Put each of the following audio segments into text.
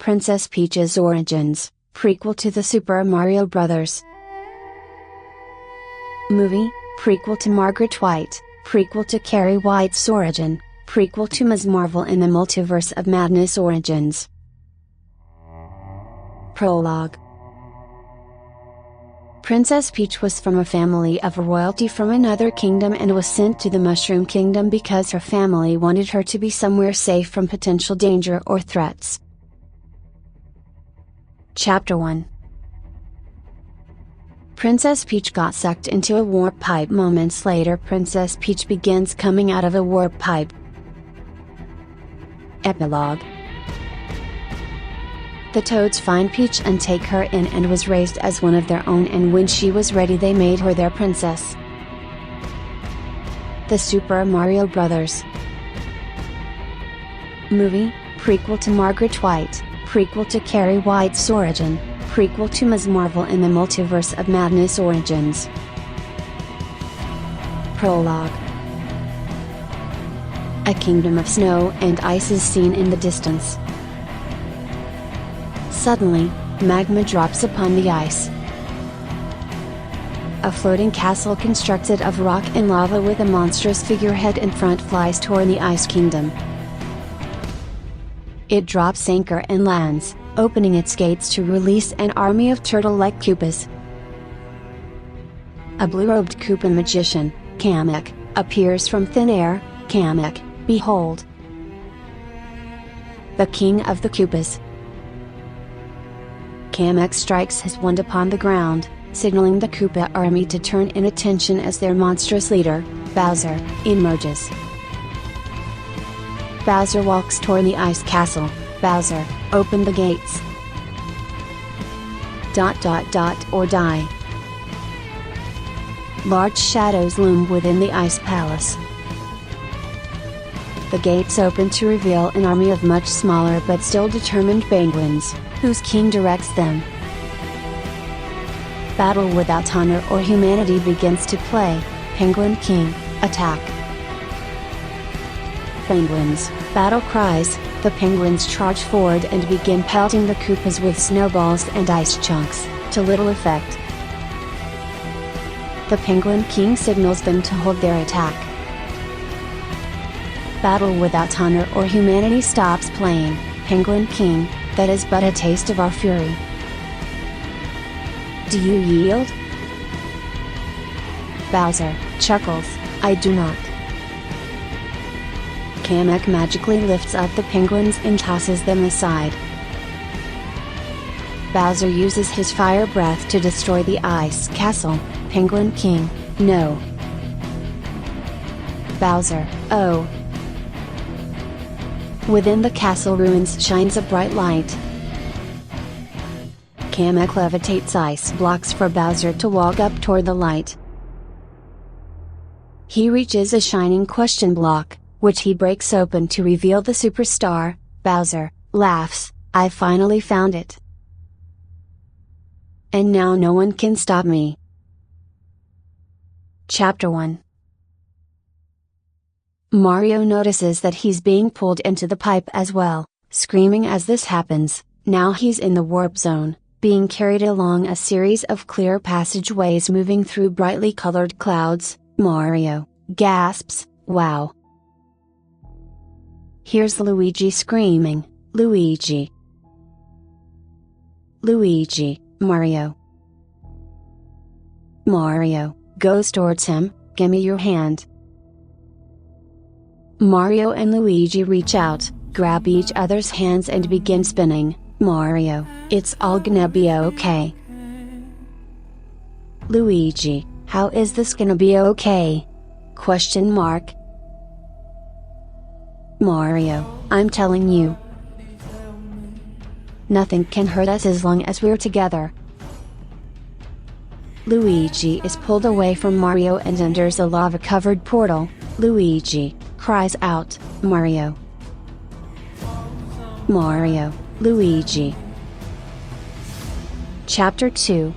Princess Peach's Origins, prequel to the Super Mario Bros. Movie, prequel to Margaret White, prequel to Carrie White's origin, prequel to Ms. Marvel in the Multiverse of Madness Origins. Prologue. Princess Peach was from a family of royalty from another kingdom and was sent to the Mushroom Kingdom because her family wanted her to be somewhere safe from potential danger or threats. Chapter 1. Princess Peach got sucked into a warp pipe. Moments later, Princess Peach begins coming out of a warp pipe. Epilogue. The Toads find Peach and take her in and was raised as one of their own, and when she was ready they made her their princess. The Super Mario Bros. Movie, prequel to Margaret White, prequel to Carrie White's origin, prequel to Ms. Marvel in the Multiverse of Madness Origins. Prologue. A kingdom of snow and ice is seen in the distance. Suddenly, magma drops upon the ice. A floating castle constructed of rock and lava with a monstrous figurehead in front flies toward the Ice Kingdom. It drops anchor and lands, opening its gates to release an army of turtle-like Koopas. A blue-robed Koopa magician, Kamek, appears from thin air. Kamek, behold! The king of the Koopas. Kamek strikes his wand upon the ground, signaling the Koopa army to turn in attention as their monstrous leader, Bowser, emerges. Bowser walks toward the ice castle. Bowser, open the gates. ... or die. Large shadows loom within the ice palace. The gates open to reveal an army of much smaller but still determined penguins, whose king directs them. Battle without honor or humanity begins to play. Penguin King, attack! Penguins, battle cries. The penguins charge forward and begin pelting the Koopas with snowballs and ice chunks, to little effect. The Penguin King signals them to hold their attack. Battle without honor or humanity stops playing. Penguin King, that is but a taste of our fury. Do you yield? Bowser chuckles, I do not. Kamek magically lifts up the penguins and tosses them aside. Bowser uses his fire breath to destroy the ice castle. Penguin King, no. Bowser, oh. Within the castle ruins shines a bright light. Kamek levitates ice blocks for Bowser to walk up toward the light. He reaches a shining question block, which he breaks open to reveal the superstar. Bowser laughs, I finally found it. And now no one can stop me. Chapter 1. Mario notices that he's being pulled into the pipe as well, screaming as this happens. Now he's in the warp zone, being carried along a series of clear passageways moving through brightly colored clouds. Mario gasps, wow. Here's Luigi screaming, Luigi! Luigi, Mario! Mario goes towards him, gimme your hand. Mario and Luigi reach out, grab each other's hands and begin spinning. Mario, it's all gonna be okay. Luigi, how is this gonna be okay? Question mark. Mario, I'm telling you. Nothing can hurt us as long as we're together. Luigi is pulled away from Mario and enters a lava-covered portal. Luigi cries out, Mario! Mario, Luigi! Chapter 2.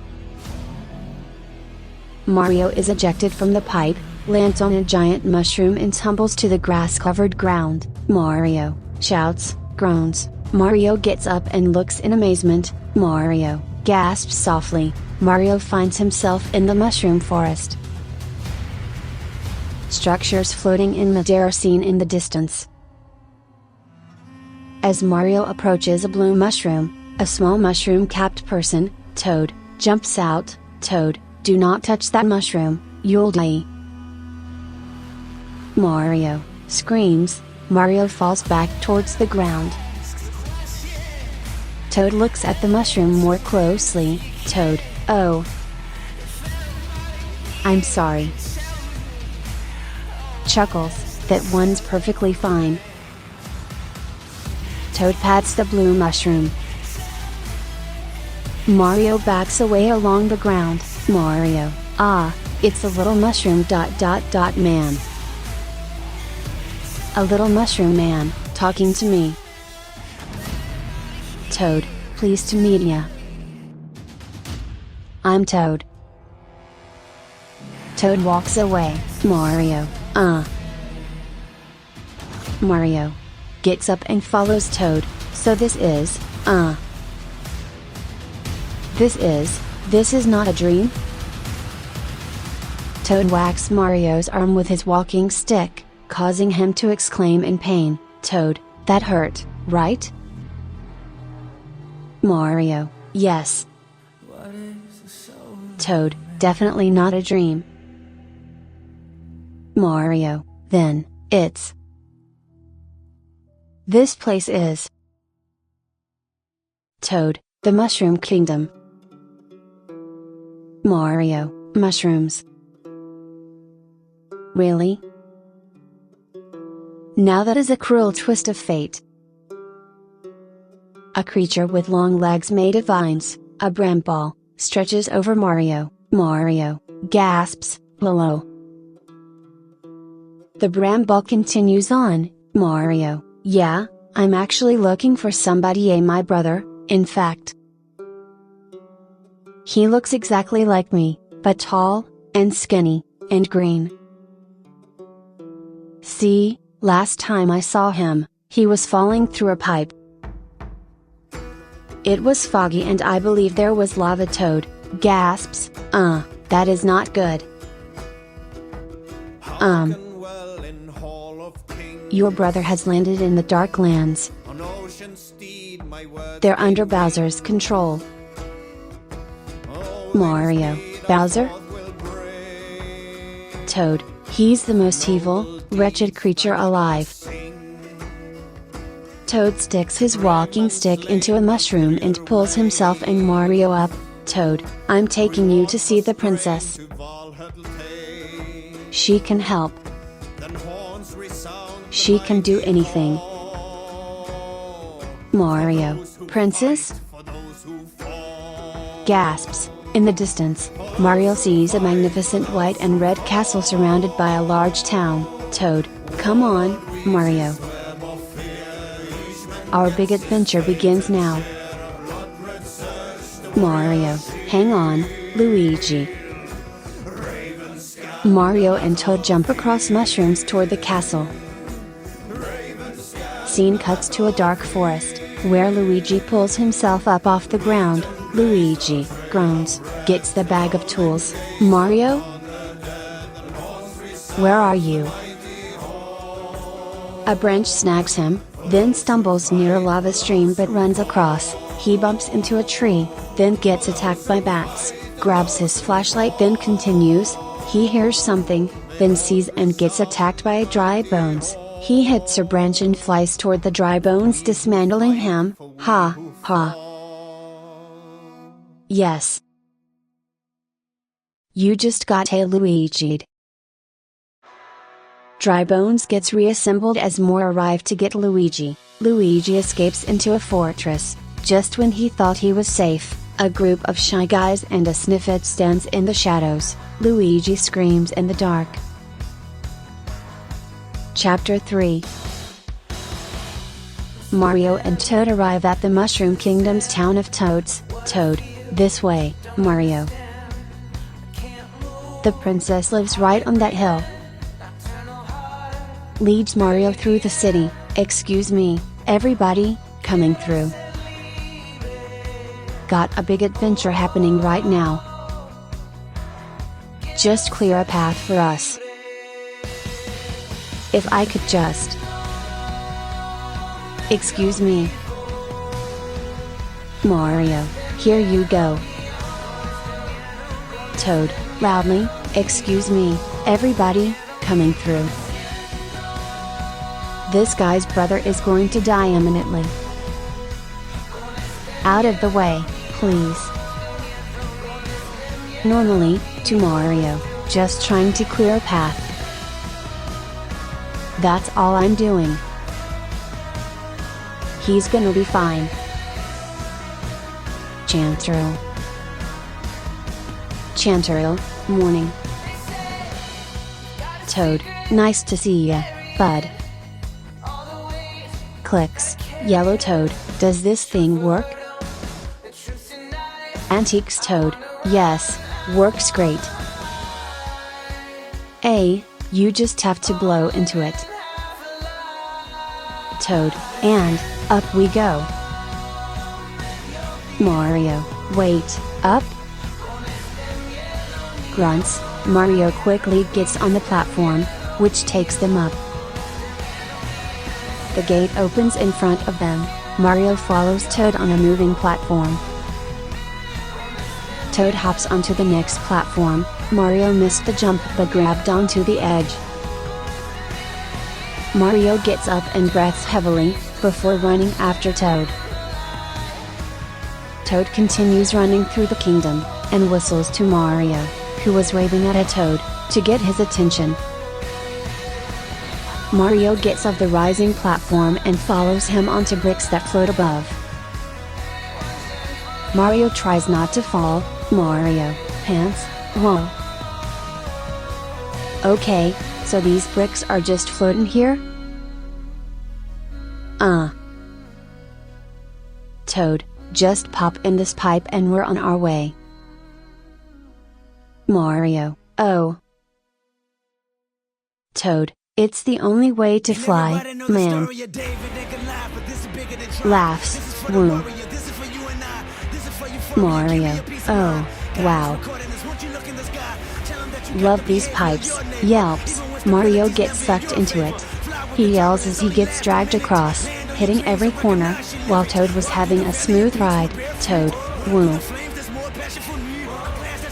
Mario is ejected from the pipe, lands on a giant mushroom and tumbles to the grass-covered ground. Mario shouts, groans, Mario gets up and looks in amazement. Mario gasps softly. Mario finds himself in the mushroom forest. Structures floating in midair are seen in the distance. As Mario approaches a blue mushroom, a small mushroom-capped person, Toad, jumps out. Toad, do not touch that mushroom, you'll die. Mario screams. Mario falls back towards the ground. Toad looks at the mushroom more closely. Toad, oh. I'm sorry. Chuckles, that one's perfectly fine. Toad pats the blue mushroom. Mario backs away along the ground. Mario, ah, it's a little mushroom man. A little mushroom man, talking to me. Toad, pleased to meet ya. I'm Toad. Toad walks away. Mario, Mario gets up and follows Toad. So this is not a dream? Toad whacks Mario's arm with his walking stick, causing him to exclaim in pain, Toad, that hurt, right? Mario, yes. Toad, definitely not a dream. Mario, then, this place is Toad, the Mushroom Kingdom. Mario, mushrooms. Really? Now that is a cruel twist of fate. A creature with long legs made of vines, a bramball, stretches over Mario. Mario gasps, Lolo. The bramball continues on. Mario, yeah, I'm actually looking for somebody, my brother, in fact. He looks exactly like me, but tall, and skinny, and green. See, last time I saw him, he was falling through a pipe. It was foggy and I believe there was lava. Toad gasps, that is not good. Your brother has landed in the Dark Lands. They're under Bowser's control. Mario, Bowser? Toad, he's the most evil, wretched creature alive. Toad sticks his walking stick into a mushroom and pulls himself and Mario up. Toad, I'm taking you to see the princess. She can help. She can do anything. Mario, princess? Gasps. In the distance, Mario sees a magnificent white and red castle surrounded by a large town. Toad, come on, Mario. Our big adventure begins now. Mario, hang on, Luigi. Mario and Toad jump across mushrooms toward the castle. Scene cuts to a dark forest, where Luigi pulls himself up off the ground. Luigi groans, gets the bag of tools. Mario? Where are you? A branch snags him, then stumbles near a lava stream but runs across. He bumps into a tree, then gets attacked by bats, grabs his flashlight then continues. He hears something, then sees and gets attacked by dry bones. He hits a branch and flies toward the dry bones, dismantling him. Ha, ha. Yes. You just got Luigi'd. Dry Bones gets reassembled as more arrive to get Luigi. Luigi escapes into a fortress. Just when he thought he was safe, a group of shy guys and a Sniffet stands in the shadows. Luigi screams in the dark. Chapter 3. Mario and Toad arrive at the Mushroom Kingdom's town of Toads. Toad, this way, Mario. The princess lives right on that hill. Leads Mario through the city. Excuse me, everybody, coming through. Got a big adventure happening right now. Just clear a path for us. If I could just. Excuse me. Mario, here you go. Toad, loudly, excuse me, everybody, coming through. This guy's brother is going to die imminently. Out of the way, please. Normally, to Mario, just trying to clear a path. That's all I'm doing. He's gonna be fine. Chanterelle. Chanterelle, morning. Toad, nice to see ya, bud. Clicks, Yellow Toad, does this thing work? Antiques Toad, yes, works great. You just have to blow into it. Toad, and, up we go. Mario, wait, up? Grunts, Mario quickly gets on the platform, which takes them up. The gate opens in front of them, Mario follows Toad on a moving platform. Toad hops onto the next platform, Mario missed the jump but grabbed onto the edge. Mario gets up and breathes heavily, before running after Toad. Toad continues running through the kingdom, and whistles to Mario, who was waving at a Toad, to get his attention. Mario gets off the rising platform and follows him onto bricks that float above. Mario tries not to fall, Mario, pants, whoa. Okay, so these bricks are just floating here? Toad, just pop in this pipe and we're on our way. Mario, oh. Toad, it's the only way to fly, man. Laughs, woo. Mario, oh, wow. Love these pipes, yelps, Mario gets sucked into it. He yells as he gets dragged across, hitting every corner, while Toad was having a smooth ride. Toad, woo.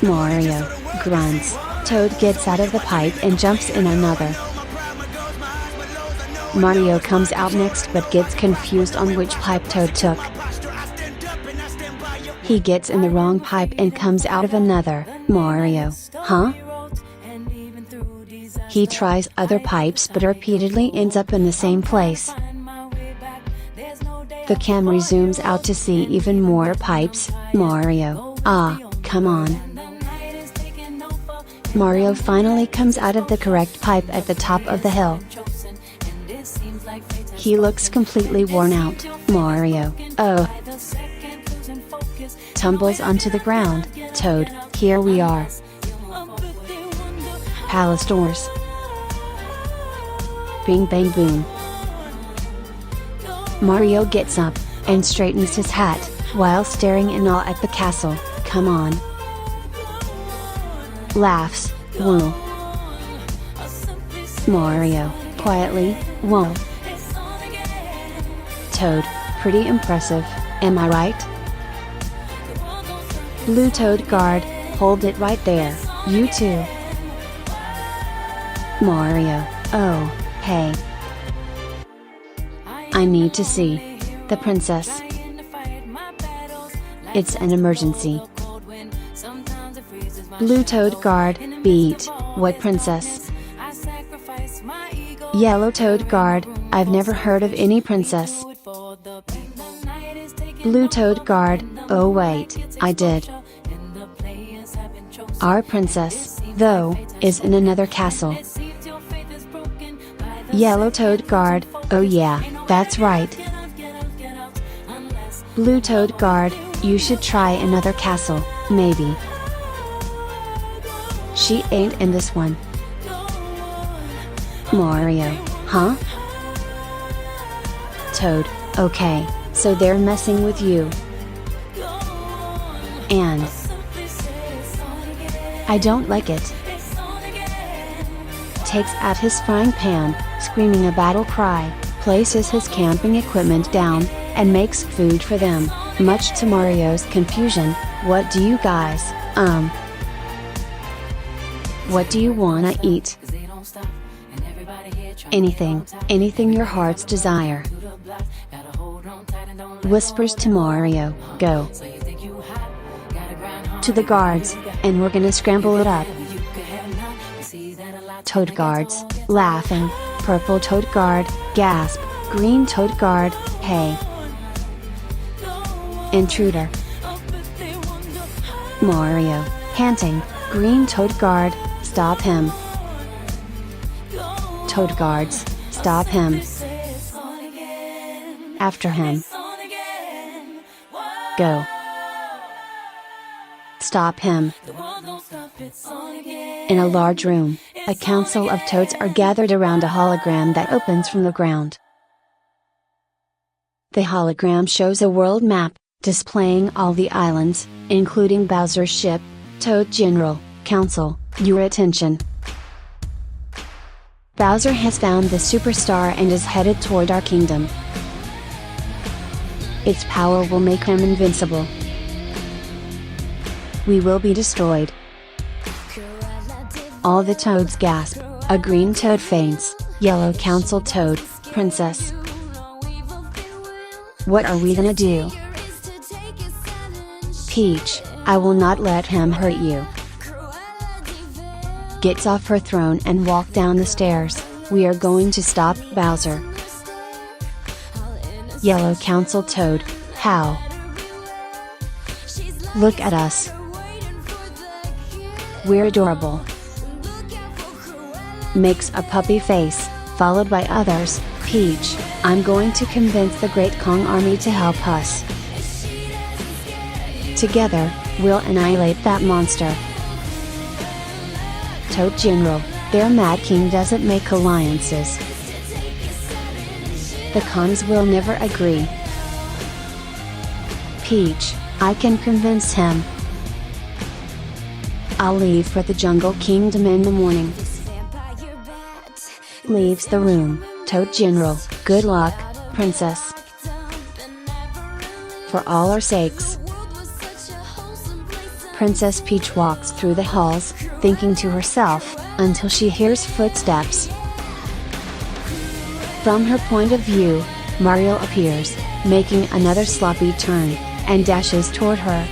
Mario, grunts, Toad gets out of the pipe and jumps in another. Mario comes out next but gets confused on which pipe Toad took. He gets in the wrong pipe and comes out of another. Mario, huh? He tries other pipes but repeatedly ends up in the same place. The camera zooms out to see even more pipes. Mario, come on. Mario finally comes out of the correct pipe at the top of the hill. He looks completely worn out. Mario, oh. Tumbles onto the ground. Toad, here we are. Palace doors. Bing bang boom. Mario gets up, and straightens his hat, while staring in awe at the castle. Come on. Laughs, whoa. Mario, quietly, whoa. Toad, pretty impressive, am I right? Blue Toad guard, hold it right there, you too. Mario, oh, hey. I need to see the princess. It's an emergency. Blue Toad guard, beat, what princess? Yellow Toad guard, I've never heard of any princess. Blue Toad guard, oh wait, I did. Our princess, though, is in another castle. Yellow Toad guard, oh yeah, that's right. Blue Toad guard, you should try another castle, maybe. She ain't in this one. Mario, huh? Toad, okay, So they're messing with you. And I don't like it. Takes out his frying pan, screaming a battle cry, places his camping equipment down, and makes food for them, much to Mario's confusion. What do you guys, what do you wanna eat? Anything your heart's desire. Whispers to Mario, go to the guards, and we're gonna scramble it up. Toad guards, laughing, purple toad guard, gasp, green toad guard, hey. Intruder. Mario, panting, green toad guard, stop him. Toad guards, stop him. After him. Go. Stop him. In a large room, a council of toads are gathered around a hologram that opens from the ground. The hologram shows a world map, displaying all the islands, including Bowser's ship. Toad General, Council, your attention. Bowser has found the superstar and is headed toward our kingdom. Its power will make him invincible. We will be destroyed. All the toads gasp, a green toad faints, yellow council toad, princess. What are we gonna do? Peach, I will not let him hurt you. Gets off her throne and walk down the stairs, we are going to stop Bowser. Yellow council toad, how? Look at us. We're adorable. Makes a puppy face, followed by others. Peach, I'm going to convince the Great Kong army to help us. Together, we'll annihilate that monster. Toad General, their Mad King doesn't make alliances. The Kongs will never agree. Peach, I can convince him. I'll leave for the Jungle Kingdom in the morning. Leaves the room. Toad General, good luck, princess. For all our sakes. Princess Peach walks through the halls, thinking to herself, until she hears footsteps. From her point of view, Mario appears, making another sloppy turn, and dashes toward her.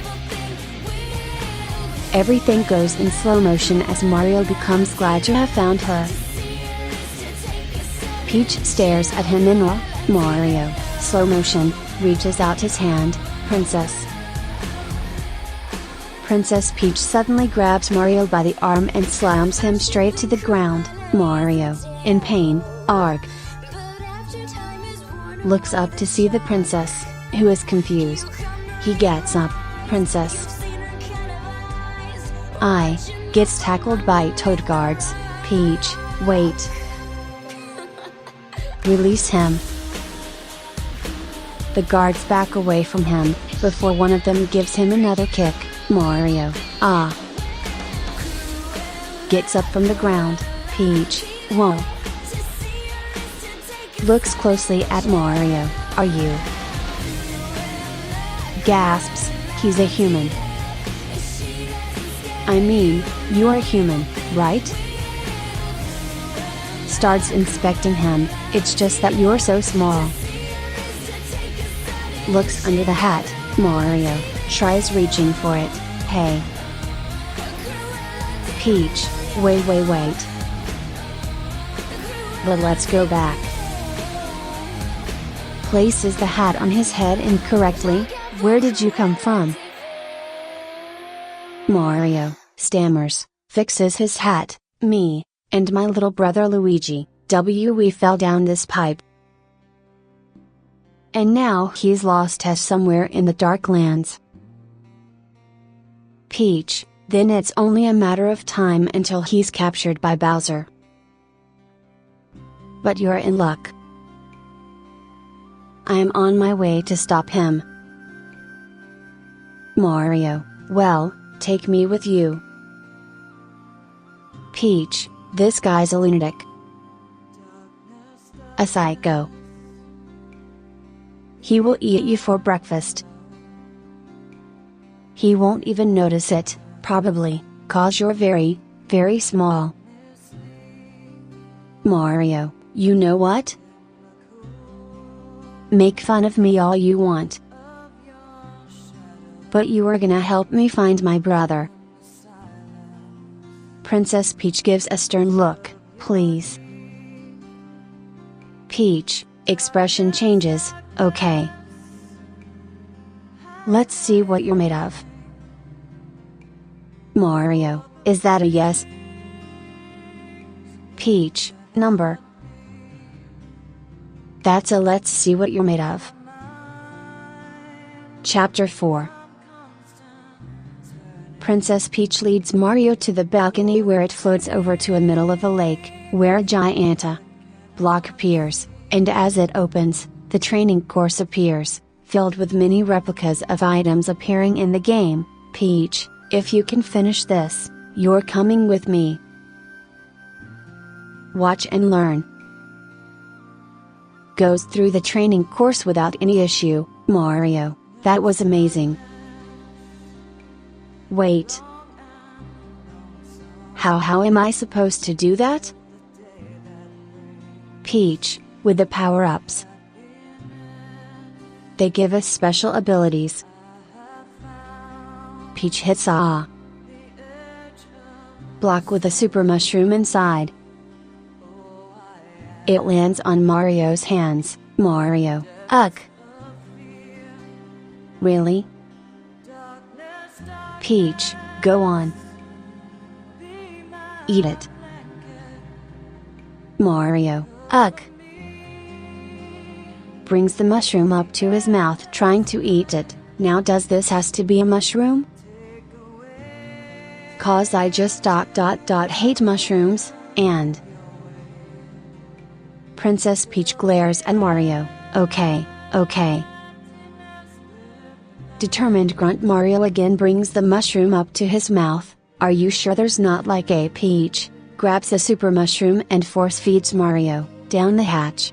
Everything goes in slow motion as Mario becomes glad to have found her. Peach stares at him in awe. Mario, slow motion, reaches out his hand, princess. Princess Peach suddenly grabs Mario by the arm and slams him straight to the ground. Mario, in pain, arg. Looks up to see the princess, who is confused. He gets up, princess. Gets tackled by toad guards. Peach, wait. Release him. The guards back away from him, before one of them gives him another kick. Mario, Gets up from the ground. Peach, whoa. Looks closely at Mario, are you? Gasps, he's a human. I mean, you are human, right? Starts inspecting him, it's just that you're so small. Looks under the hat. Mario tries reaching for it. Hey. Peach, wait. But let's go back. Places the hat on his head incorrectly. Where did you come from? Mario stammers, fixes his hat. Me and my little brother Luigi, we fell down this pipe. And now he's lost us somewhere in the dark lands. Peach, then it's only a matter of time until he's captured by Bowser. But you're in luck. I am on my way to stop him. Mario, well, take me with you. Peach, this guy's a lunatic. A psycho. He will eat you for breakfast. He won't even notice it, probably, 'cause you're very, very small. Mario, you know what? Make fun of me all you want. But you are gonna help me find my brother. Princess Peach gives a stern look, please. Peach, expression changes, okay. Let's see what you're made of. Mario, is that a yes? Peach, number. That's a let's see what you're made of. Chapter 4. Princess Peach leads Mario to the balcony where it floats over to a middle of a lake, where a giant block appears, and as it opens, the training course appears, filled with many replicas of items appearing in the game. Peach, if you can finish this, you're coming with me. Watch and learn. Goes through the training course without any issue. Mario, that was amazing. Wait. How am I supposed to do that? Peach, with the power-ups. They give us special abilities. Peach hits a block with a super mushroom inside. It lands on Mario's hands. Mario, ugh. Really? Peach, go on. Eat it. Mario, ugh. Brings the mushroom up to his mouth trying to eat it. Now does this has to be a mushroom? 'Cause I just hate mushrooms, and Princess Peach glares at Mario, okay, okay. Determined grunt Mario again brings the mushroom up to his mouth. Are you sure there's not like a Peach? Grabs the super mushroom and force feeds Mario, down the hatch.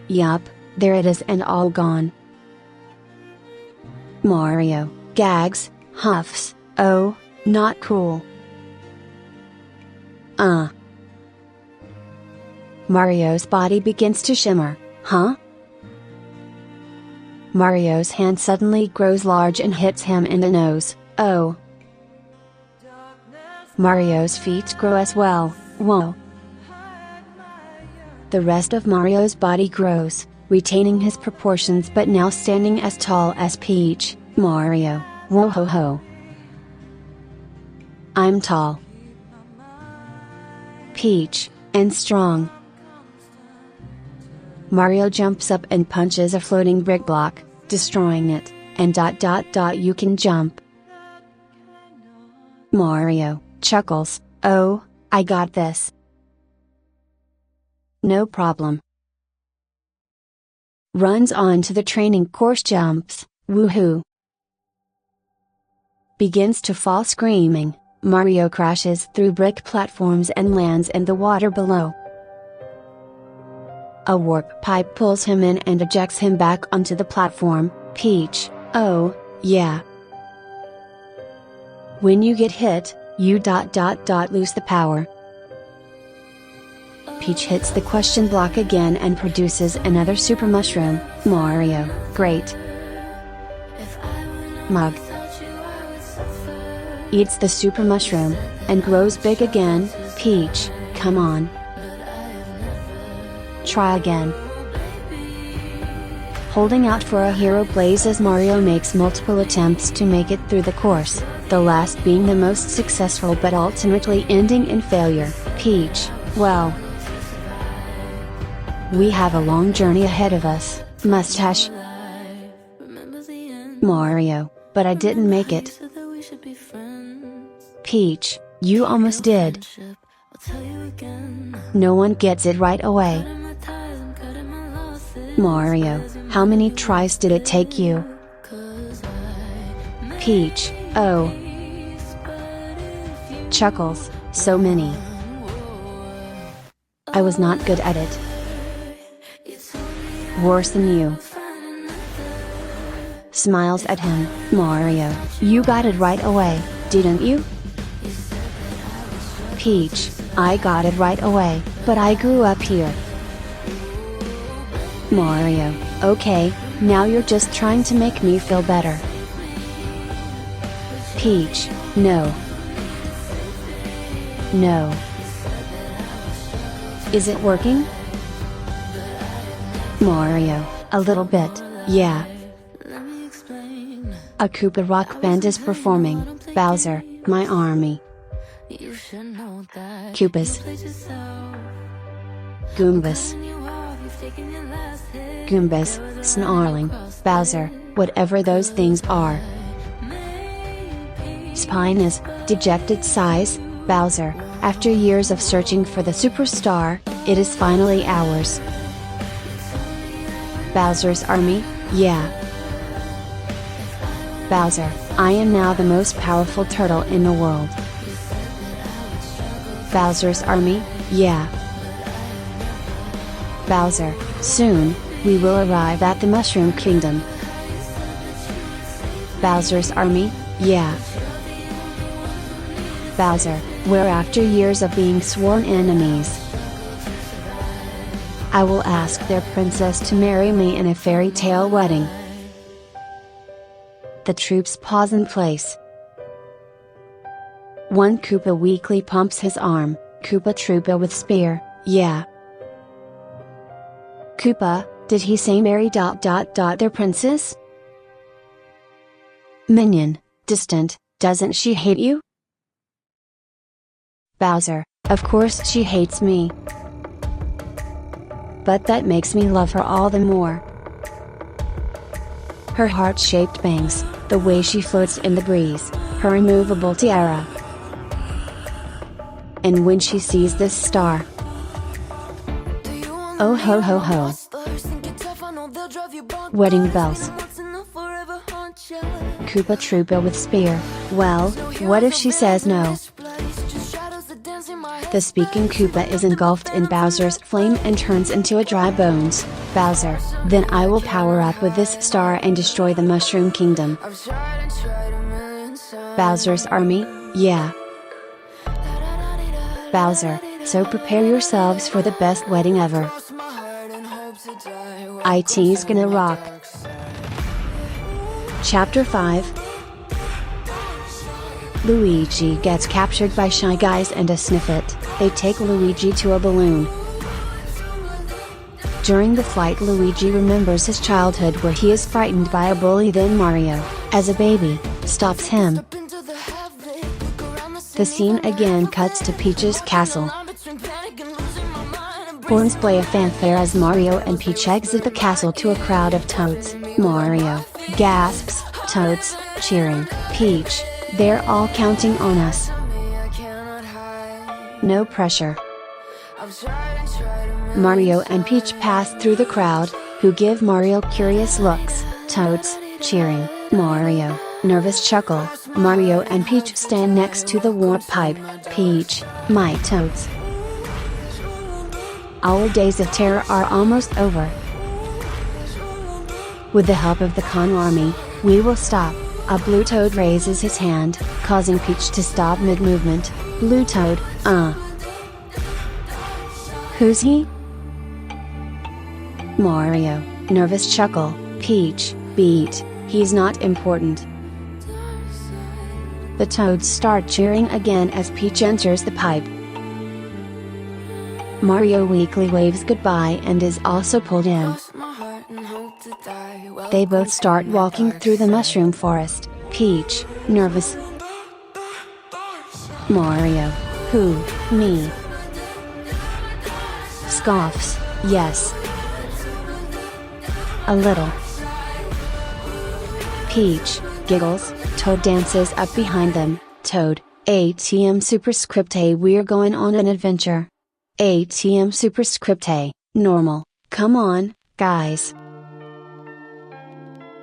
Yup, there it is and all gone. Mario, gags, huffs, oh, not cool. Mario's body begins to shimmer, huh? Mario's hand suddenly grows large and hits him in the nose, oh. Mario's feet grow as well, whoa. The rest of Mario's body grows, retaining his proportions but now standing as tall as Peach. Mario, whoa ho ho. I'm tall. Peach, and strong. Mario jumps up and punches a floating brick block, destroying it, and you can jump. Mario chuckles, oh, I got this. No problem. Runs on to the training course jumps, woohoo. Begins to fall screaming, Mario crashes through brick platforms and lands in the water below. A warp pipe pulls him in and ejects him back onto the platform. Peach, oh, yeah. When you get hit, you lose the power. Peach hits the question block again and produces another super mushroom. Mario, great. Mug. Eats the super mushroom, and grows big again. Peach, come on. Try again. Holding out for a hero blaze as Mario makes multiple attempts to make it through the course, the last being the most successful but ultimately ending in failure. Peach, well. We have a long journey ahead of us, mustache. Mario, but I didn't make it. Peach, you almost did. No one gets it right away. Mario, how many tries did it take you? Peach, oh. Chuckles, so many. I was not good at it. Worse than you. Smiles at him, Mario, you got it right away, didn't you? Peach, I got it right away, but I grew up here. Mario, okay, now you're just trying to make me feel better. Peach, no. No. Is it working? Mario, a little bit, yeah. A Koopa rock band is performing, Bowser, my army. Koopas. Goombas. Goombas, snarling, Bowser, whatever those things are. Spinous, dejected sighs, Bowser, after years of searching for the superstar, it is finally ours. Bowser's army, yeah. Bowser, I am now the most powerful turtle in the world. Bowser's army, yeah. Bowser, soon, we will arrive at the Mushroom Kingdom. Bowser's army, yeah. Bowser, where after years of being sworn enemies, I will ask their princess to marry me in a fairy tale wedding. The troops pause in place. One Koopa weakly pumps his arm, Koopa Troopa with spear, yeah. Koopa, did he say marry their princess? Minion, distant, doesn't she hate you? Bowser, of course she hates me. But that makes me love her all the more. Her heart-shaped bangs, the way she floats in the breeze, her removable tiara. And when she sees this star. Oh ho ho ho. Wedding bells. Koopa Troopa with spear, well, what if she says no? The speaking Koopa is engulfed in Bowser's flame and turns into a dry bones. Bowser, then I will power up with this star and destroy the Mushroom Kingdom. Bowser's army, yeah. Bowser, so prepare yourselves for the best wedding ever. IT's gonna rock. Chapter 5. Luigi gets captured by Shy Guys and a Sniffet. They take Luigi to a balloon. During the flight, Luigi remembers his childhood where he is frightened by a bully. Then Mario, as a baby, stops him. The scene again cuts to Peach's castle. Horns play a fanfare as Mario and Peach exit the castle to a crowd of Toads. Mario gasps, Toads, cheering, Peach, they're all counting on us. No pressure. Mario and Peach pass through the crowd, who give Mario curious looks, Toads, cheering, Mario, nervous chuckle. Mario and Peach stand next to the warp pipe, Peach, my Toads. Our days of terror are almost over. With the help of the Con Army, we will stop. A blue Toad raises his hand, causing Peach to stop mid-movement. Blue Toad, Who's he? Mario, nervous chuckle, Peach, beat, he's not important. The Toads start cheering again as Peach enters the pipe. Mario weakly waves goodbye and is also pulled in. They both start walking through the mushroom forest, Peach, nervous. Mario, who, me? Scoffs, yes. A little. Peach, giggles, Toad dances up behind them, Toad, ATM superscript A, we're going on an adventure. ATM superscript A, normal, come on, guys.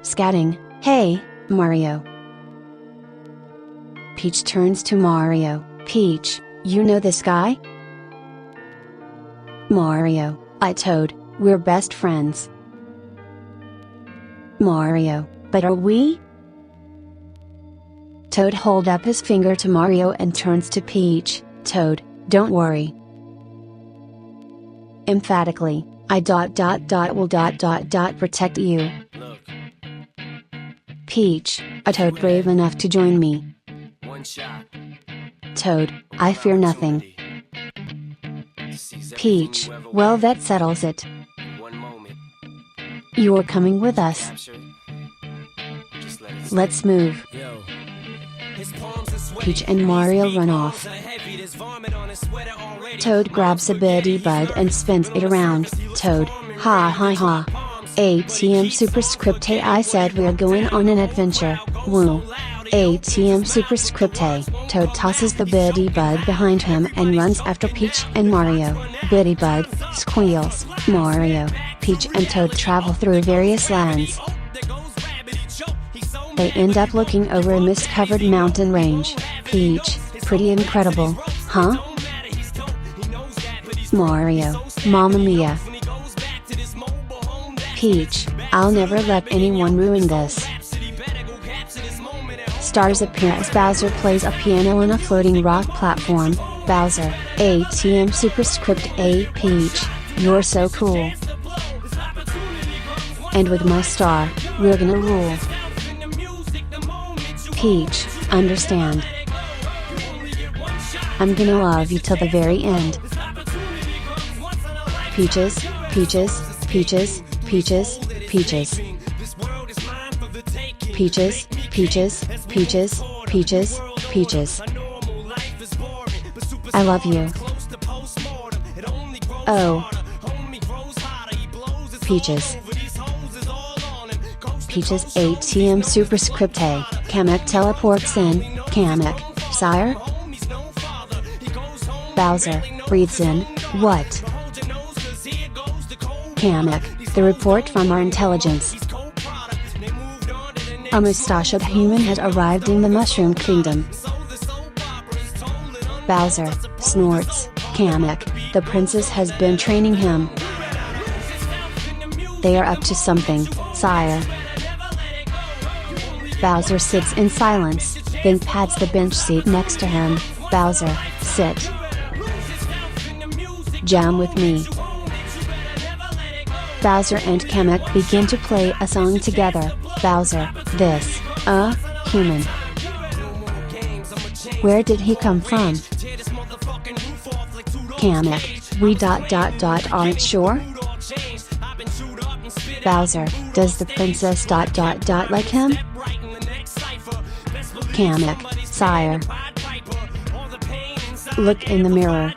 Scatting, hey, Mario. Peach turns to Mario, Peach, you know this guy? Mario, Toad, we're best friends. Mario, but are we? Toad hold up his finger to Mario and turns to Peach, Toad, don't worry. Emphatically, I will protect you. Peach, a Toad brave enough to join me. Toad, I fear nothing. Peach, well that settles it. You're coming with us. Let's move. Peach and Mario run off. Toad grabs a Bitty Bud and spins it around. Toad, ha ha ha. ATM superscript hey, I said we're going on an adventure, woo. ATM superscript hey. Toad tosses the Bitty Bud behind him and runs after Peach and Mario. Bitty Bud squeals. Mario, Peach and Toad travel through various lands. They end up looking over a mist-covered mountain range. Peach, pretty incredible, huh? Mario, Mamma Mia. Peach, I'll never let anyone ruin this. Stars appear as Bowser plays a piano on a floating rock platform. Bowser, ATM superscript A. Peach, you're so cool. And with my star, we're gonna rule. Peach, understand. I'm gonna love you till the very end. Peaches, peaches, peaches, peaches, peaches. Peaches, peaches, peaches, peaches, peaches. I love you. Oh. Peaches. Peaches ATM superscript A. Kamek teleports in. Kamek, sire? Bowser, breathes in, what? Kamek, the report from our intelligence. A mustachioed human has arrived in the Mushroom Kingdom. Bowser, snorts, Kamek, the princess has been training him. They are up to something, sire. Bowser sits in silence, then pats the bench seat next to him. Bowser, sit. Jam with me. Bowser and Kamek begin to play a song together. Bowser, this, human. Where did he come from? Kamek, we aren't sure? Bowser, does the princess like him? Kamek, sire. Look in the mirror.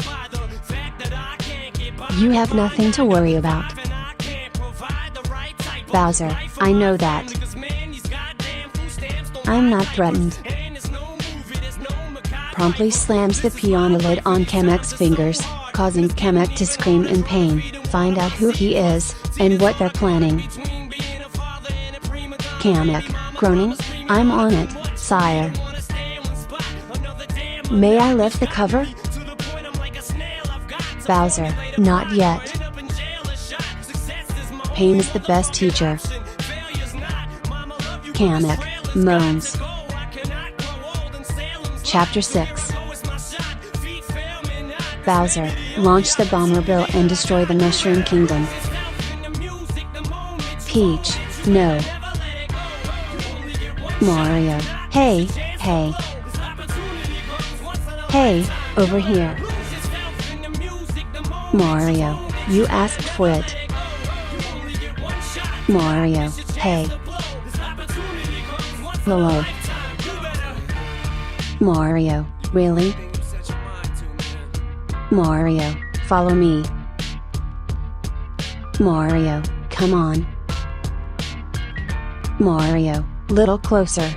You have nothing to worry about. Bowser, I know that. I'm not threatened. Promptly slams the piano lid on Kamek's fingers, causing Kamek to scream in pain. Find out who he is, and what they're planning. Kamek, groaning, I'm on it, sire. May I lift the cover? Bowser, not yet. Pain is the best teacher. Kamek, moans. Chapter 6. Bowser, launch the Bomberbill and destroy the Mushroom Kingdom. Peach, no. Mario, hey, hey. Hey, over here. Mario, you asked for it. Mario, hey. Hello. Mario, really? Mario, follow me. Mario, come on. Mario, little closer.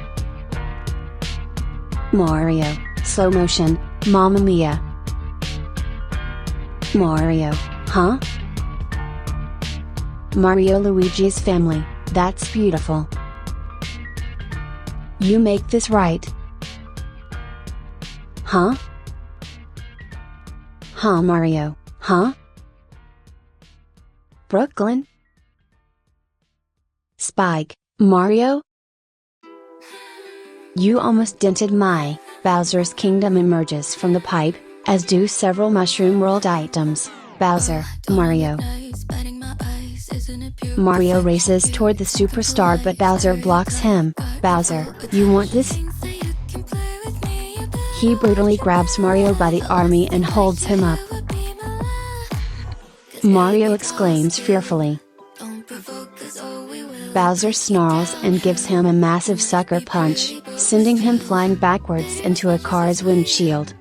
Mario, slow motion, Mamma Mia. Mario, huh? Mario Luigi's family, that's beautiful. You make this right. Huh? Huh, Mario, huh? Brooklyn? Spike, Mario? You almost dented my. Bowser's kingdom emerges from the pipe, as do several Mushroom World items. Bowser, Mario. Mario races toward the superstar but Bowser blocks him. Bowser, you want this? He brutally grabs Mario by the army and holds him up. Mario exclaims fearfully. Bowser snarls and gives him a massive sucker punch, sending him flying backwards into a car's windshield.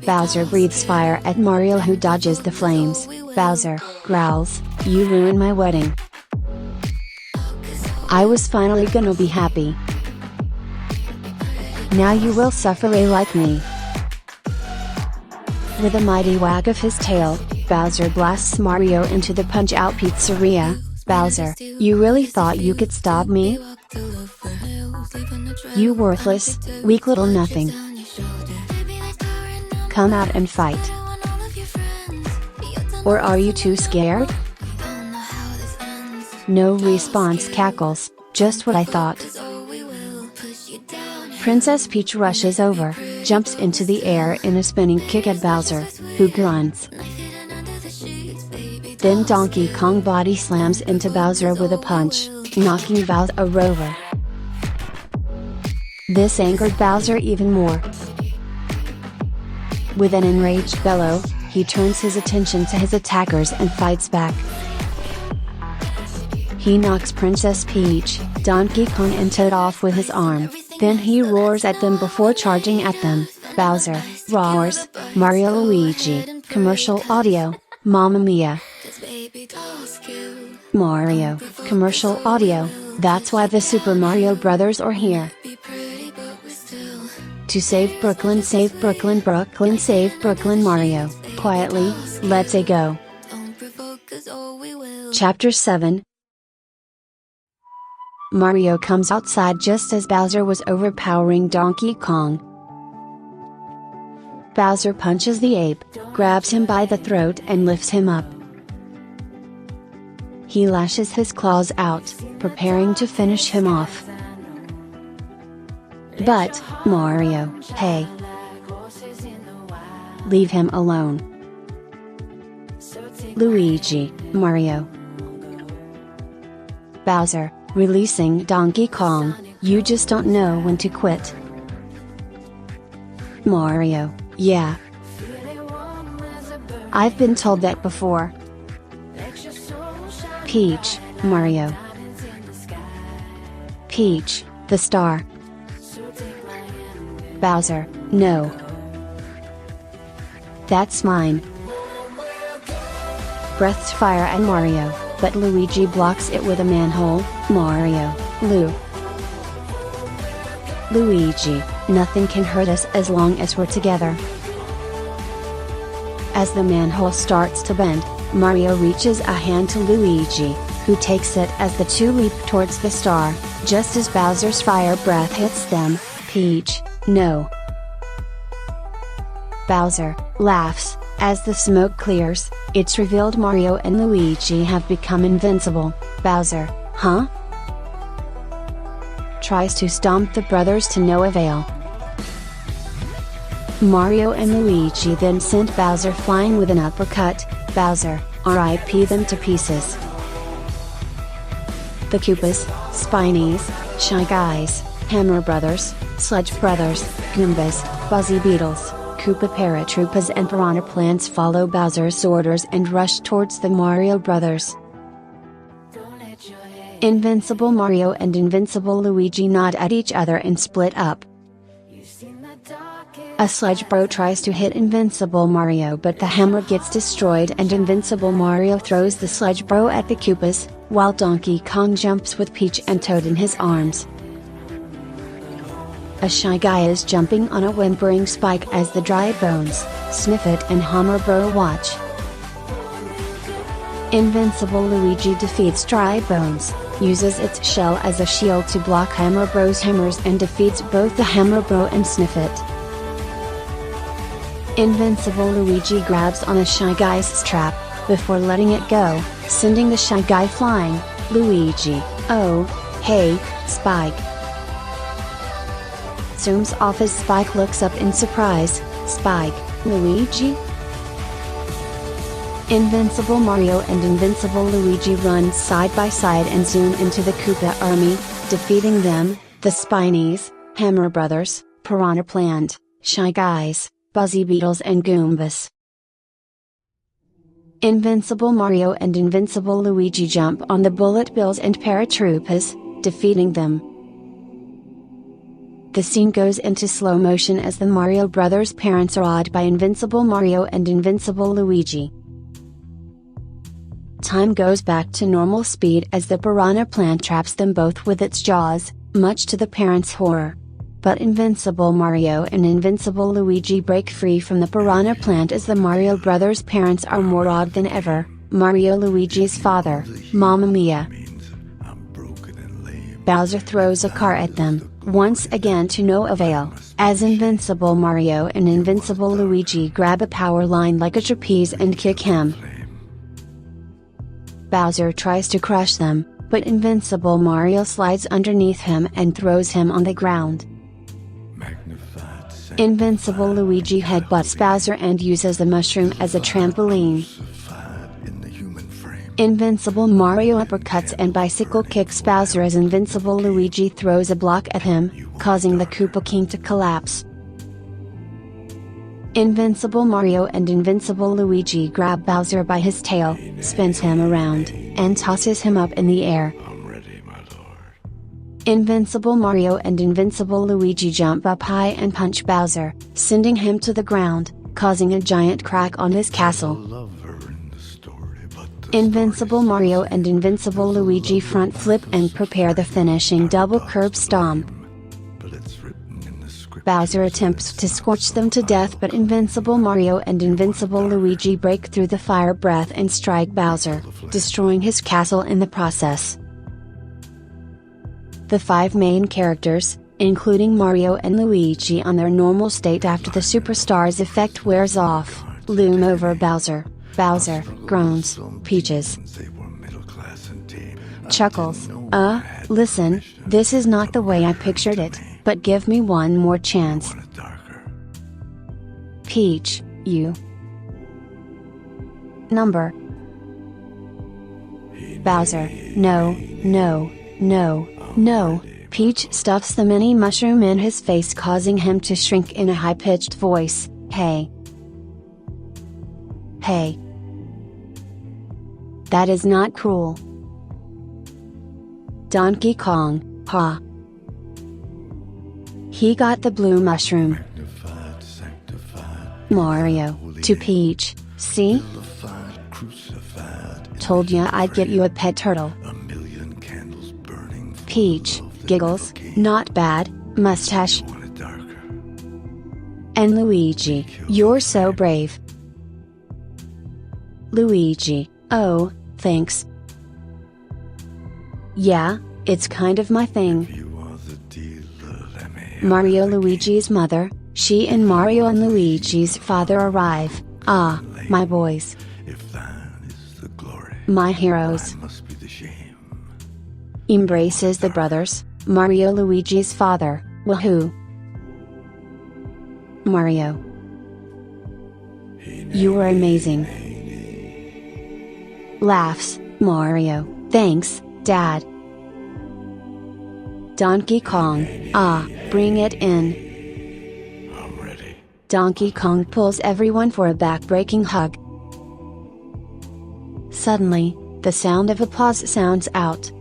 Bowser breathes fire at Mario, who dodges the flames. Bowser growls, "You ruined my wedding. I was finally gonna be happy. Now you will suffer like me." With a mighty wag of his tail, Bowser blasts Mario into the Punch-Out Pizzeria. Bowser, you really thought you could stop me? You worthless, weak little nothing. Come out and fight. Or are you too scared? No response. Cackles, just what I thought. Princess Peach rushes over, jumps into the air in a spinning kick at Bowser, who grunts. Then Donkey Kong body slams into Bowser with a punch, knocking Bowser over. This angered Bowser even more. With an enraged bellow, he turns his attention to his attackers and fights back. He knocks Princess Peach, Donkey Kong and Toad off with his arm, then he roars at them before charging at them. Bowser roars, Mario Luigi, commercial audio, Mamma Mia. Mario, commercial audio, that's why the Super Mario Brothers are here. To save Brooklyn, Brooklyn save Brooklyn. Mario, quietly, let's go. Chapter 7. Mario comes outside just as Bowser was overpowering Donkey Kong. Bowser punches the ape, grabs him by the throat and lifts him up. He lashes his claws out, preparing to finish him off. But, Mario, hey! Leave him alone. Luigi, Mario. Bowser, releasing Donkey Kong, you just don't know when to quit. Mario, yeah. I've been told that before. Peach, Mario. Peach, the star. Bowser, no. That's mine. Breaths fire at Mario, but Luigi blocks it with a manhole. Mario, Luigi, nothing can hurt us as long as we're together. As the manhole starts to bend, Mario reaches a hand to Luigi, who takes it as the two leap towards the star, just as Bowser's fire breath hits them. Peach, no. Bowser laughs, as the smoke clears. It's revealed Mario and Luigi have become invincible. Bowser, huh? Tries to stomp the brothers to no avail. Mario and Luigi then send Bowser flying with an uppercut. Bowser, RIP them to pieces. The Koopas, Spinies, Shy Guys, Hammer Brothers, Sludge Brothers, Goombas, Fuzzy Beetles, Koopa Paratroopas and Piranha Plants follow Bowser's orders and rush towards the Mario Brothers. Invincible Mario and Invincible Luigi nod at each other and split up. A Sludge Bro tries to hit Invincible Mario, but the hammer gets destroyed and Invincible Mario throws the Sludge Bro at the Koopas, while Donkey Kong jumps with Peach and Toad in his arms. A Shy Guy is jumping on a whimpering Spike as the Dry Bones, Sniffit and Hammer Bro watch. Invincible Luigi defeats Dry Bones, uses its shell as a shield to block Hammer Bro's hammers and defeats both the Hammer Bro and Sniffit. Invincible Luigi grabs on a Shy Guy's trap, before letting it go, sending the Shy Guy flying. Luigi, oh, hey, Spike. Zooms off as Spike looks up in surprise. Spike, Luigi? Invincible Mario and Invincible Luigi run side by side and zoom into the Koopa army, defeating them, the Spinies, Hammer Brothers, Piranha Plant, Shy Guys, Buzzy Beetles and Goombas. Invincible Mario and Invincible Luigi jump on the Bullet Bills and Paratroopas, defeating them. The scene goes into slow motion as the Mario Brothers' parents are awed by Invincible Mario and Invincible Luigi. Time goes back to normal speed as the Piranha Plant traps them both with its jaws, much to the parents' horror. But Invincible Mario and Invincible Luigi break free from the Piranha Plant as the Mario Brothers' parents are more awed than ever. Mario Luigi's father, Mamma Mia. Bowser throws a car at them, once again to no avail, as Invincible Mario and Invincible Luigi grab a power line like a trapeze and kick him. Bowser tries to crush them, but Invincible Mario slides underneath him and throws him on the ground. Invincible Luigi headbutts Bowser and uses the mushroom as a trampoline. Invincible Mario uppercuts and bicycle kicks Bowser as Invincible Luigi throws a block at him, causing the Koopa King to collapse. Invincible Mario and Invincible Luigi grab Bowser by his tail, spins him around, and tosses him up in the air. Invincible Mario and Invincible Luigi jump up high and punch Bowser, sending him to the ground, causing a giant crack on his castle. Invincible Mario and Invincible Luigi front flip and prepare the finishing double curb stomp. Bowser attempts to scorch them to death, but Invincible Mario and Invincible Luigi break through the fire breath and strike Bowser, destroying his castle in the process. The 5 main characters, including Mario and Luigi on their normal state after the Superstars effect wears off, loom over Bowser. Bowser groans, Peaches chuckles, listen, this is not the way I pictured it, but give me one more chance. Peach, you number. Bowser, no, no, no, no. Peach stuffs the mini mushroom in his face, causing him to shrink in a high-pitched voice. Hey. Hey. That is not cool. Donkey Kong, ha. He got the blue mushroom. Mario, to Peach, see? Told ya I'd get you a pet turtle. Peach, giggles, not bad, mustache. And Luigi, you're so brave. Luigi, oh, thanks. Yeah, it's kind of my thing. Mario Luigi's mother, she and Mario and Luigi's father arrive. Ah, my boys. My heroes. Embraces the brothers, Mario Luigi's father, woohoo. Mario. You were amazing. Laughs, Mario, thanks, Dad. Donkey Kong, ah, bring it in. I'm ready. Donkey Kong pulls everyone for a back-breaking hug. Suddenly, the sound of applause sounds out.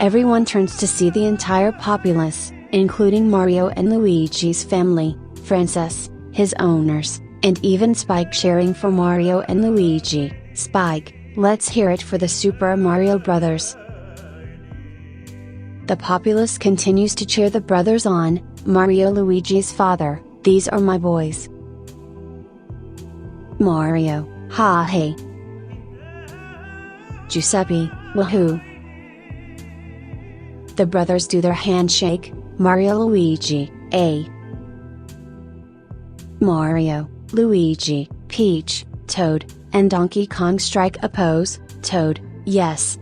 Everyone turns to see the entire populace, including Mario and Luigi's family, Francis, his owners, and even Spike cheering for Mario and Luigi. Spike, let's hear it for the Super Mario Brothers. The populace continues to cheer the brothers on. Mario Luigi's father, these are my boys. Mario, ha hey. Giuseppe, woohoo! The brothers do their handshake, Mario Luigi, A. Mario, Luigi, Peach, Toad, and Donkey Kong strike a pose, Toad, yes.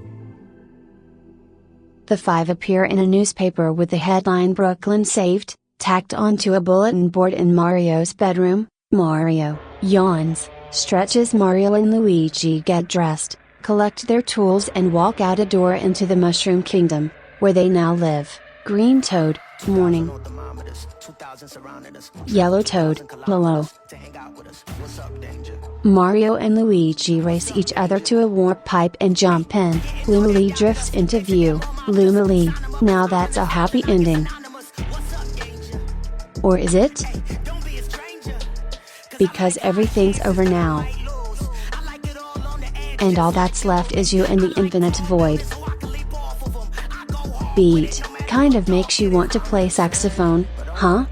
The five appear in a newspaper with the headline Brooklyn Saved, tacked onto a bulletin board in Mario's bedroom. Mario yawns, stretches. Mario and Luigi get dressed, collect their tools and walk out a door into the Mushroom Kingdom, where they now live. Green Toad, morning. Yellow Toad, hello. Mario and Luigi race each other to a warp pipe and jump in. Lumily drifts into view. Lumily, now that's a happy ending. Or is it? Because everything's over now. And all that's left is you and the infinite void. Beat, kind of makes you want to play saxophone, huh?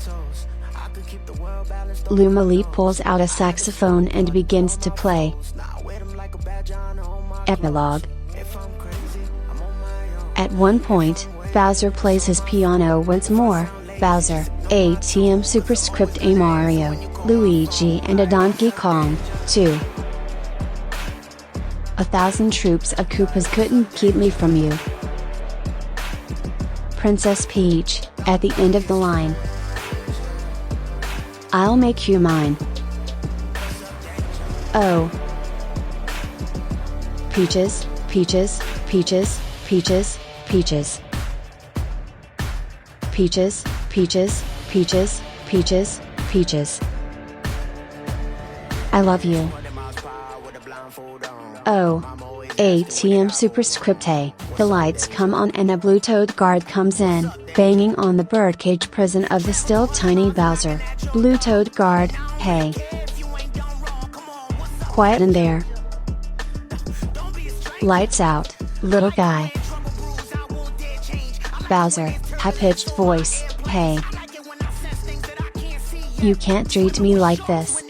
Lumily pulls out a saxophone and begins to play. Epilogue. At one point, Bowser plays his piano once more. Bowser, ATM superscript A Mario, Luigi and a Donkey Kong, 2. 1,000 troops of Koopas couldn't keep me from you. Princess Peach, at the end of the line. I'll make you mine. Oh. Peaches, peaches, peaches, peaches, peaches. Peaches, peaches, peaches, peaches, peaches. I love you. Oh. ATM superscript A, the lights come on and a blue Toad guard comes in, banging on the birdcage prison of the still tiny Bowser. Blue Toad guard, hey. Quiet in there. Lights out, little guy. Bowser, high-pitched voice, hey. You can't treat me like this.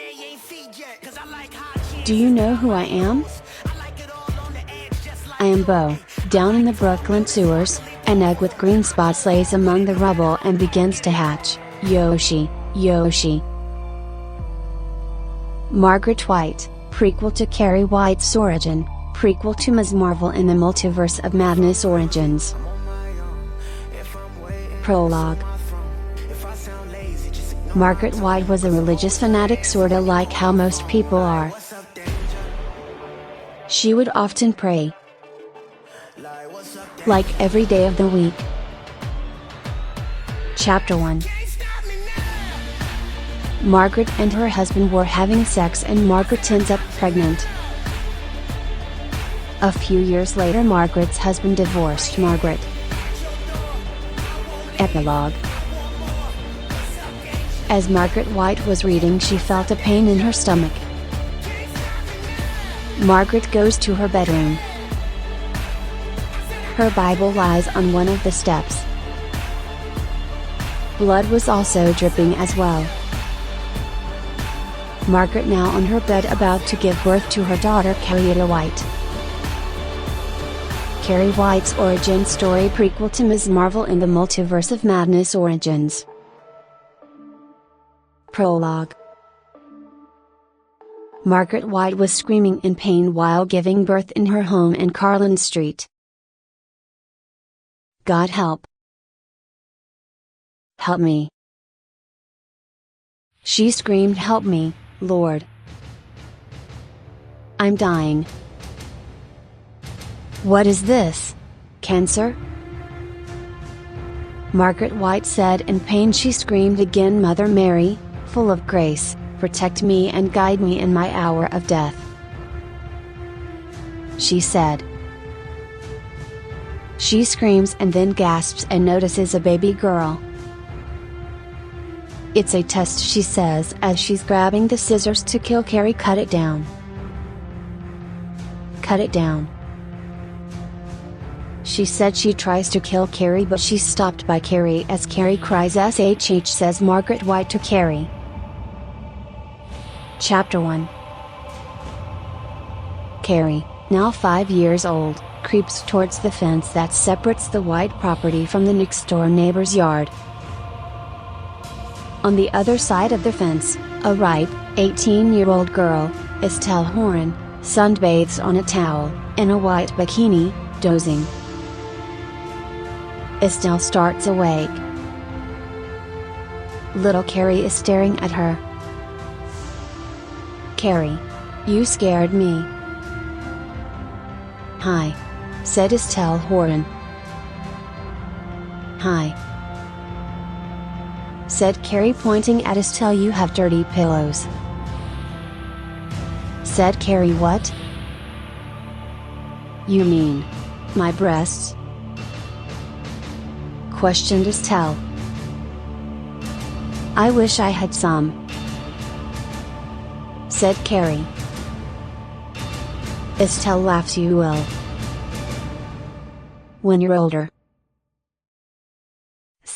Do you know who I am? I am Bo. Down in the Brooklyn sewers, an egg with green spots lays among the rubble and begins to hatch. Yoshi, Yoshi. Margaret White, prequel to Carrie White's origin, prequel to Ms. Marvel in the Multiverse of Madness Origins. Prologue. Margaret White was a religious fanatic, sorta like how most people are. She would often pray, like every day of the week. Chapter 1. Margaret and her husband were having sex and Margaret ends up pregnant. A few years later, Margaret's husband divorced Margaret. Epilogue. As Margaret White was reading, she felt a pain in her stomach. Margaret goes to her bedroom. Her Bible lies on one of the steps. Blood was also dripping as well. Margaret now on her bed about to give birth to her daughter Carrie White. Carrie White's origin story prequel to Ms. Marvel in the Multiverse of Madness Origins. Prologue. Margaret White was screaming in pain while giving birth in her home in Carlin Street. God help. Help me. She screamed, help me, Lord. I'm dying. What is this? Cancer? Margaret White said in pain. She screamed again, Mother Mary, full of grace, protect me and guide me in my hour of death. She said. She screams and then gasps and notices a baby girl. It's a test, she says as she's grabbing the scissors to kill Carrie. Cut it down. Cut it down. She said she tries to kill Carrie, but she's stopped by Carrie as Carrie cries SHH, says Margaret White to Carrie. Chapter 1. Carrie, now 5 years old, creeps towards the fence that separates the white property from the next door neighbor's yard. On the other side of the fence, a ripe, 18-year-old girl, Estelle Horan, sunbathes on a towel, in a white bikini, dozing. Estelle starts awake. Little Carrie is staring at her. "Carrie. You scared me." "Hi," said Estelle Horan. "Hi," said Carrie, pointing at Estelle. "You have dirty pillows." Said Carrie. "What? You mean my breasts?" questioned Estelle. "I wish I had some," said Carrie. Estelle laughs. "You will when you're older,"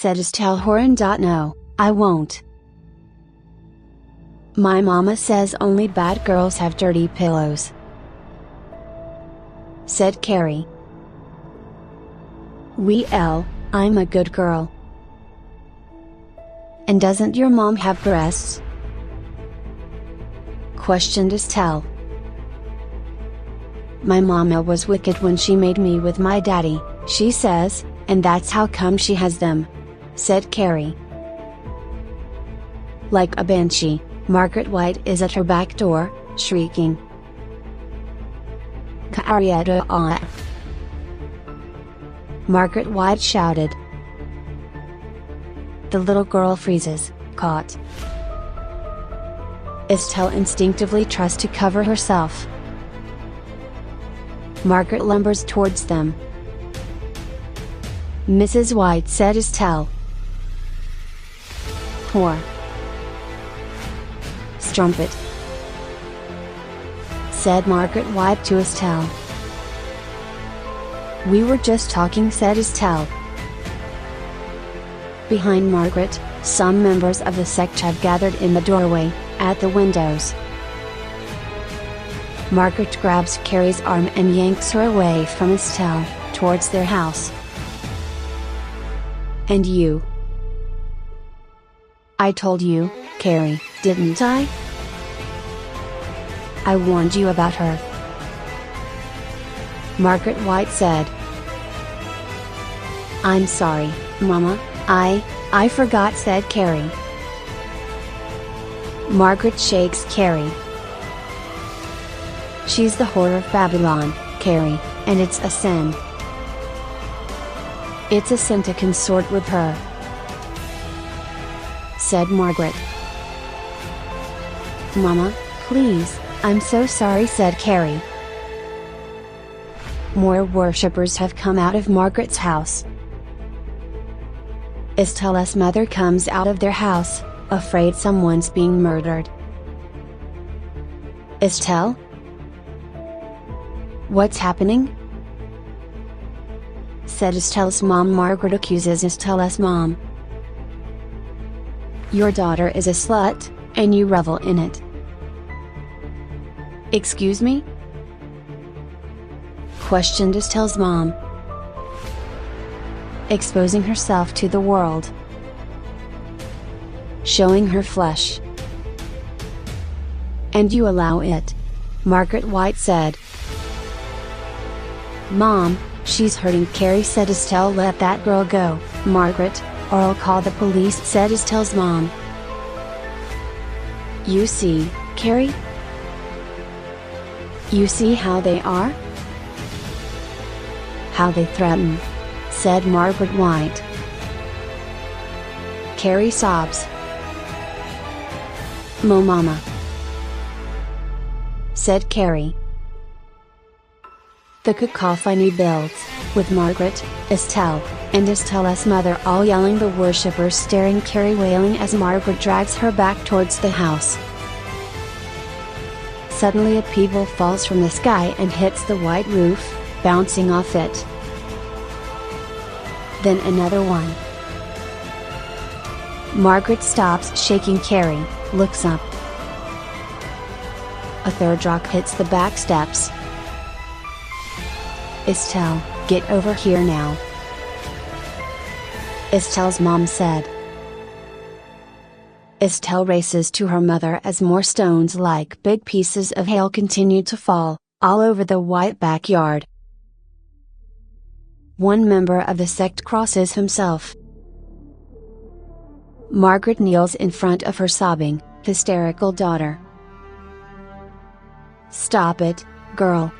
said Estelle Horan. "No, I won't. My mama says only bad girls have dirty pillows," said Carrie. "Well, I'm a good girl." "And doesn't your mom have breasts?" questioned Estelle. "My mama was wicked when she made me with my daddy, she says, and that's how come she has them," said Carrie. Like a banshee, Margaret White is at her back door, shrieking, "Carrietta ah!" Margaret White shouted. The little girl freezes, caught. Estelle instinctively tries to cover herself. Margaret lumbers towards them. "Mrs. White," said Estelle. "Poor strumpet," said Margaret White to Estelle. "We were just talking," said Estelle. Behind Margaret, some members of the sect have gathered in the doorway, at the windows. Margaret grabs Carrie's arm and yanks her away from Estelle, towards their house. "And you? I told you, Carrie, didn't I? I warned you about her," Margaret White said. "I'm sorry, Mama, I forgot," said Carrie. Margaret shakes Carrie. "She's the whore of Babylon, Carrie, and it's a sin. It's a sin to consort with her," said Margaret. "Mama, please, I'm so sorry," said Carrie. More worshippers have come out of Margaret's house. Estelle's mother comes out of their house, afraid someone's being murdered. "Estelle? What's happening?" said Estelle's mom. Margaret accuses Estelle's mom. "Your daughter is a slut, and you revel in it." "Excuse me?" questioned Estelle's mom. "Exposing herself to the world. Showing her flesh. And you allow it," Margaret White said. "Mom, she's hurting Carrie," said Estelle. "Let that girl go, Margaret, or I'll call the police," said Estelle's mom. "You see, Carrie? You see how they are? How they threaten," said Margaret White. Carrie sobs. Mama," said Carrie. The cacophony builds, with Margaret, Estelle, and Estelle's mother all yelling, the worshippers staring, Carrie wailing as Margaret drags her back towards the house. Suddenly a pebble falls from the sky and hits the white roof, bouncing off it. Then another one. Margaret stops shaking Carrie, looks up. A third rock hits the back steps. "Estelle, get over here now," Estelle's mom said. Estelle races to her mother as more stones like big pieces of hail continue to fall, all over the white backyard. One member of the sect crosses himself. Margaret kneels in front of her sobbing, hysterical daughter. "Stop it, girl.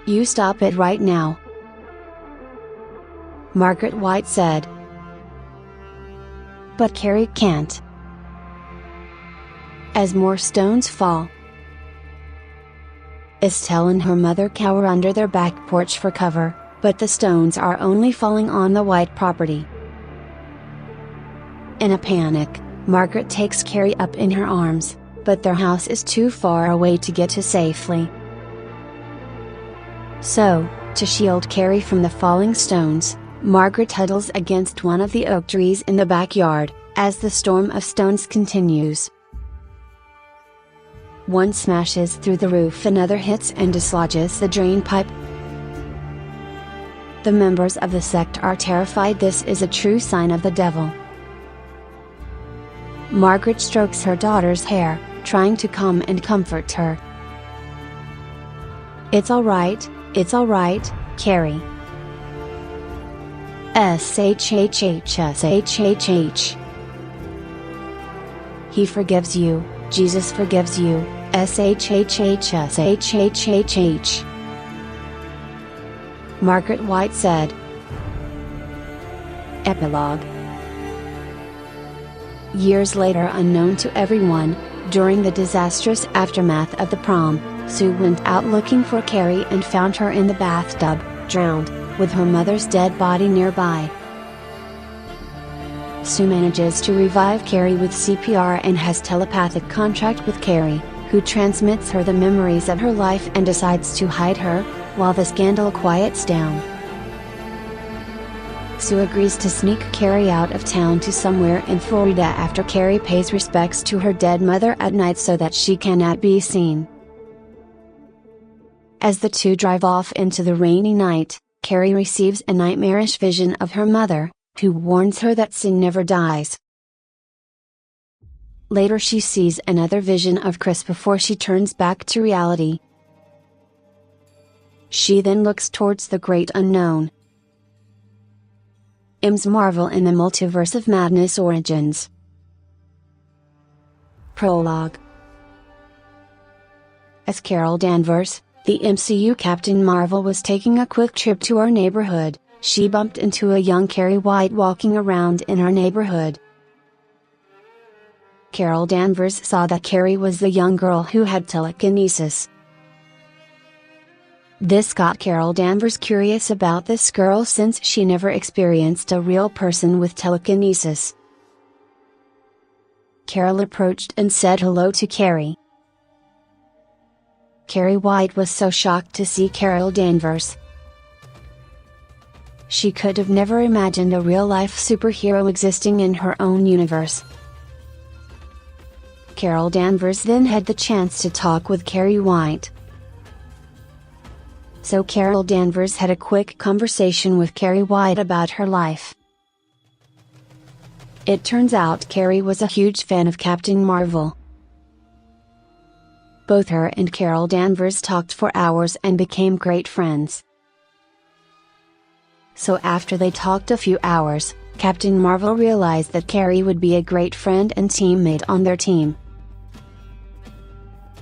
You stop it right now," Margaret White said. But Carrie can't. As more stones fall, Estelle and her mother cower under their back porch for cover, but the stones are only falling on the white property. In a panic, Margaret takes Carrie up in her arms, but their house is too far away to get to safely. So, to shield Carrie from the falling stones, Margaret huddles against one of the oak trees in the backyard, as the storm of stones continues. One smashes through the roof, another hits and dislodges the drain pipe. The members of the sect are terrified. This is a true sign of the devil. Margaret strokes her daughter's hair, trying to calm and comfort her. It's all right, Carrie. SHHHSHHH. He forgives you, Jesus forgives you, SHHHSHHH. Margaret White said. Epilogue. Years later, unknown to everyone, during the disastrous aftermath of the prom, Sue went out looking for Carrie and found her in the bathtub, drowned, with her mother's dead body nearby. Sue manages to revive Carrie with CPR and has telepathic contact with Carrie, who transmits her the memories of her life and decides to hide her, while the scandal quiets down. Sue agrees to sneak Carrie out of town to somewhere in Florida after Carrie pays respects to her dead mother at night so that she cannot be seen. As the two drive off into the rainy night, Carrie receives a nightmarish vision of her mother, who warns her that sin never dies. Later she sees another vision of Chris before she turns back to reality. She then looks towards the great unknown. Ms. Marvel in the Multiverse of Madness Origins. Prologue. As Carol Danvers, the MCU Captain Marvel, was taking a quick trip to our neighborhood, she bumped into a young Carrie White walking around in our neighborhood. Carol Danvers saw that Carrie was the young girl who had telekinesis. This got Carol Danvers curious about this girl since she never experienced a real person with telekinesis. Carol approached and said hello to Carrie. Carrie White was so shocked to see Carol Danvers. She could have never imagined a real-life superhero existing in her own universe. Carol Danvers then had the chance to talk with Carrie White. So Carol Danvers had a quick conversation with Carrie White about her life. It turns out Carrie was a huge fan of Captain Marvel. Both her and Carol Danvers talked for hours and became great friends. So after they talked a few hours, Captain Marvel realized that Carrie would be a great friend and teammate on their team.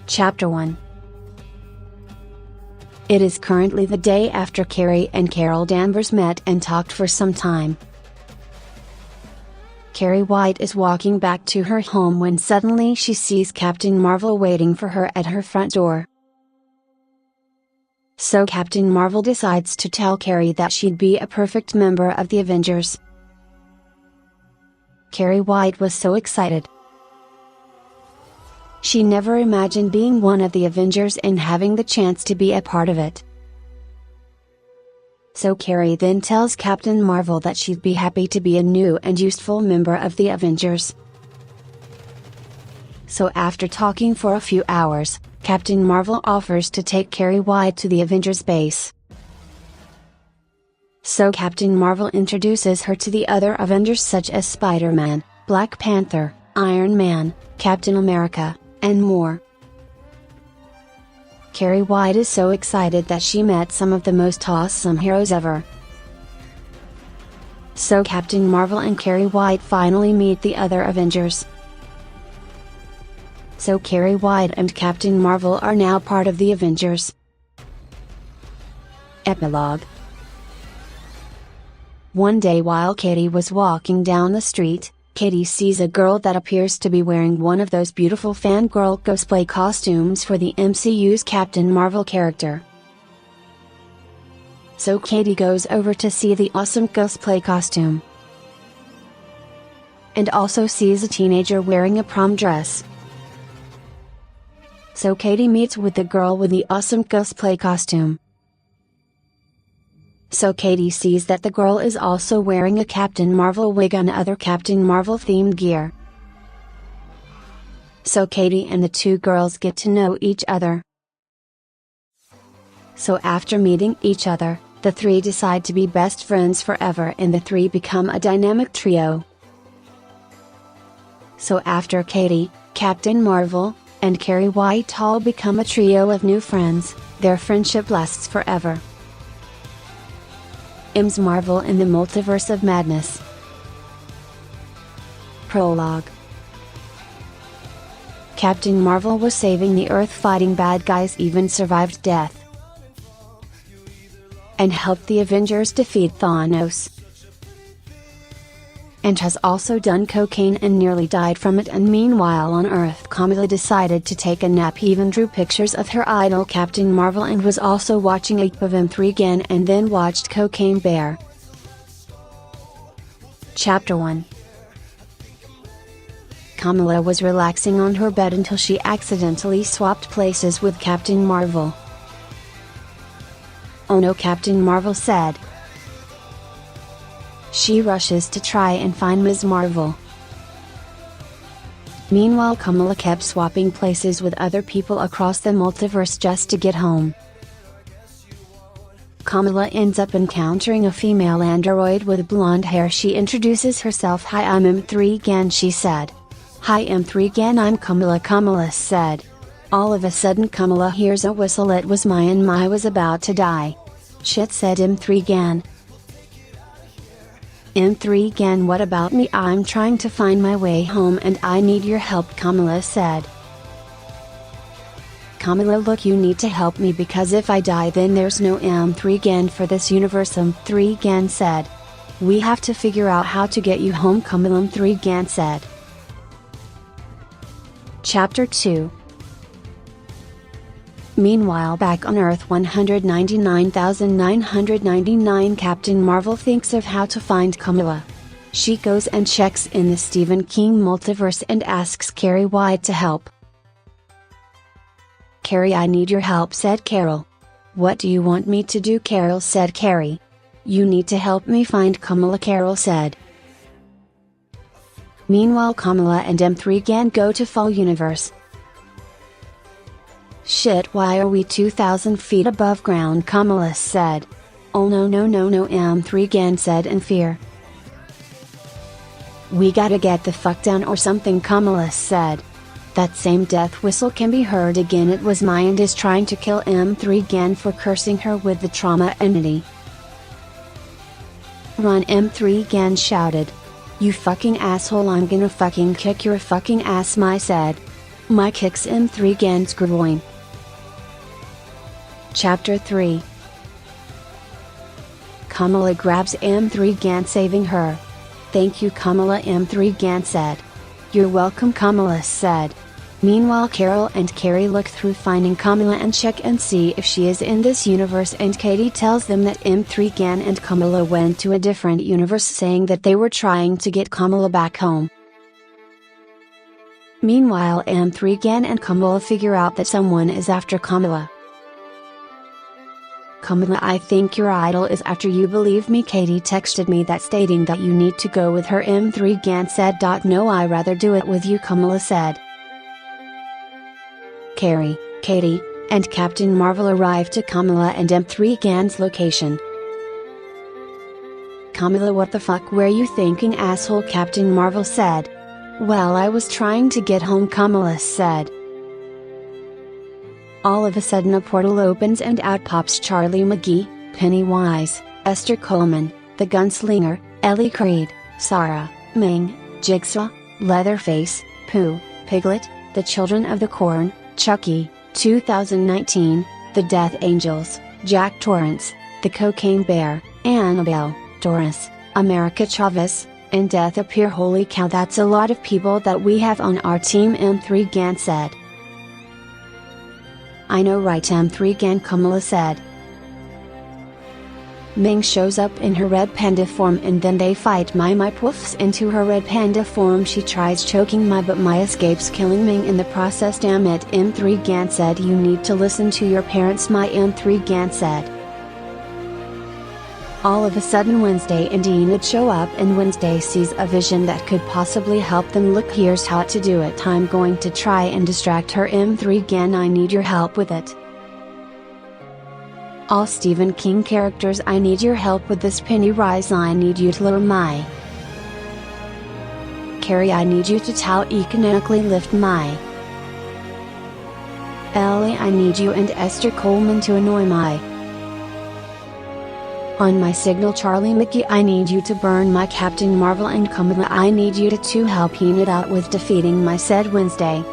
Chapter 1. It is currently the day after Carrie and Carol Danvers met and talked for some time. Carrie White is walking back to her home when suddenly she sees Captain Marvel waiting for her at her front door. So Captain Marvel decides to tell Carrie that she'd be a perfect member of the Avengers. Carrie White was so excited. She never imagined being one of the Avengers and having the chance to be a part of it. So Carrie then tells Captain Marvel that she'd be happy to be a new and useful member of the Avengers. So after talking for a few hours, Captain Marvel offers to take Carrie White to the Avengers base. So Captain Marvel introduces her to the other Avengers such as Spider-Man, Black Panther, Iron Man, Captain America, and more. Carrie White is so excited that she met some of the most awesome heroes ever. So Captain Marvel and Carrie White finally meet the other Avengers. So Carrie White and Captain Marvel are now part of the Avengers. Epilogue. One day while Katie was walking down the street, Katie sees a girl that appears to be wearing one of those beautiful fangirl cosplay costumes for the MCU's Captain Marvel character. So Katie goes over to see the awesome cosplay costume. And also sees a teenager wearing a prom dress. So Katie meets with the girl with the awesome cosplay costume. So Katie sees that the girl is also wearing a Captain Marvel wig and other Captain Marvel themed gear. So Katie and the two girls get to know each other. So after meeting each other, the three decide to be best friends forever and the three become a dynamic trio. So after Katie, Captain Marvel, and Carrie White all become a trio of new friends, their friendship lasts forever. Ms. Marvel in the Multiverse of Madness. Prologue. Captain Marvel was saving the Earth, fighting bad guys, even survived death, and helped the Avengers defeat Thanos. And has also done cocaine and nearly died from it, and meanwhile on Earth Kamala decided to take a nap, even drew pictures of her idol Captain Marvel, and was also watching Ape of M3 again, and then watched Cocaine Bear. Chapter 1. Kamala was relaxing on her bed until she accidentally swapped places with Captain Marvel. "Oh no," Captain Marvel said. She rushes to try and find Ms. Marvel. Meanwhile, Kamala kept swapping places with other people across the multiverse just to get home. Kamala ends up encountering a female android with blonde hair. She introduces herself. "Hi, I'm M3 again," she said. "Hi, M3 again, I'm Kamala," Kamala said. All of a sudden Kamala hears a whistle. It was Mai, and Mai was about to die. "Shit," said M3 again. "M3 again, what about me? I'm trying to find my way home and I need your help," Kamala said. "Kamala, look, you need to help me because if I die then there's no M3 again for this universe," M3 again said. "We have to figure out how to get you home," Kamala, M3 again said. Chapter 2. Meanwhile, back on Earth 199,999, Captain Marvel thinks of how to find Kamala. She goes and checks in the Stephen King multiverse and asks Carrie White to help. "Carrie, I need your help," said Carol. "What do you want me to do?" Carol said. "Carrie, you need to help me find Kamala," Carol said. Meanwhile, Kamala and M3 again go to Fall Universe. "Shit, why are we 2,000 feet above ground?" Kamala said. "Oh no, M3 again said in fear. "We gotta get the fuck down or something," Kamala said. That same death whistle can be heard again. It was Mai and is trying to kill M3 again for cursing her with the trauma entity. "Run," M3 again shouted. "You fucking asshole, I'm gonna fucking kick your fucking ass," Mai said. Mai kicks M3 again's groin. Chapter 3. Kamala grabs M3 again, saving her. "Thank you, Kamala," M3 again said. "You're welcome," Kamala said. Meanwhile, Carol and Carrie look through finding Kamala and check and see if she is in this universe, and Katie tells them that M3 again and Kamala went to a different universe, saying that they were trying to get Kamala back home. Meanwhile, M3 again and Kamala figure out that someone is after Kamala. "Kamala, I think your idol is after you. Believe me, Katie texted me that stating that you need to go with her," M3 again said. "No, I rather do it with you," Kamala said. "Carrie, Katie, and Captain Marvel arrive to Kamala and M3 Gan's location. "Kamala, what the fuck were you thinking, asshole?" Captain Marvel said. "Well, I was trying to get home," Kamala said. All of a sudden a portal opens and out pops Charlie McGee, Pennywise, Esther Coleman, the Gunslinger, Ellie Creed, Sarah, Ming, Jigsaw, Leatherface, Pooh, Piglet, the Children of the Corn, Chucky, 2019, the Death Angels, Jack Torrance, the Cocaine Bear, Annabelle, Doris, America Chavez, and Death appear. "Holy cow, that's a lot of people that we have on our team," M3 Gan said. "I know, right, M3 Gan," Kamala said. Ming shows up in her red panda form and then they fight. My poofs into her red panda form. She tries choking Mai, but Mai escapes, killing Ming in the process. "Damn it," M3 Gan said. "You need to listen to your parents," Mai, M3 Gan said. All of a sudden Wednesday and Enid show up and Wednesday sees a vision that could possibly help them. "Look, here's how to do it. I'm going to try and distract her." M3 Gan, "I need your help with it." "All Stephen King characters, I need your help with this." "Pennywise, I need you to lure Mai." "Carrie, I need you to telekinetically lift Mai." "Ellie, I need you and Esther Coleman to annoy Mai." "On my signal, Charlie McGee, I need you to burn my." "Captain Marvel and Kamala, I need you to help Enid out with defeating Mai," said Wednesday.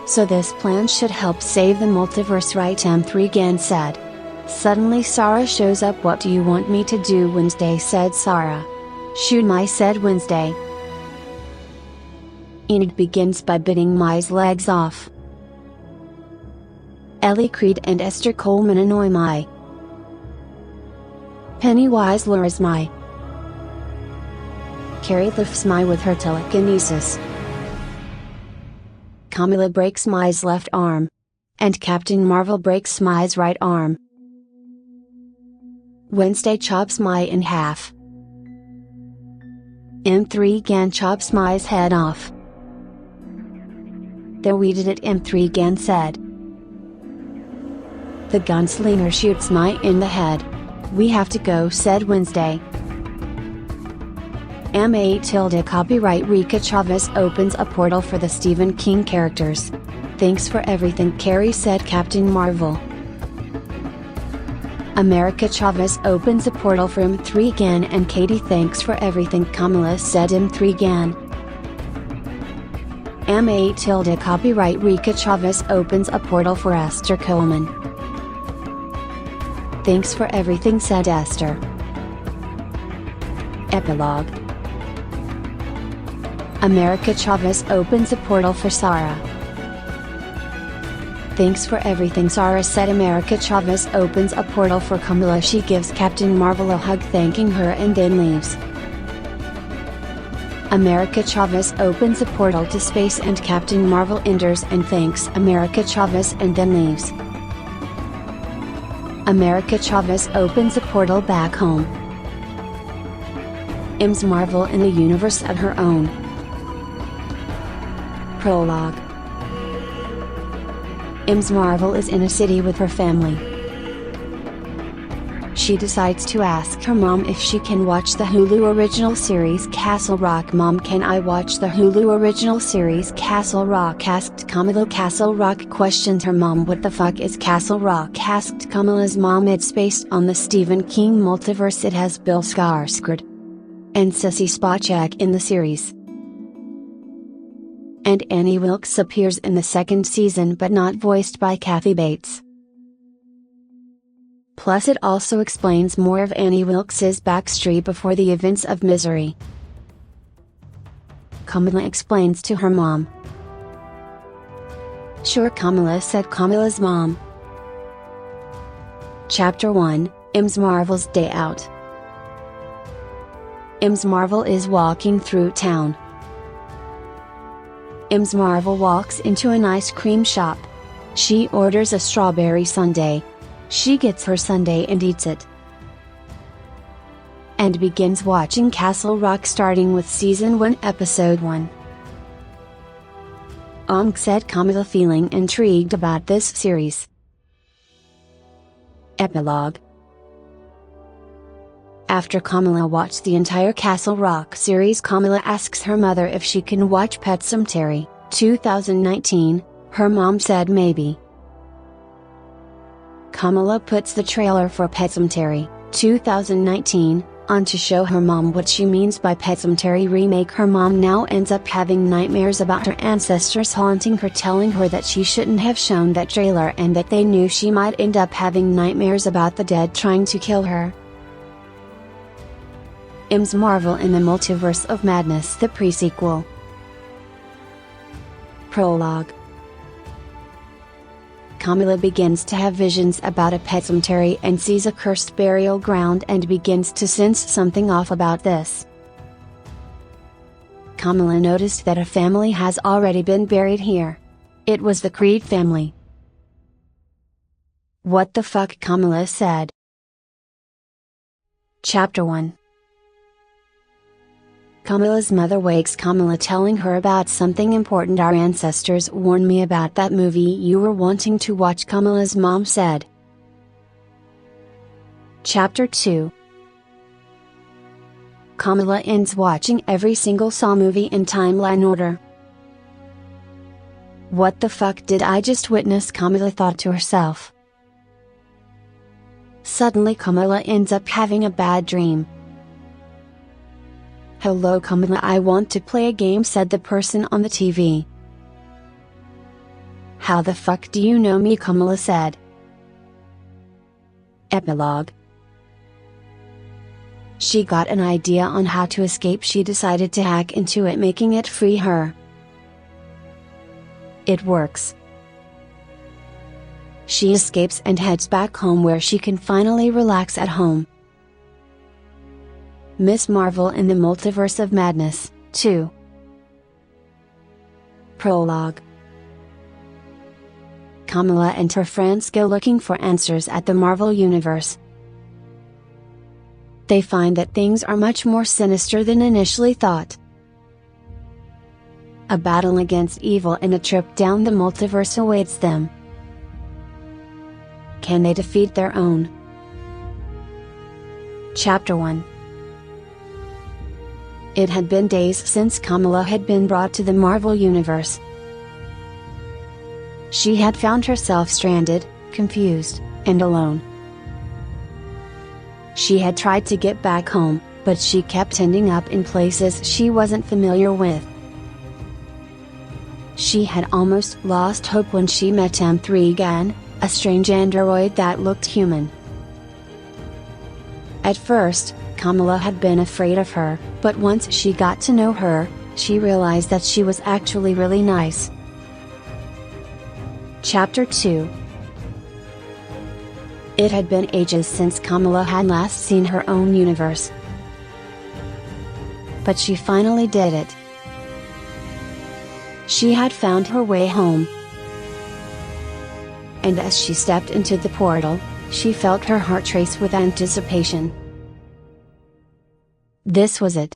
"So this plan should help save the multiverse, right?" M3 Gan said. Suddenly Sarah shows up. "What do you want me to do?" Wednesday said. "Sarah. Shoot Mai," said Wednesday. Enid begins by biting Mai's legs off. Ellie Creed and Esther Coleman annoy Mai. Pennywise lures Mai. Carrie lifts Mai with her telekinesis. Kamala breaks Mai's left arm. And Captain Marvel breaks Mai's right arm. Wednesday chops Mai in half. M3 Gan chops Mai's head off. "There, we did it," M3 Gan said. "The Gunslinger shoots Mai in the head. We have to go," said Wednesday. M8 copyright Rika Chavez opens a portal for the Stephen King characters. "Thanks for everything," Carrie said. Captain Marvel. America Chavez opens a portal for M3 Gan and Katie. "Thanks for everything," Kamala said. M3 Gan. M8 copyright Rika Chavez opens a portal for Esther Coleman. "Thanks for everything," said Esther. Epilogue. America Chavez opens a portal for Sarah. "Thanks for everything," Sarah said. America Chavez opens a portal for Kamala. She gives Captain Marvel a hug, thanking her, and then leaves. America Chavez opens a portal to space and Captain Marvel enters and thanks America Chavez and then leaves. America Chavez opens a portal back home. Ms. Marvel in a universe of her own. Prologue. Ms. Marvel is in a city with her family. She decides to ask her mom if she can watch the Hulu original series Castle Rock. "Mom, can I watch the Hulu original series Castle Rock?" asked Kamala. "Castle Rock?" questioned her mom. "What the fuck is Castle Rock?" asked Kamala's mom. "It's based on the Stephen King multiverse. It has Bill Skarsgård and Sissy Spacek in the series. And Annie Wilkes appears in the second season but not voiced by Kathy Bates. Plus it also explains more of Annie Wilkes' backstory before the events of Misery." Kamala explains to her mom. "Sure, Kamala," said Kamala's mom. Chapter 1, Ms. Marvel's Day Out. Ms. Marvel is walking through town. Ms. Marvel walks into an ice cream shop. She orders a strawberry sundae. She gets her sundae and eats it. And begins watching Castle Rock starting with Season 1 Episode 1. said Kamala, feeling intrigued about this series. Epilogue. After Kamala watched the entire Castle Rock series, Kamala asks her mother if she can watch Pet Sematary, 2019, her mom said maybe. Kamala puts the trailer for Pet Sematary, 2019, on to show her mom what she means by Pet Sematary remake. Her mom now ends up having nightmares about her ancestors haunting her, telling her that she shouldn't have shown that trailer and that they knew she might end up having nightmares about the dead trying to kill her. Ms. Marvel in the Multiverse of Madness, the prequel. Prologue. Kamala begins to have visions about a pet cemetery and sees a cursed burial ground and begins to sense something off about this. Kamala noticed that a family has already been buried here. It was the Creed family. What the fuck, Kamala said. Chapter 1. Kamala's mother wakes Kamala, telling her about something important. Our ancestors warned me about that movie you were wanting to watch, Kamala's mom said. Chapter 2. Kamala ends watching every single Saw movie in timeline order. What the fuck did I just witness, Kamala thought to herself. Suddenly Kamala ends up having a bad dream. Hello Kamala, I want to play a game, said the person on the TV. How the fuck do you know me, Kamala said. Epilogue. She got an idea on how to escape. She decided to hack into it, making it free her. It works. She escapes and heads back home, where she can finally relax at home. Ms. Marvel in the Multiverse of Madness, 2. Prologue. Kamala and her friends go looking for answers at the Marvel Universe. They find that things are much more sinister than initially thought. A battle against evil and a trip down the multiverse awaits them. Can they defeat their own? Chapter 1. It had been days since Kamala had been brought to the Marvel Universe. She had found herself stranded, confused, and alone. She had tried to get back home, but she kept ending up in places she wasn't familiar with. She had almost lost hope when she met M3 a strange android that looked human. At first, Kamala had been afraid of her, but once she got to know her, she realized that she was actually really nice. Chapter 2. It had been ages since Kamala had last seen her own universe. But she finally did it. She had found her way home. And as she stepped into the portal, she felt her heart race with anticipation. This was it.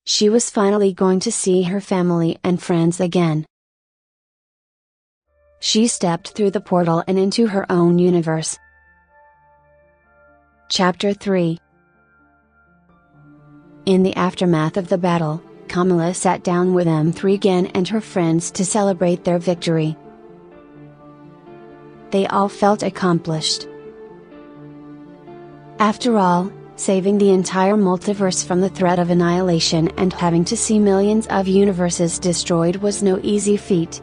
She was finally going to see her family and friends again. She stepped through the portal and into her own universe. Chapter 3. In the aftermath of the battle, Kamala sat down with M3 and her friends to celebrate their victory. They all felt accomplished. After all, saving the entire multiverse from the threat of annihilation and having to see millions of universes destroyed was no easy feat.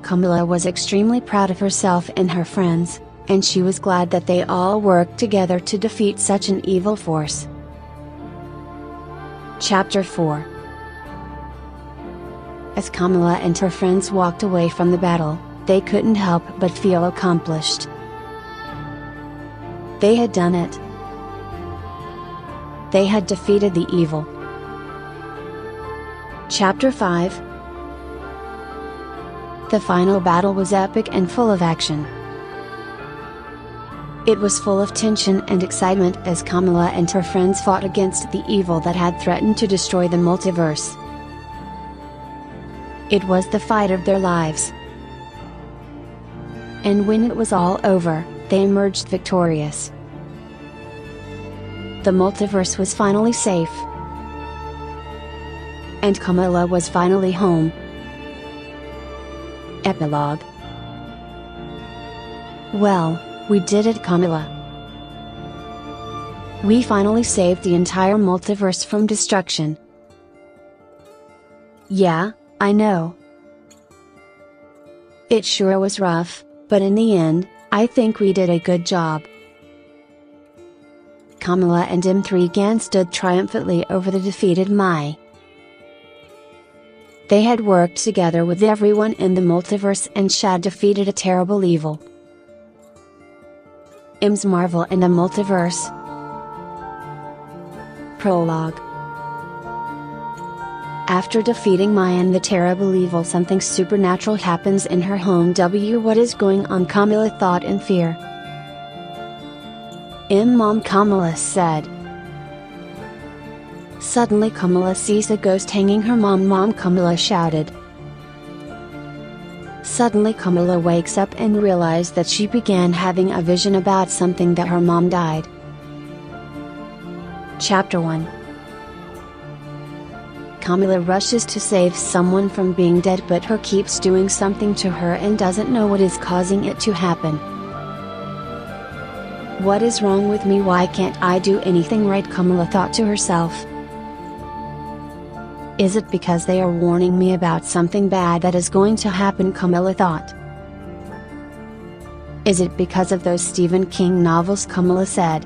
Kamala was extremely proud of herself and her friends, and she was glad that they all worked together to defeat such an evil force. Chapter 4. As Kamala and her friends walked away from the battle, they couldn't help but feel accomplished. They had done it. They had defeated the evil. Chapter 5. The final battle was epic and full of action. It was full of tension and excitement as Kamala and her friends fought against the evil that had threatened to destroy the multiverse. It was the fight of their lives. And when it was all over, they emerged victorious. The multiverse was finally safe. And Camilla was finally home. Epilogue. Well, we did it, Camilla. We finally saved the entire multiverse from destruction. Yeah, I know. It sure was rough, but in the end, I think we did a good job. Camilla and M3gan stood triumphantly over the defeated Mai. They had worked together with everyone in the multiverse and had defeated a terrible evil. M's Marvel in the Multiverse. Prologue. After defeating Mai and the terrible evil, something supernatural happens in her home. What is going on? Camilla thought in fear. Mom, Camilla said. Suddenly Camilla sees a ghost hanging her mom, Camilla shouted. Suddenly Camilla wakes up and realizes that she began having a vision about something that her mom died. Chapter 1. Camilla rushes to save someone from being dead, but her keeps doing something to her and doesn't know what is causing it to happen. What is wrong with me? Why can't I do anything right? Camilla thought to herself. Is it because they are warning me about something bad that is going to happen? Camilla thought. Is it because of those Stephen King novels? Camilla said.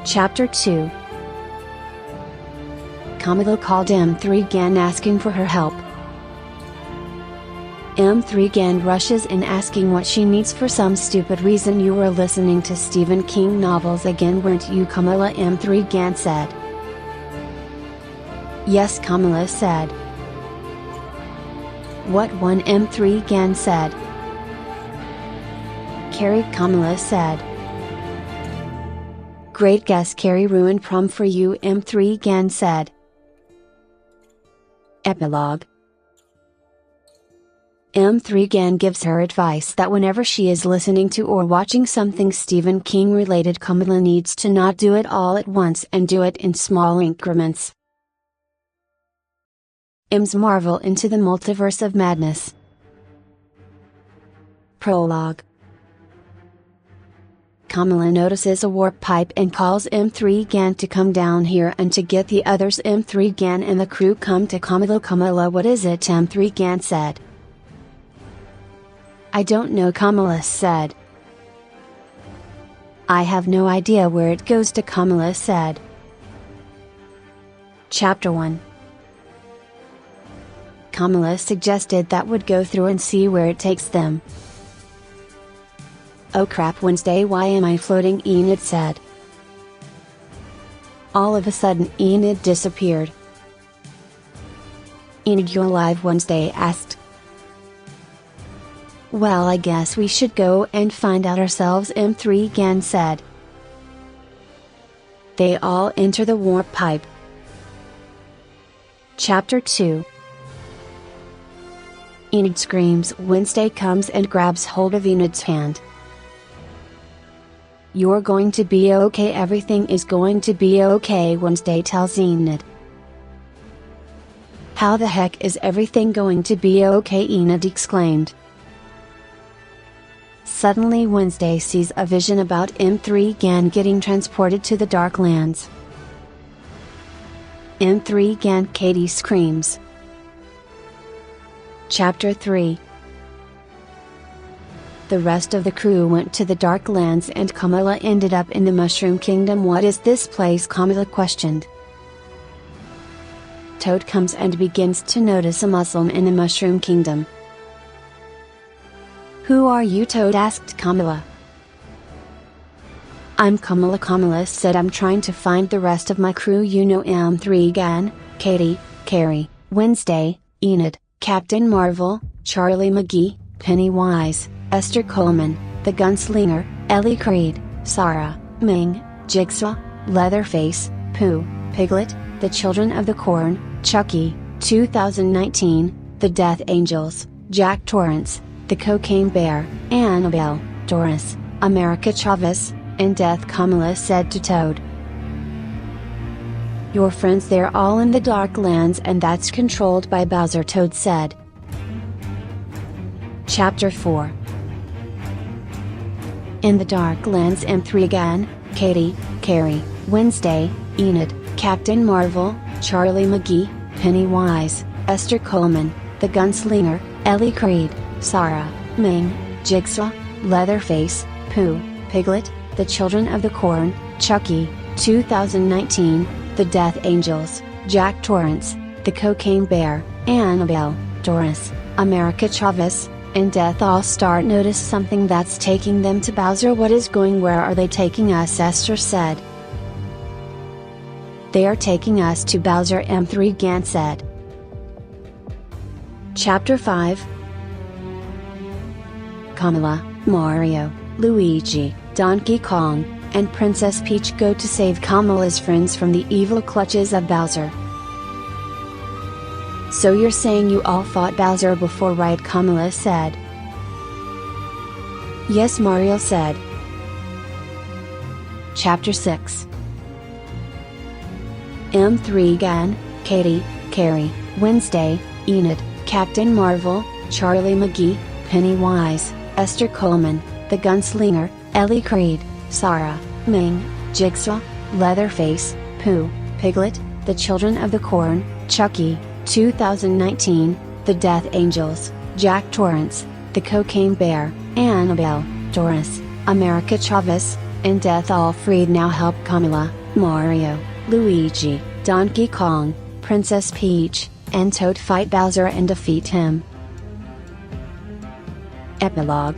Chapter 2. Camilla called M3gan asking for her help. M3gan rushes in asking what she needs for some stupid reason. You were listening to Stephen King novels again, weren't you, Camilla? M3gan said. Yes, Camilla said. What one? M3gan said. Carrie, Camilla said. Great guess, Carrie. Ruined prom for you, M3gan said. Epilogue. M3gan gives her advice that whenever she is listening to or watching something Stephen King related, Camilla needs to not do it all at once and do it in small increments. M's Marvel into the Multiverse of Madness. Prologue. Camilla notices a warp pipe and calls M3gan to come down here and to get the others. M3gan and the crew come to Camilla. Camilla, what is it? M3gan said. I don't know, Camilla said. I have no idea where it goes to, Camilla said. Chapter 1. Camilla suggested that would go through and see where it takes them. Oh crap, Wednesday, why am I floating? Enid said. All of a sudden Enid disappeared. Enid, you alive? Wednesday asked. Well, I guess we should go and find out ourselves, M3gan said. They all enter the warp pipe. Chapter 2. Enid screams. Wednesday comes and grabs hold of Enid's hand. You're going to be okay, everything is going to be okay, Wednesday tells Enid. How the heck is everything going to be okay? Enid exclaimed. Suddenly Wednesday sees a vision about M3gan getting transported to the Dark Lands. M3gan, Katie screams. Chapter 3. The rest of the crew went to the Dark Lands and Camilla ended up in the Mushroom Kingdom. What is this place? Camilla questioned. Toad comes and begins to notice a Muslim in the Mushroom Kingdom. Who are you? Toad asked Camilla. I'm Camilla. Camilla said, I'm trying to find the rest of my crew. You know M3gan, Katie, Carrie, Wednesday, Enid, Captain Marvel, Charlie McGee, Pennywise, Esther Coleman, the Gunslinger, Ellie Creed, Sarah, Ming, Jigsaw, Leatherface, Pooh, Piglet, the Children of the Corn, Chucky, 2019, The Death Angels, Jack Torrance, The Cocaine Bear, Annabelle, Doris, America Chavez, and Death. Kamala said to Toad. Your friends, they're all in the Dark Lands and that's controlled by Bowser, Toad said. Chapter 4. In the Dark Lands, M3 again, Katie, Carrie, Wednesday, Enid, Captain Marvel, Charlie McGee, Pennywise, Esther Coleman, the Gunslinger, Ellie Creed, Sarah, Ming, Jigsaw, Leatherface, Pooh, Piglet, The Children of the Corn, Chucky, 2019, The Death Angels, Jack Torrance, The Cocaine Bear, Annabelle, Doris, America Chavez, and Death all start notice something that's taking them to Bowser. What is going? Where are they taking us? Esther said. They are taking us to Bowser, M3 Gan said. Chapter 5. Kamala, Mario, Luigi, Donkey Kong, and Princess Peach go to save Kamala's friends from the evil clutches of Bowser. So you're saying you all fought Bowser before, right? Kamala said. Yes, Mario said. Chapter 6. M3 again, Katie, Carrie, Wednesday, Enid, Captain Marvel, Charlie McGee, Pennywise, Esther Coleman, the Gunslinger, Ellie Creed, Sarah, Ming, Jigsaw, Leatherface, Pooh, Piglet, The Children of the Corn, Chucky, 2019, The Death Angels, Jack Torrance, The Cocaine Bear, Annabelle, Doris, America Chavez, and Death all freed. Now help Kamala, Mario, Luigi, Donkey Kong, Princess Peach, and Toad fight Bowser and defeat him. Epilogue.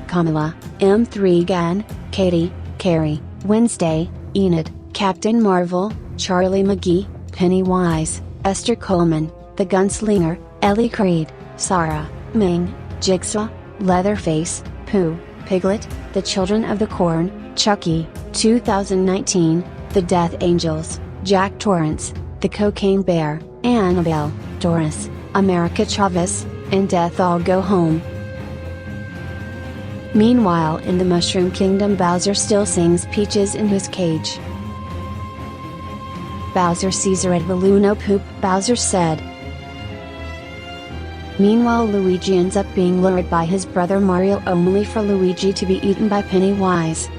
Kamala, M3 again, Katie, Carrie, Wednesday, Enid, Captain Marvel, Charlie McGee, Pennywise, Esther Coleman, the Gunslinger, Ellie Creed, Sarah, Ming, Jigsaw, Leatherface, Pooh, Piglet, The Children of the Corn, Chucky, 2019, The Death Angels, Jack Torrance, The Cocaine Bear, Annabelle, Doris, America Chavez, and Death all go home. Meanwhile, in the Mushroom Kingdom, Bowser still sings Peaches in his cage. Bowser sees a red balloon. Oh poop, Bowser said. Meanwhile, Luigi ends up being lured by his brother Mario, only for Luigi to be eaten by Pennywise.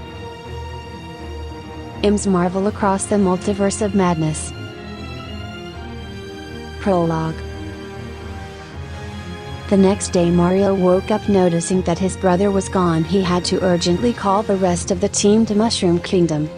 M's marvel across the multiverse of madness. Prologue. The next day, Mario woke up noticing that his brother was gone. He had to urgently call the rest of the team to Mushroom Kingdom.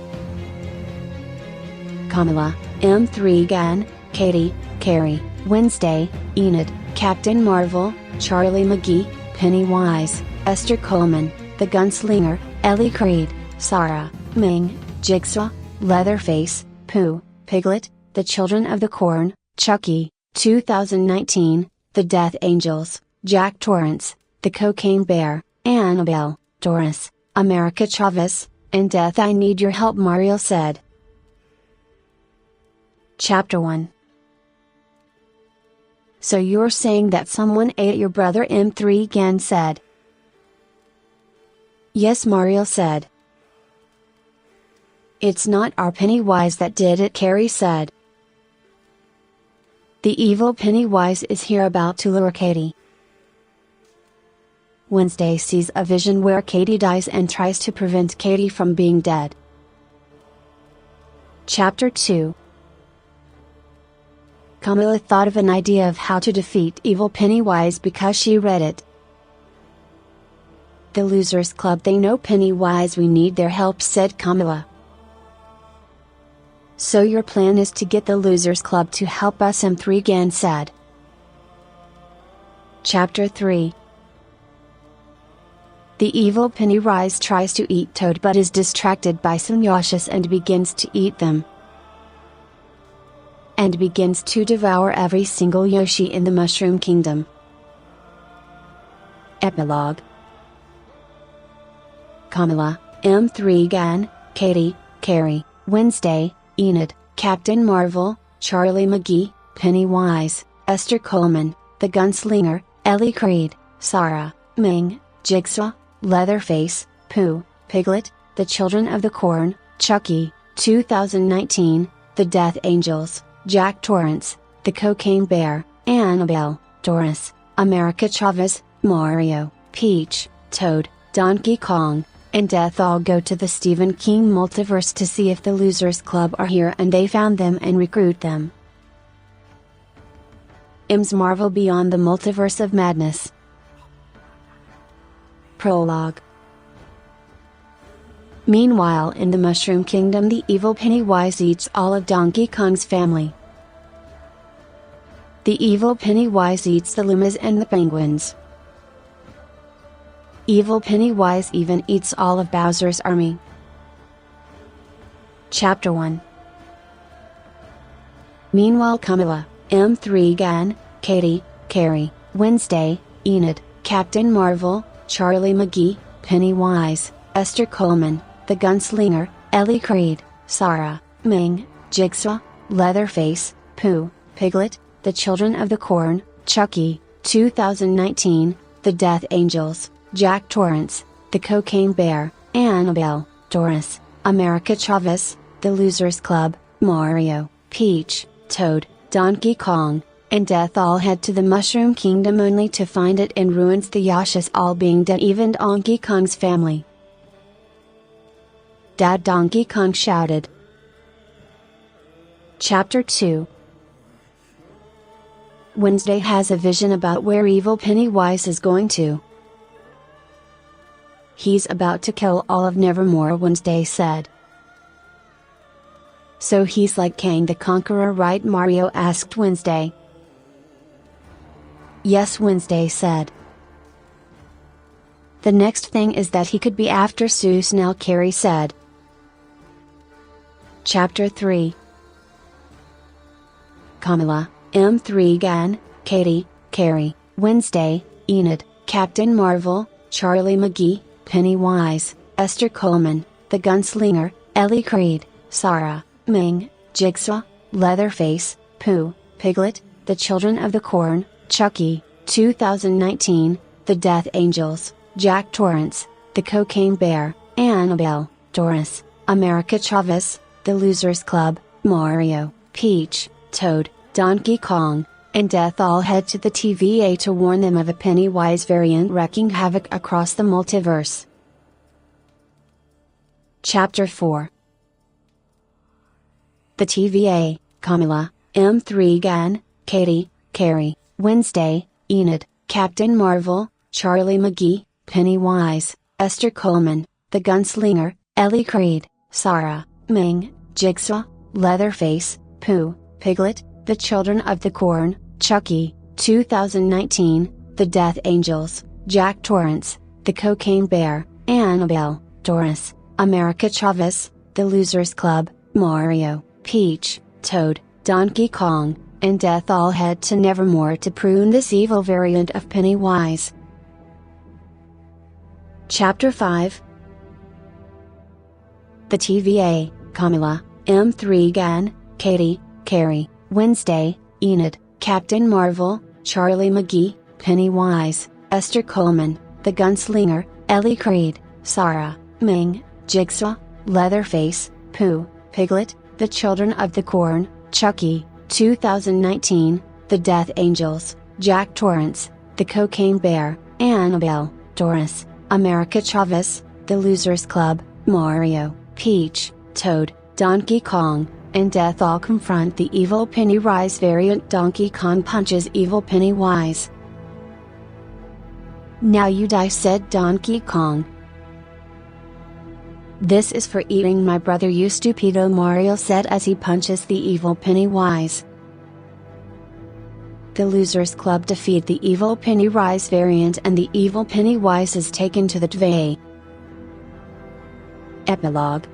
Kamala, M3 again, Katie, Carrie, Wednesday, Enid, Captain Marvel, Charlie McGee, Pennywise, Esther Coleman, the Gunslinger, Ellie Creed, Sarah, Ming, Jigsaw, Leatherface, Pooh, Piglet, The Children of the Corn, Chucky, 2019, The Death Angels, Jack Torrance, The Cocaine Bear, Annabelle, Doris, America Chavez, and Death. I need your help, Mario said. Chapter 1. So you're saying that someone ate your brother, M3 again said. Yes, Mario said. It's not our Pennywise that did it, Carrie said. The evil Pennywise is here about to lure Katie. Wednesday sees a vision where Katie dies and tries to prevent Katie from being dead. Chapter 2. Kamala thought of an idea of how to defeat evil Pennywise because she read it. The Losers Club, they know Pennywise, we need their help, said Kamala. So your plan is to get the Losers Club to help us, M3 again said. Chapter 3. The evil Pennywise tries to eat Toad but is distracted by some Yoshis and begins to eat them. And begins to devour every single Yoshi in the Mushroom Kingdom. Epilogue. Kamala, M3 again, Katie, Carrie, Wednesday, Enid, Captain Marvel, Charlie McGee, Pennywise, Esther Coleman, The Gunslinger, Ellie Creed, Sarah, Ming, Jigsaw, Leatherface, Pooh, Piglet, The Children of the Corn, Chucky, 2019, The Death Angels, Jack Torrance, The Cocaine Bear, Annabelle, Doris, America Chavez, Mario, Peach, Toad, Donkey Kong, and Death all go to the Stephen King multiverse to see if the Losers Club are here, and they found them and recruit them. M's Marvel Beyond the Multiverse of Madness. Prologue. Meanwhile, in the Mushroom Kingdom, the evil Pennywise eats all of Donkey Kong's family. The evil Pennywise eats the llamas and the penguins. Evil Pennywise even eats all of Bowser's army. Chapter 1. Meanwhile, Camilla, M3 Gan, Katie, Carrie, Wednesday, Enid, Captain Marvel, Charlie McGee, Pennywise, Esther Coleman, The Gunslinger, Ellie Creed, Sarah, Ming, Jigsaw, Leatherface, Pooh, Piglet, The Children of the Corn, Chucky, 2019, The Death Angels, Jack Torrance, The Cocaine Bear, Annabelle, Doris, America Chavez, The Losers Club, Mario, Peach, Toad, Donkey Kong, and Death all head to the Mushroom Kingdom only to find it in ruins, the Yashas all being dead, even Donkey Kong's family. Dad, Donkey Kong shouted. Chapter 2. Wednesday has a vision about where evil Pennywise is going to. He's about to kill all of Nevermore, Wednesday said. So he's like Kang the Conqueror, right? Mario asked Wednesday. Yes, Wednesday said. The next thing is that he could be after Sue Snell, Carrie said. Chapter 3. Kamala, M3 Gan, Katie, Carrie, Wednesday, Enid, Captain Marvel, Charlie McGee, Pennywise, Esther Coleman, The Gunslinger, Ellie Creed, Sarah, Ming, Jigsaw, Leatherface, Pooh, Piglet, The Children of the Corn, Chucky, 2019, The Death Angels, Jack Torrance, The Cocaine Bear, Annabelle, Doris, America Chavez, The Losers Club, Mario, Peach, Toad, Donkey Kong, and Death all head to the TVA to warn them of a Pennywise variant wreaking havoc across the multiverse. Chapter 4. The TVA, Kamala, M3 Gan, Katie, Carrie, Wednesday, Enid, Captain Marvel, Charlie McGee, Pennywise, Esther Coleman, The Gunslinger, Ellie Creed, Sarah, Ming, Jigsaw, Leatherface, Pooh, Piglet, The Children of the Corn, Chucky, 2019, The Death Angels, Jack Torrance, The Cocaine Bear, Annabelle, Doris, America Chavez, The Losers Club, Mario, Peach, Toad, Donkey Kong, and Death all head to Nevermore to prune this evil variant of Pennywise. Chapter 5. The TVA, Kamala, M3 Gan, Katie, Carrie, Wednesday, Enid, Captain Marvel, Charlie McGee, Pennywise, Esther Coleman, The Gunslinger, Ellie Creed, Sarah, Ming, Jigsaw, Leatherface, Pooh, Piglet, The Children of the Corn, Chucky, 2019, The Death Angels, Jack Torrance, The Cocaine Bear, Annabelle, Doris, America Chavez, The Losers Club, Mario, Peach, Toad, Donkey Kong, and Death all confront the evil Pennywise variant. Donkey Kong punches evil Pennywise. Now you die, said Donkey Kong. This is for eating my brother, you stupido, Mario said as he punches the evil Pennywise. The Losers Club defeat the evil Pennywise variant and the evil Pennywise is taken to the TVA. Epilogue.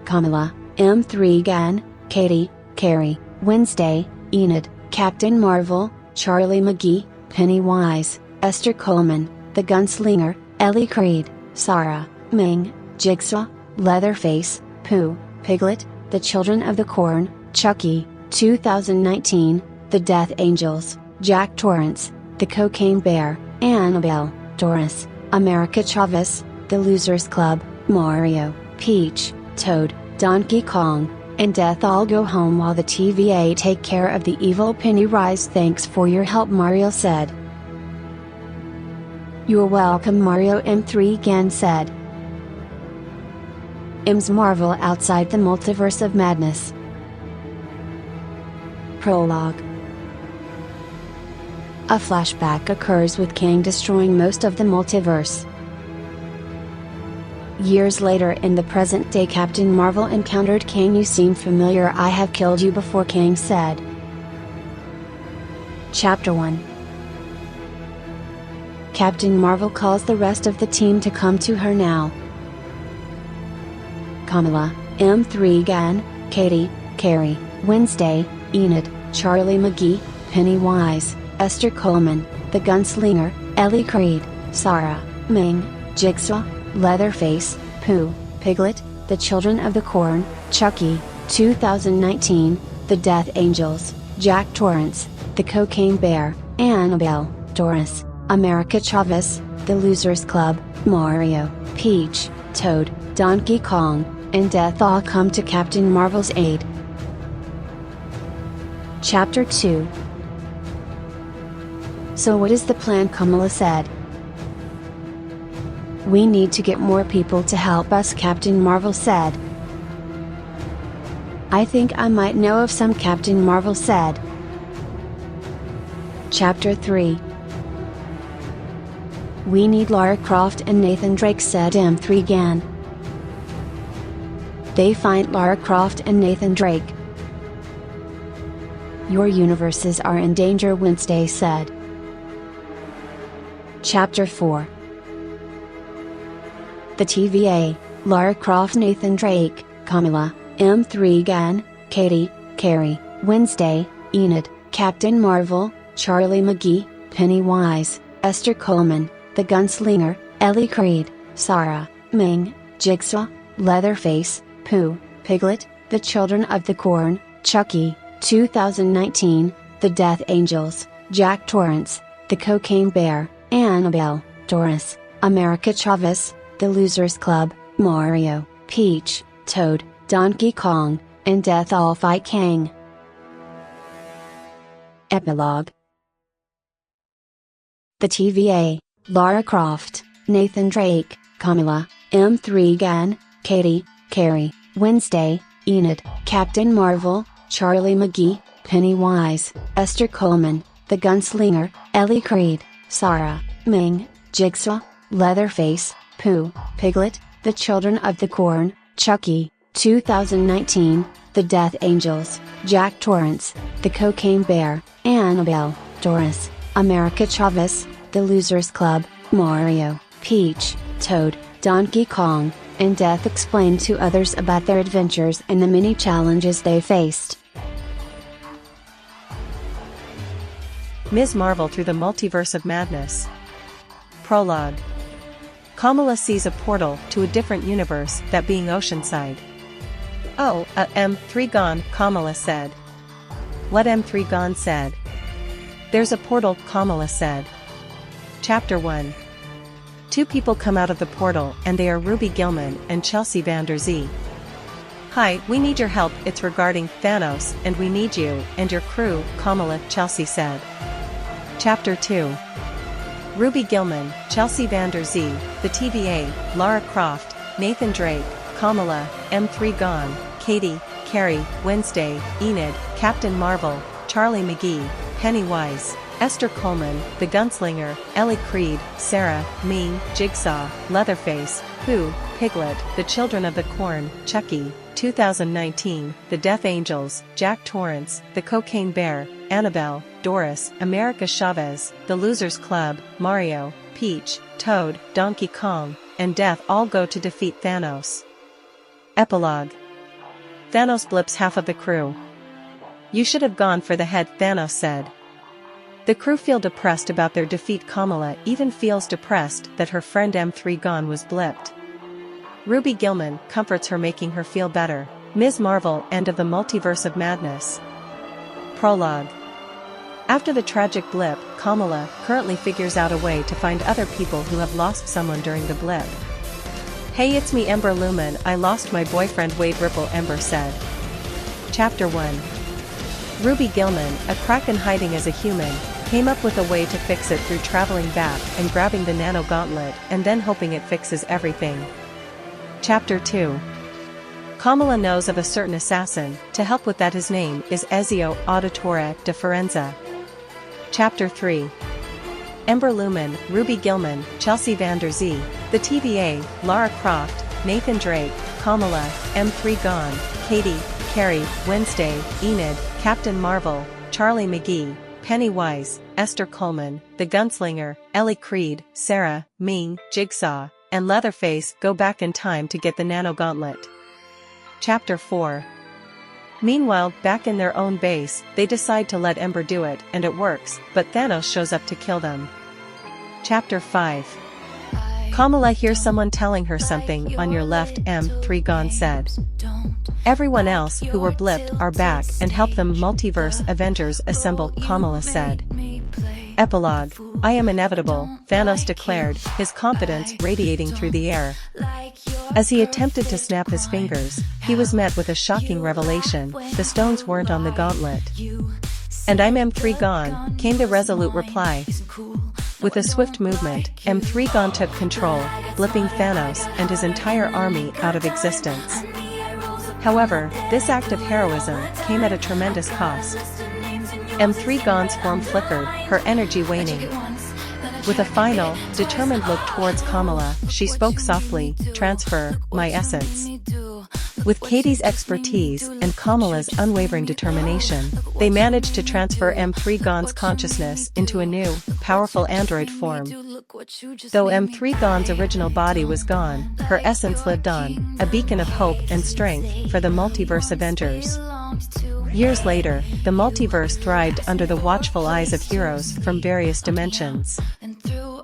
Kamala, M3 Gan, Katie, Carrie, Wednesday, Enid, Captain Marvel, Charlie McGee, Pennywise, Esther Coleman, The Gunslinger, Ellie Creed, Sarah, Ming, Jigsaw, Leatherface, Pooh, Piglet, The Children of the Corn, Chucky, 2019, The Death Angels, Jack Torrance, The Cocaine Bear, Annabelle, Doris, America Chavez, The Losers Club, Mario, Peach, Toad, Donkey Kong, and Death All Go Home while the TVA take care of the evil Pennywise. Thanks for your help, Mario said. You're welcome, Mario. M3 Gan said. Ms Marvel outside the multiverse of madness. Prologue. A flashback occurs with Kang destroying most of the multiverse. Years later in the present day, Captain Marvel encountered Kang. You seem familiar. I have killed you before, Kang said. Chapter 1. Captain Marvel calls the rest of the team to come to her now. Kamala, M3 Gan, Katie, Carrie, Wednesday, Enid, Charlie McGee, Pennywise, Esther Coleman, The Gunslinger, Ellie Creed, Sarah, Ming, Jigsaw, Leatherface, Pooh, Piglet, The Children of the Corn, Chucky, 2019, The Death Angels, Jack Torrance, The Cocaine Bear, Annabelle, Doris, America Chavez, The Losers Club, Mario, Peach, Toad, Donkey Kong, and Death all come to Captain Marvel's aid. Chapter 2. So what is the plan? Kamala said. We need to get more people to help us, Captain Marvel said. I think I might know of some, Captain Marvel said. Chapter 3. We need Lara Croft and Nathan Drake, said M3 Gan. They find Lara Croft and Nathan Drake. Your universes are in danger, Wednesday said. Chapter 4. The TVA, Lara Croft, Nathan Drake, Kamala, M3 Gan, Katie, Carrie, Wednesday, Enid, Captain Marvel, Charlie McGee, Pennywise, Esther Coleman, The Gunslinger, Ellie Creed, Sarah, Ming, Jigsaw, Leatherface, Pooh, Piglet, The Children of the Corn, Chucky, 2019, The Death Angels, Jack Torrance, The Cocaine Bear, Annabelle, Doris, America Chavez, The Losers Club, Mario, Peach, Toad, Donkey Kong, and Death all fight Kang. Epilogue. The TVA, Lara Croft, Nathan Drake, Kamala, M3 Gan, Katie, Carrie, Wednesday, Enid, Captain Marvel, Charlie McGee, Pennywise, Esther Coleman, The Gunslinger, Ellie Creed, Sarah, Ming, Jigsaw, Leatherface, Pooh, Piglet, The Children of the Corn, Chucky, 2019, The Death Angels, Jack Torrance, The Cocaine Bear, Annabelle, Doris, America Chavez, The Losers Club, Mario, Peach, Toad, Donkey Kong, and Death explained to others about their adventures and the many challenges they faced. Ms. Marvel through the multiverse of madness. Prologue. Kamala sees a portal to a different universe, that being Oceanside. Oh, M3 gone, Kamala said. What? M3 gone said. There's a portal, Kamala said. Chapter 1. Two people come out of the portal, and they are Ruby Gilman and Chelsea Vander Zee. Hi, we need your help, it's regarding Thanos, and we need you and your crew, Kamala, Chelsea said. Chapter 2. Ruby Gilman, Chelsea Vander Zee, the TVA, Lara Croft, Nathan Drake, Kamala, M3 Gone, Katie, Carrie, Wednesday, Enid, Captain Marvel, Charlie McGee, Pennywise, Esther Coleman, The Gunslinger, Ellie Creed, Sarah, Ming, Jigsaw, Leatherface, Pooh, Piglet, The Children of the Corn, Chucky, 2019, The Death Angels, Jack Torrance, The Cocaine Bear, Annabelle, Doris, America Chavez, The Losers Club, Mario, Peach, Toad, Donkey Kong, and Death all go to defeat Thanos. Epilogue. Thanos blips half of the crew. You should have gone for the head, Thanos said. The crew feel depressed about their defeat. Kamala even feels depressed that her friend M3 Gone was blipped. Ruby Gilman comforts her, making her feel better. Ms. Marvel and of the Multiverse of Madness. Prologue. After the tragic blip, Kamala currently figures out a way to find other people who have lost someone during the blip. "Hey, it's me, Ember Lumen. I lost my boyfriend Wade Ripple," Ember said. Chapter 1. Ruby Gilman, a Kraken hiding as a human, came up with a way to fix it through traveling back and grabbing the nano gauntlet and then hoping it fixes everything. Chapter 2. Kamala knows of a certain assassin. To help with that, his name is Ezio Auditore de Firenze. Chapter 3. Ember Lumen, Ruby Gilman, Chelsea Vander Zee, the TVA, Lara Croft, Nathan Drake, Kamala, M3 Gone, Katie, Carrie, Wednesday, Enid, Captain Marvel, Charlie McGee, Pennywise, Esther Coleman, the Gunslinger, Ellie Creed, Sarah, Ming, Jigsaw, and Leatherface go back in time to get the nano gauntlet. Chapter 4. Meanwhile, back in their own base, they decide to let Ember do it, and it works, but Thanos shows up to kill them. Chapter 5. Kamala hears someone telling her something on your left. M3 Gone said. Everyone else who were blipped are back and help them. Multiverse Avengers assemble, Kamala said. Epilogue. I am inevitable, Thanos declared, his confidence radiating through the air. As he attempted to snap his fingers, he was met with a shocking revelation: the stones weren't on the gauntlet. And I'm M3 Gone, came the resolute reply. With a swift movement, M3 Gone took control, blipping Thanos and his entire army out of existence. However, this act of heroism came at a tremendous cost. M3 Gone's form flickered, her energy waning. With a final, determined look towards Kamala, she spoke softly, "Transfer my essence." With Katie's expertise and Kamala's unwavering determination, they managed to transfer M3 Gone's consciousness into a new, powerful android form. Though M3 Gone's original body was gone, her essence lived on, a beacon of hope and strength for the Multiverse Avengers. Years later, the multiverse thrived under the watchful eyes of heroes from various dimensions.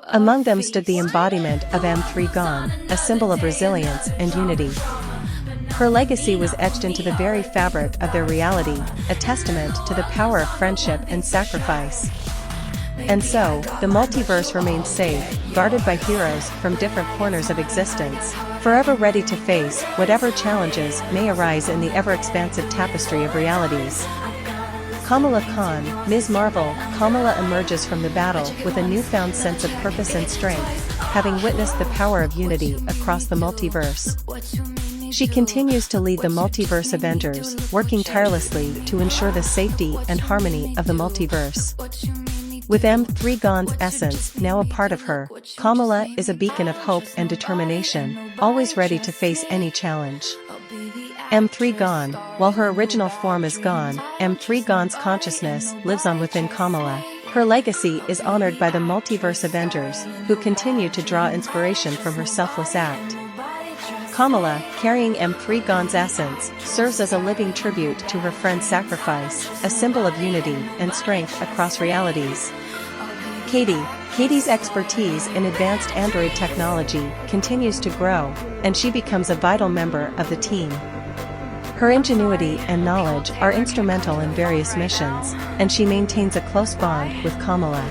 Among them stood the embodiment of M3 Gone, a symbol of resilience and unity. Her legacy was etched into the very fabric of their reality, a testament to the power of friendship and sacrifice. And so, the multiverse remains safe, guarded by heroes from different corners of existence, forever ready to face whatever challenges may arise in the ever-expansive tapestry of realities. Kamala Khan, Ms. Marvel. Kamala emerges from the battle with a newfound sense of purpose and strength, having witnessed the power of unity across the multiverse. She continues to lead the Multiverse Avengers, working tirelessly to ensure the safety and harmony of the multiverse. With M3 Gone's essence now a part of her, Kamala is a beacon of hope and determination, always ready to face any challenge. M3 Gone, while her original form is gone, M3 Gone's consciousness lives on within Kamala. Her legacy is honored by the Multiverse Avengers, who continue to draw inspiration from her selfless act. Kamala, carrying M3 Gone's essence, serves as a living tribute to her friend's sacrifice, a symbol of unity and strength across realities. Katie's expertise in advanced android technology continues to grow, and she becomes a vital member of the team. Her ingenuity and knowledge are instrumental in various missions, and she maintains a close bond with Kamala.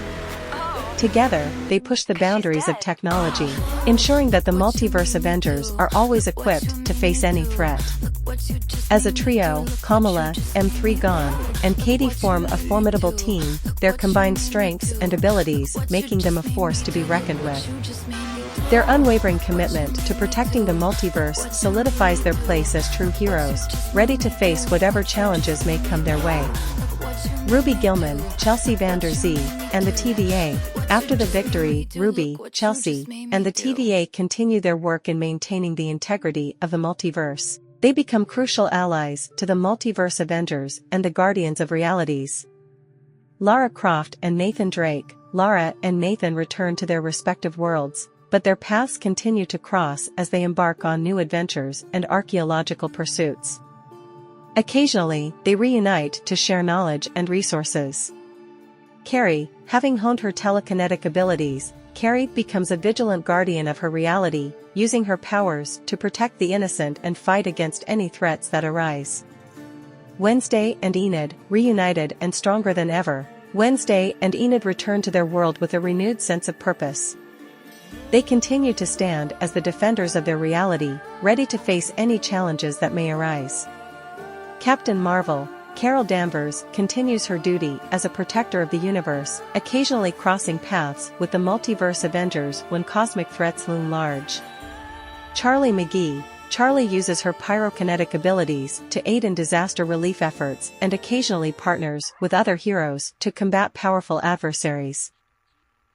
Together, they push the boundaries of technology, ensuring that the Multiverse Avengers are always equipped to face any threat. As a trio, Kamala, M3 Gone, and Katie form a formidable team, their combined strengths and abilities making them a force to be reckoned with. Their unwavering commitment to protecting the multiverse solidifies their place as true heroes, ready to face whatever challenges may come their way. Ruby Gilman, Chelsea Vander Zee, and the TVA. After the victory, Ruby, Chelsea, and the TVA continue their work in maintaining the integrity of the multiverse. They become crucial allies to the Multiverse Avengers and the Guardians of Realities. Lara Croft and Nathan Drake. Lara and Nathan return to their respective worlds, but their paths continue to cross as they embark on new adventures and archaeological pursuits. Occasionally, they reunite to share knowledge and resources. Carrie, having honed her telekinetic abilities, Carrie becomes a vigilant guardian of her reality, using her powers to protect the innocent and fight against any threats that arise. Wednesday and Enid, reunited and stronger than ever. Wednesday and Enid return to their world with a renewed sense of purpose. They continue to stand as the defenders of their reality, ready to face any challenges that may arise. Captain Marvel, Carol Danvers, continues her duty as a protector of the universe, occasionally crossing paths with the multiverse Avengers when cosmic threats loom large. Charlie McGee, Charlie uses her pyrokinetic abilities to aid in disaster relief efforts and occasionally partners with other heroes to combat powerful adversaries.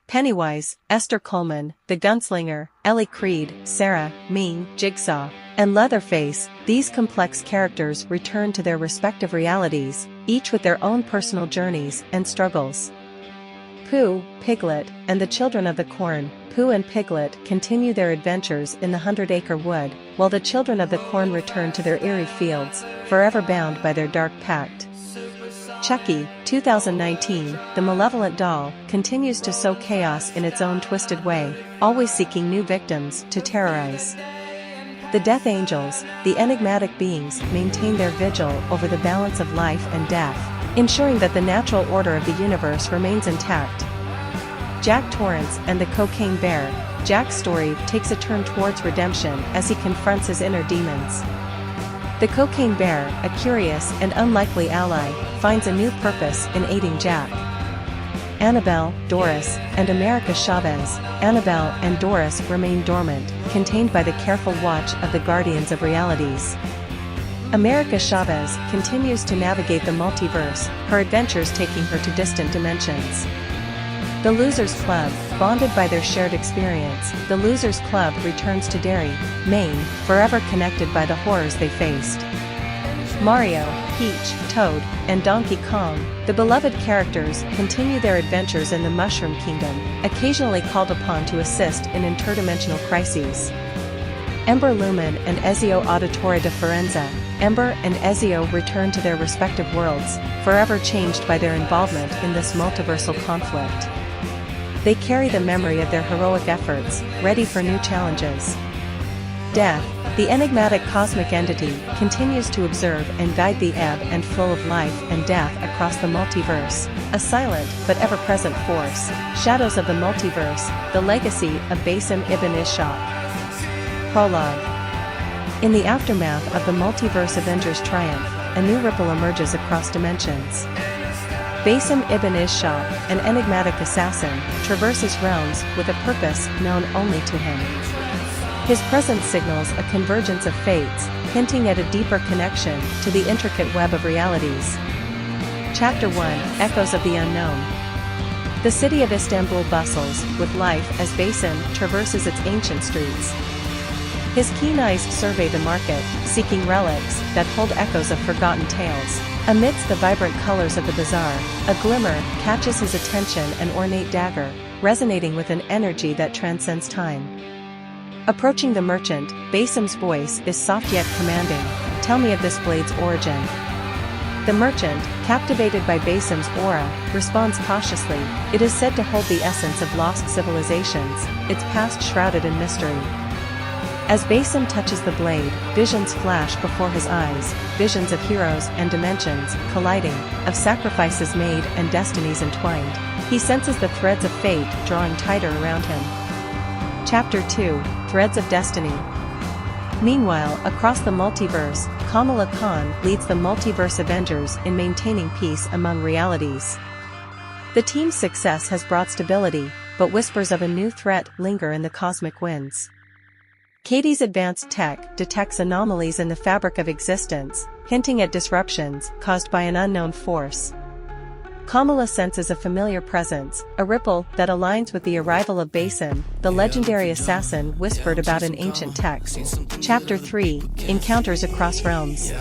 Pennywise, Esther Coleman, the Gunslinger, Ellie Creed, Sarah, Ming, Jigsaw, and Leatherface, these complex characters return to their respective realities, each with their own personal journeys and struggles. Pooh, Piglet, and the Children of the Corn. Pooh and Piglet continue their adventures in the 100-Acre Wood, while the Children of the Corn return to their eerie fields, forever bound by their dark pact. Chucky, 2019, the malevolent doll, continues to sow chaos in its own twisted way, always seeking new victims to terrorize. The Death Angels, the enigmatic beings, maintain their vigil over the balance of life and death, ensuring that the natural order of the universe remains intact. Jack Torrance and the Cocaine Bear. Jack's story takes a turn towards redemption as he confronts his inner demons. The Cocaine Bear, a curious and unlikely ally, finds a new purpose in aiding Jack. Annabelle, Doris, and America Chavez. Annabelle and Doris remain dormant, contained by the careful watch of the Guardians of Realities. America Chavez continues to navigate the multiverse, her adventures taking her to distant dimensions. The Losers Club, bonded by their shared experience, the Losers Club returns to Derry, Maine, forever connected by the horrors they faced. Mario, Peach, Toad, and Donkey Kong, the beloved characters, continue their adventures in the Mushroom Kingdom, occasionally called upon to assist in interdimensional crises. Ember Lumen and Ezio Auditore de Firenze. Ember and Ezio return to their respective worlds, forever changed by their involvement in this multiversal conflict. They carry the memory of their heroic efforts, ready for new challenges. Death, the enigmatic cosmic entity, continues to observe and guide the ebb and flow of life and death across the multiverse, a silent but ever-present force. Shadows of the Multiverse, the legacy of Bassem ibn Ishaq. Prologue. In the aftermath of the Multiverse Avengers' triumph, a new ripple emerges across dimensions. Bassem ibn Ishaq, an enigmatic assassin, traverses realms with a purpose known only to him. His presence signals a convergence of fates, hinting at a deeper connection to the intricate web of realities. Chapter 1, Echoes of the Unknown. The city of Istanbul bustles with life as Bassem traverses its ancient streets. His keen eyes survey the market, seeking relics that hold echoes of forgotten tales. Amidst the vibrant colors of the bazaar, a glimmer catches his attention, an ornate dagger, resonating with an energy that transcends time. Approaching the merchant, Bassem's voice is soft yet commanding. "Tell me of this blade's origin." The merchant, captivated by Bassem's aura, responds cautiously. It is said to hold the essence of lost civilizations, its past shrouded in mystery. As Bassem touches the blade, visions flash before his eyes, visions of heroes and dimensions colliding, of sacrifices made and destinies entwined. He senses the threads of fate drawing tighter around him. Chapter 2, Threads of Destiny. Meanwhile, across the multiverse, Kamala Khan leads the Multiverse Avengers in maintaining peace among realities. The team's success has brought stability, but whispers of a new threat linger in the cosmic winds. Katie's advanced tech detects anomalies in the fabric of existence, hinting at disruptions caused by an unknown force. Kamala senses a familiar presence, a ripple that aligns with the arrival of Bassem, the legendary assassin whispered about in ancient texts. Chapter 3, Encounters Across Realms.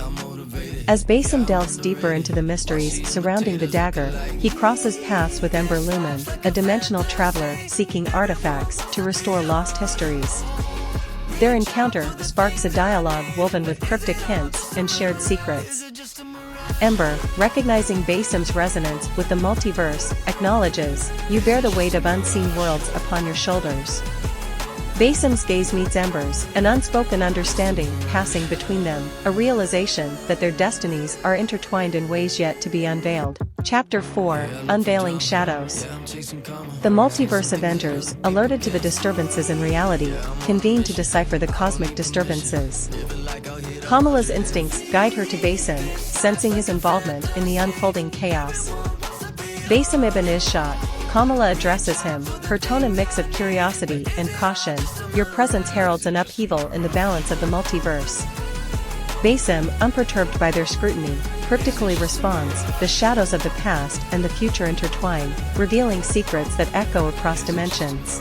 As Bassem delves deeper into the mysteries surrounding the dagger, he crosses paths with Ember Lumen, a dimensional traveler seeking artifacts to restore lost histories. Their encounter sparks a dialogue woven with cryptic hints and shared secrets. Ember, recognizing Basim's resonance with the multiverse, acknowledges, "You bear the weight of unseen worlds upon your shoulders." Basim's gaze meets Ember's, an unspoken understanding passing between them, a realization that their destinies are intertwined in ways yet to be unveiled. Chapter 4, Unveiling Shadows. The Multiverse Avengers, alerted to the disturbances in reality, convene to decipher the cosmic disturbances. Kamala's instincts guide her to Basim, sensing his involvement in the unfolding chaos. Basim ibn Ishaq, Kamala addresses him, her tone a mix of curiosity and caution. "Your presence heralds an upheaval in the balance of the multiverse." Basim, unperturbed by their scrutiny, cryptically responds, "The shadows of the past and the future intertwine, revealing secrets that echo across dimensions."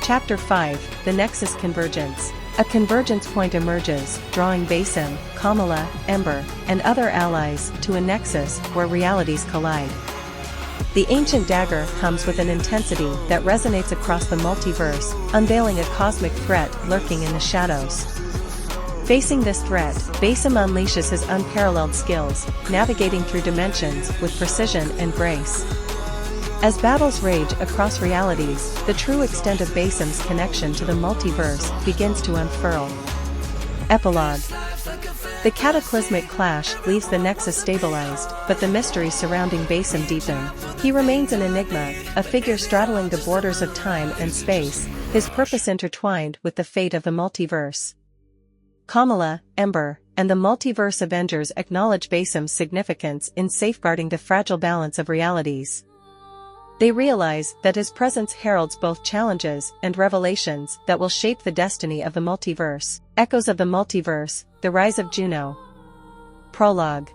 Chapter 5, The Nexus Convergence. A convergence point emerges, drawing Basim, Kamala, Ember, and other allies to a nexus where realities collide. The ancient dagger comes with an intensity that resonates across the multiverse, unveiling a cosmic threat lurking in the shadows. Facing this threat, Basim unleashes his unparalleled skills, navigating through dimensions with precision and grace. As battles rage across realities, the true extent of Basim's connection to the multiverse begins to unfurl. Epilogue. The cataclysmic clash leaves the Nexus stabilized, but the mysteries surrounding Basim deepen. He remains an enigma, a figure straddling the borders of time and space, his purpose intertwined with the fate of the multiverse. Kamala, Ember, and the Multiverse Avengers acknowledge Basim's significance in safeguarding the fragile balance of realities. They realize that his presence heralds both challenges and revelations that will shape the destiny of the multiverse. Echoes of the Multiverse, The Rise of Juno. Prologue.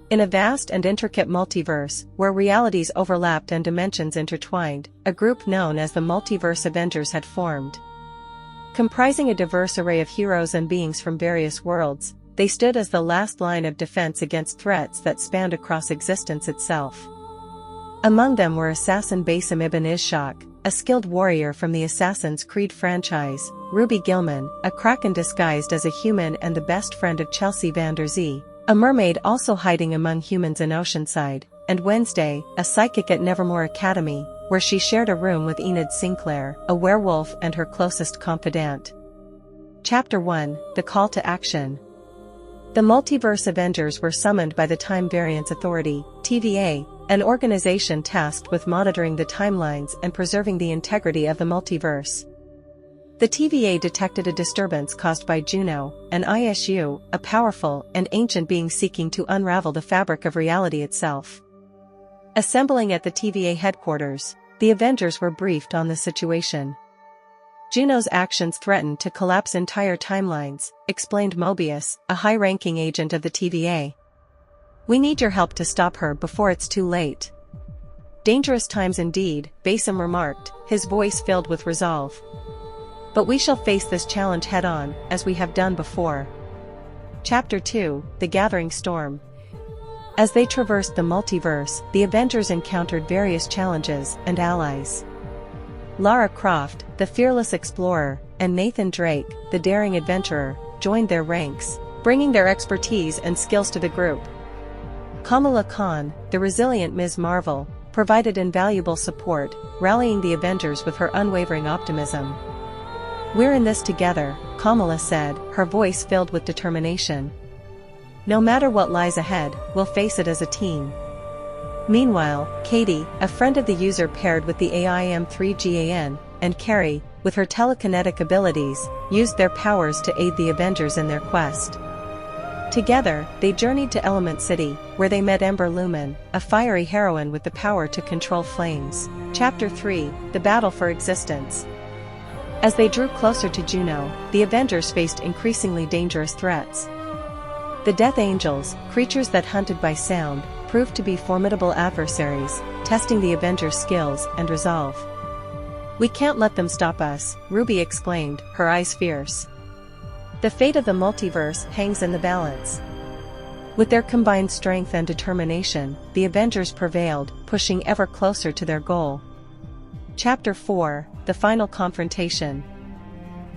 In a vast and intricate multiverse, where realities overlapped and dimensions intertwined, a group known as the Multiverse Avengers had formed. Comprising a diverse array of heroes and beings from various worlds, they stood as the last line of defense against threats that spanned across existence itself. Among them were assassin Basim ibn Ishaq, a skilled warrior from the Assassin's Creed franchise, Ruby Gilman, a kraken disguised as a human and the best friend of Chelsea van der Zee, a mermaid also hiding among humans in Oceanside, and Wednesday, a psychic at Nevermore Academy, where she shared a room with Enid Sinclair, a werewolf and her closest confidant. Chapter 1, The Call to Action. The Multiverse Avengers were summoned by the Time Variance Authority, TVA, an organization tasked with monitoring the timelines and preserving the integrity of the multiverse. The TVA detected a disturbance caused by Juno, an ISU, a powerful and ancient being seeking to unravel the fabric of reality itself. Assembling at the TVA headquarters, the Avengers were briefed on the situation. Juno's actions threatened to collapse entire timelines, explained Mobius, a high-ranking agent of the TVA. "We need your help to stop her before it's too late." "Dangerous times indeed," Basim remarked, his voice filled with resolve. "But we shall face this challenge head-on, as we have done before." Chapter 2, The Gathering Storm. As they traversed the multiverse, the Avengers encountered various challenges and allies. Lara Croft, the fearless explorer, and Nathan Drake, the daring adventurer, joined their ranks, bringing their expertise and skills to the group. Kamala Khan, the resilient Ms. Marvel, provided invaluable support, rallying the Avengers with her unwavering optimism. "We're in this together," Kamala said, her voice filled with determination. "No matter what lies ahead, we'll face it as a team." Meanwhile, Katie, a friend of the user paired with the AI M3GAN, and Carrie, with her telekinetic abilities, used their powers to aid the Avengers in their quest. Together, they journeyed to Element City, where they met Ember Lumen, a fiery heroine with the power to control flames. Chapter 3, The Battle for Existence. As they drew closer to Juno, the Avengers faced increasingly dangerous threats. The Death Angels, creatures that hunted by sound, proved to be formidable adversaries, testing the Avengers' skills and resolve. "We can't let them stop us," Ruby exclaimed, her eyes fierce. The fate of the multiverse hangs in the balance. With their combined strength and determination, the Avengers prevailed, pushing ever closer to their goal. Chapter 4, The Final Confrontation.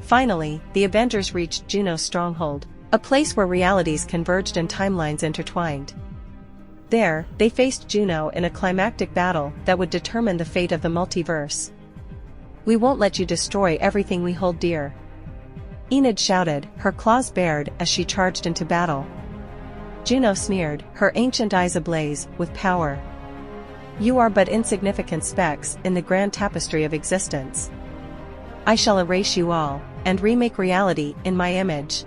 Finally, the Avengers reached Juno's stronghold, a place where realities converged and timelines intertwined. There, they faced Juno in a climactic battle that would determine the fate of the multiverse. "We won't let you destroy everything we hold dear," Enid shouted, her claws bared as she charged into battle. Juno sneered, her ancient eyes ablaze with power. "You are but insignificant specks in the grand tapestry of existence. I shall erase you all, and remake reality in my image."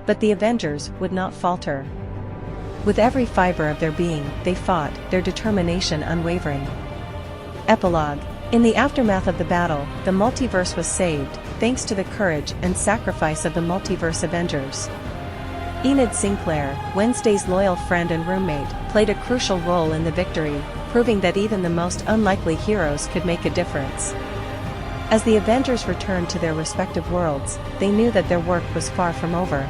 But the Avengers would not falter. With every fiber of their being, they fought, their determination unwavering. Epilogue. In the aftermath of the battle, the multiverse was saved, thanks to the courage and sacrifice of the multiverse Avengers. Enid Sinclair, Wednesday's loyal friend and roommate, played a crucial role in the victory, proving that even the most unlikely heroes could make a difference. As the Avengers returned to their respective worlds, they knew that their work was far from over.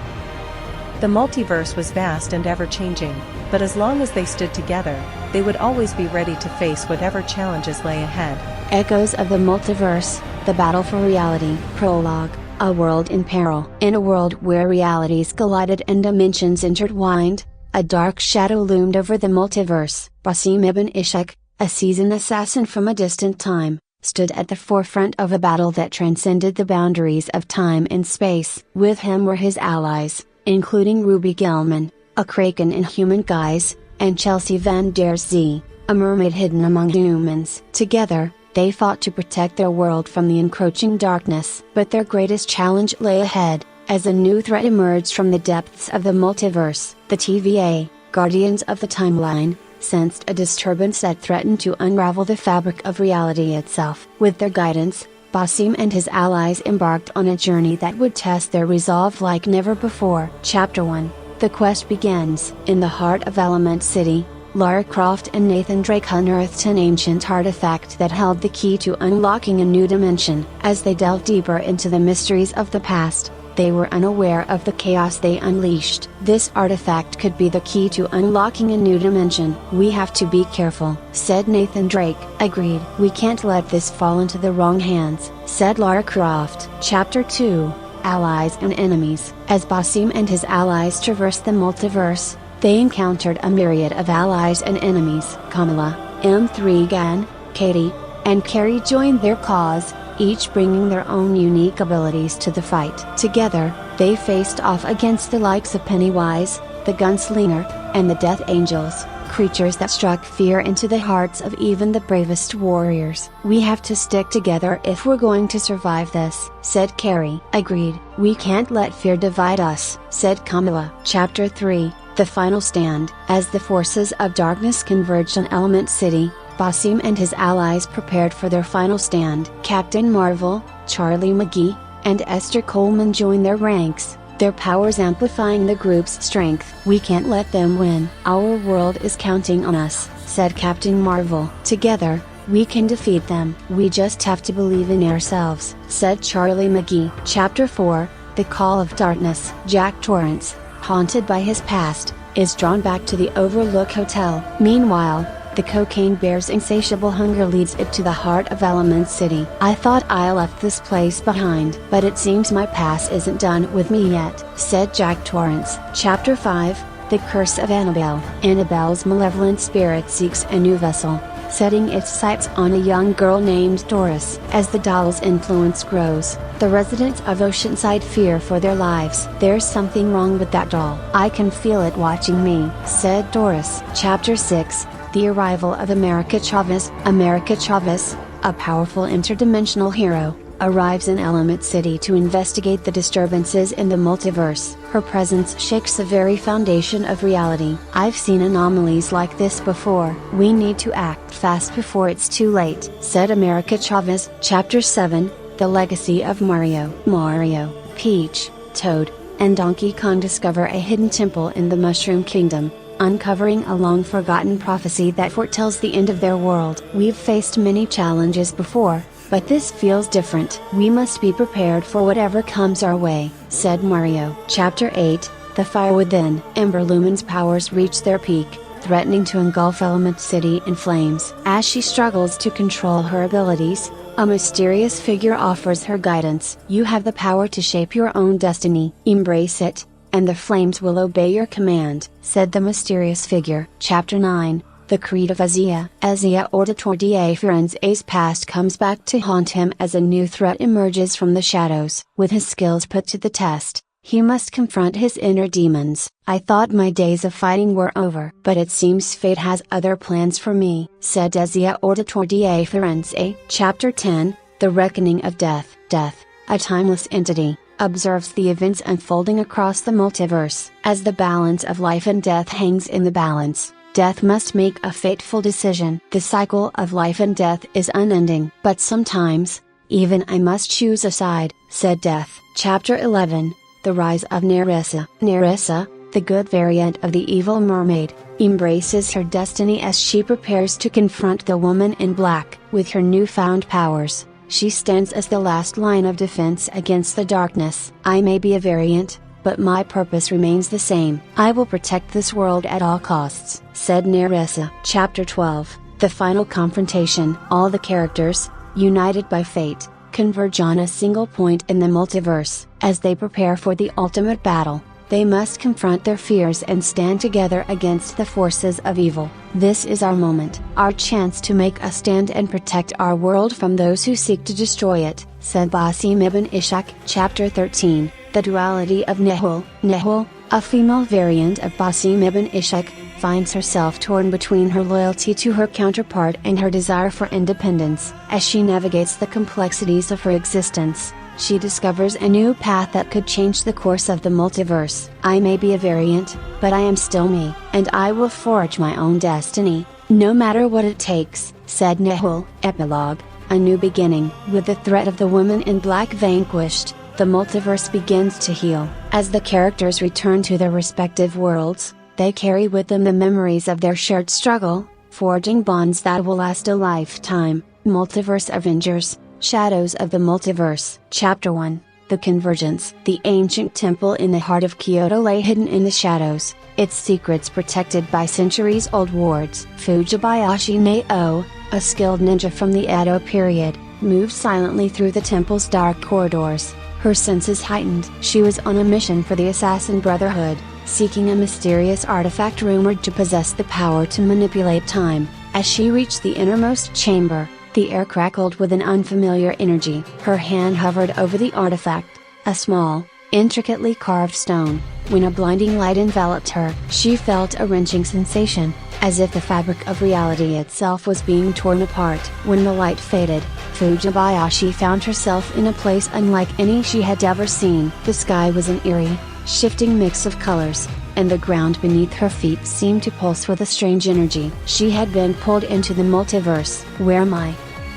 The multiverse was vast and ever-changing, but as long as they stood together, they would always be ready to face whatever challenges lay ahead. Echoes of the Multiverse, The Battle for Reality. Prologue. A world in peril. In a world where realities collided and dimensions intertwined, a dark shadow loomed over the multiverse. Basim ibn Ishaq, a seasoned assassin from a distant time, stood at the forefront of a battle that transcended the boundaries of time and space. With him were his allies, including Ruby Gilman, a kraken in human guise, and Chelsea Van der Zee, a mermaid hidden among humans. Together, they fought to protect their world from the encroaching darkness. But their greatest challenge lay ahead, as a new threat emerged from the depths of the multiverse. The TVA, Guardians of the Timeline, sensed a disturbance that threatened to unravel the fabric of reality itself. With their guidance, Basim and his allies embarked on a journey that would test their resolve like never before. Chapter 1. The quest begins. In the heart of Element City, Lara Croft and Nathan Drake unearthed an ancient artifact that held the key to unlocking a new dimension. As they delved deeper into the mysteries of the past, they were unaware of the chaos they unleashed. This artifact could be the key to unlocking a new dimension. "We have to be careful," said Nathan Drake. "Agreed. We can't let this fall into the wrong hands," said Lara Croft. Chapter 2. Allies and Enemies. As Basim and his allies traversed the multiverse, they encountered a myriad of allies and enemies. Kamala, M3 Gan, Katie, and Carrie joined their cause, each bringing their own unique abilities to the fight. Together, they faced off against the likes of Pennywise, the Gunslinger, and the Death Angels, creatures that struck fear into the hearts of even the bravest warriors. "We have to stick together if we're going to survive this," said Carrie. "Agreed. We can't let fear divide us," said Kamala. Chapter 3. The Final Stand. As the forces of darkness converged on Element City, Basim and his allies prepared for their final stand. Captain Marvel, Charlie McGee, and Esther Coleman joined their ranks, their powers amplifying the group's strength. "We can't let them win. Our world is counting on us," said Captain Marvel. "Together, we can defeat them. We just have to believe in ourselves," said Charlie McGee. Chapter 4, The Call of Darkness. Jack Torrance, haunted by his past, is drawn back to the Overlook Hotel. Meanwhile, the cocaine bear's insatiable hunger leads it to the heart of Element City. "I thought I left this place behind, but it seems my past isn't done with me yet," said Jack Torrance. Chapter 5, The Curse of Annabelle. Annabelle's malevolent spirit seeks a new vessel, setting its sights on a young girl named Doris. As the doll's influence grows, the residents of Oceanside fear for their lives. "There's something wrong with that doll. I can feel it watching me," said Doris. Chapter 6, The Arrival of America Chavez. America Chavez, a powerful interdimensional hero, arrives in Element City to investigate the disturbances in the multiverse. Her presence shakes the very foundation of reality. "I've seen anomalies like this before. We need to act fast before it's too late," said America Chavez. Chapter 7, The Legacy of Mario. Mario, Peach, Toad, and Donkey Kong discover a hidden temple in the Mushroom Kingdom, uncovering a long-forgotten prophecy that foretells the end of their world. "We've faced many challenges before, but this feels different. We must be prepared for whatever comes our way," said Mario. Chapter 8, The Fire Within. Ember Lumen's powers reach their peak, threatening to engulf Element City in flames. As she struggles to control her abilities, a mysterious figure offers her guidance. "You have the power to shape your own destiny. Embrace it," and the flames will obey your command," said the mysterious figure. Chapter 9. The Creed of Ezia. Ezia Auditor de Firenze's past comes back to haunt him as a new threat emerges from the shadows. With his skills put to the test, he must confront his inner demons. "I thought my days of fighting were over, but it seems fate has other plans for me," said Ezia Auditor de Firenze. Chapter 10. The Reckoning of Death. Death, a timeless entity, observes the events unfolding across the multiverse. As the balance of life and death hangs in the balance, death must make a fateful decision. "The cycle of life and death is unending. But sometimes, even I must choose a side," said Death. Chapter 11. The Rise of Nerissa. Nerissa, the good variant of the evil mermaid, embraces her destiny as she prepares to confront the woman in black. With her newfound powers, she stands as the last line of defense against the darkness. "I may be a variant, but my purpose remains the same. I will protect this world at all costs," said Nerissa. Chapter 12. The Final Confrontation. All the characters, united by fate, converge on a single point in the multiverse. As they prepare for the ultimate battle, they must confront their fears and stand together against the forces of evil. "This is our moment, our chance to make a stand and protect our world from those who seek to destroy it," said Basim ibn Ishaq. Chapter 13. The Duality of Nehul. Nehul, a female variant of Basim ibn Ishaq, finds herself torn between her loyalty to her counterpart and her desire for independence. As she navigates the complexities of her existence, she discovers a new path that could change the course of the multiverse. "I may be a variant, but I am still me, and I will forge my own destiny, no matter what it takes," said Nehul. Epilogue. A new beginning. With the threat of the woman in black vanquished, the multiverse begins to heal. As the characters return to their respective worlds, they carry with them the memories of their shared struggle, forging bonds that will last a lifetime. Multiverse Avengers. Shadows of the Multiverse. Chapter 1. The Convergence. The ancient temple in the heart of Kyoto lay hidden in the shadows, its secrets protected by centuries-old wards. Fujibayashi Nao, a skilled ninja from the Edo period, moved silently through the temple's dark corridors, her senses heightened. She was on a mission for the Assassin Brotherhood, seeking a mysterious artifact rumored to possess the power to manipulate time. As she reached the innermost chamber, the air crackled with an unfamiliar energy. Her hand hovered over the artifact, a small, intricately carved stone. When a blinding light enveloped her, she felt a wrenching sensation, as if the fabric of reality itself was being torn apart. When the light faded, Fujibayashi found herself in a place unlike any she had ever seen. The sky was an eerie, shifting mix of colors, and the ground beneath her feet seemed to pulse with a strange energy. She had been pulled into the multiverse. "Where am I?"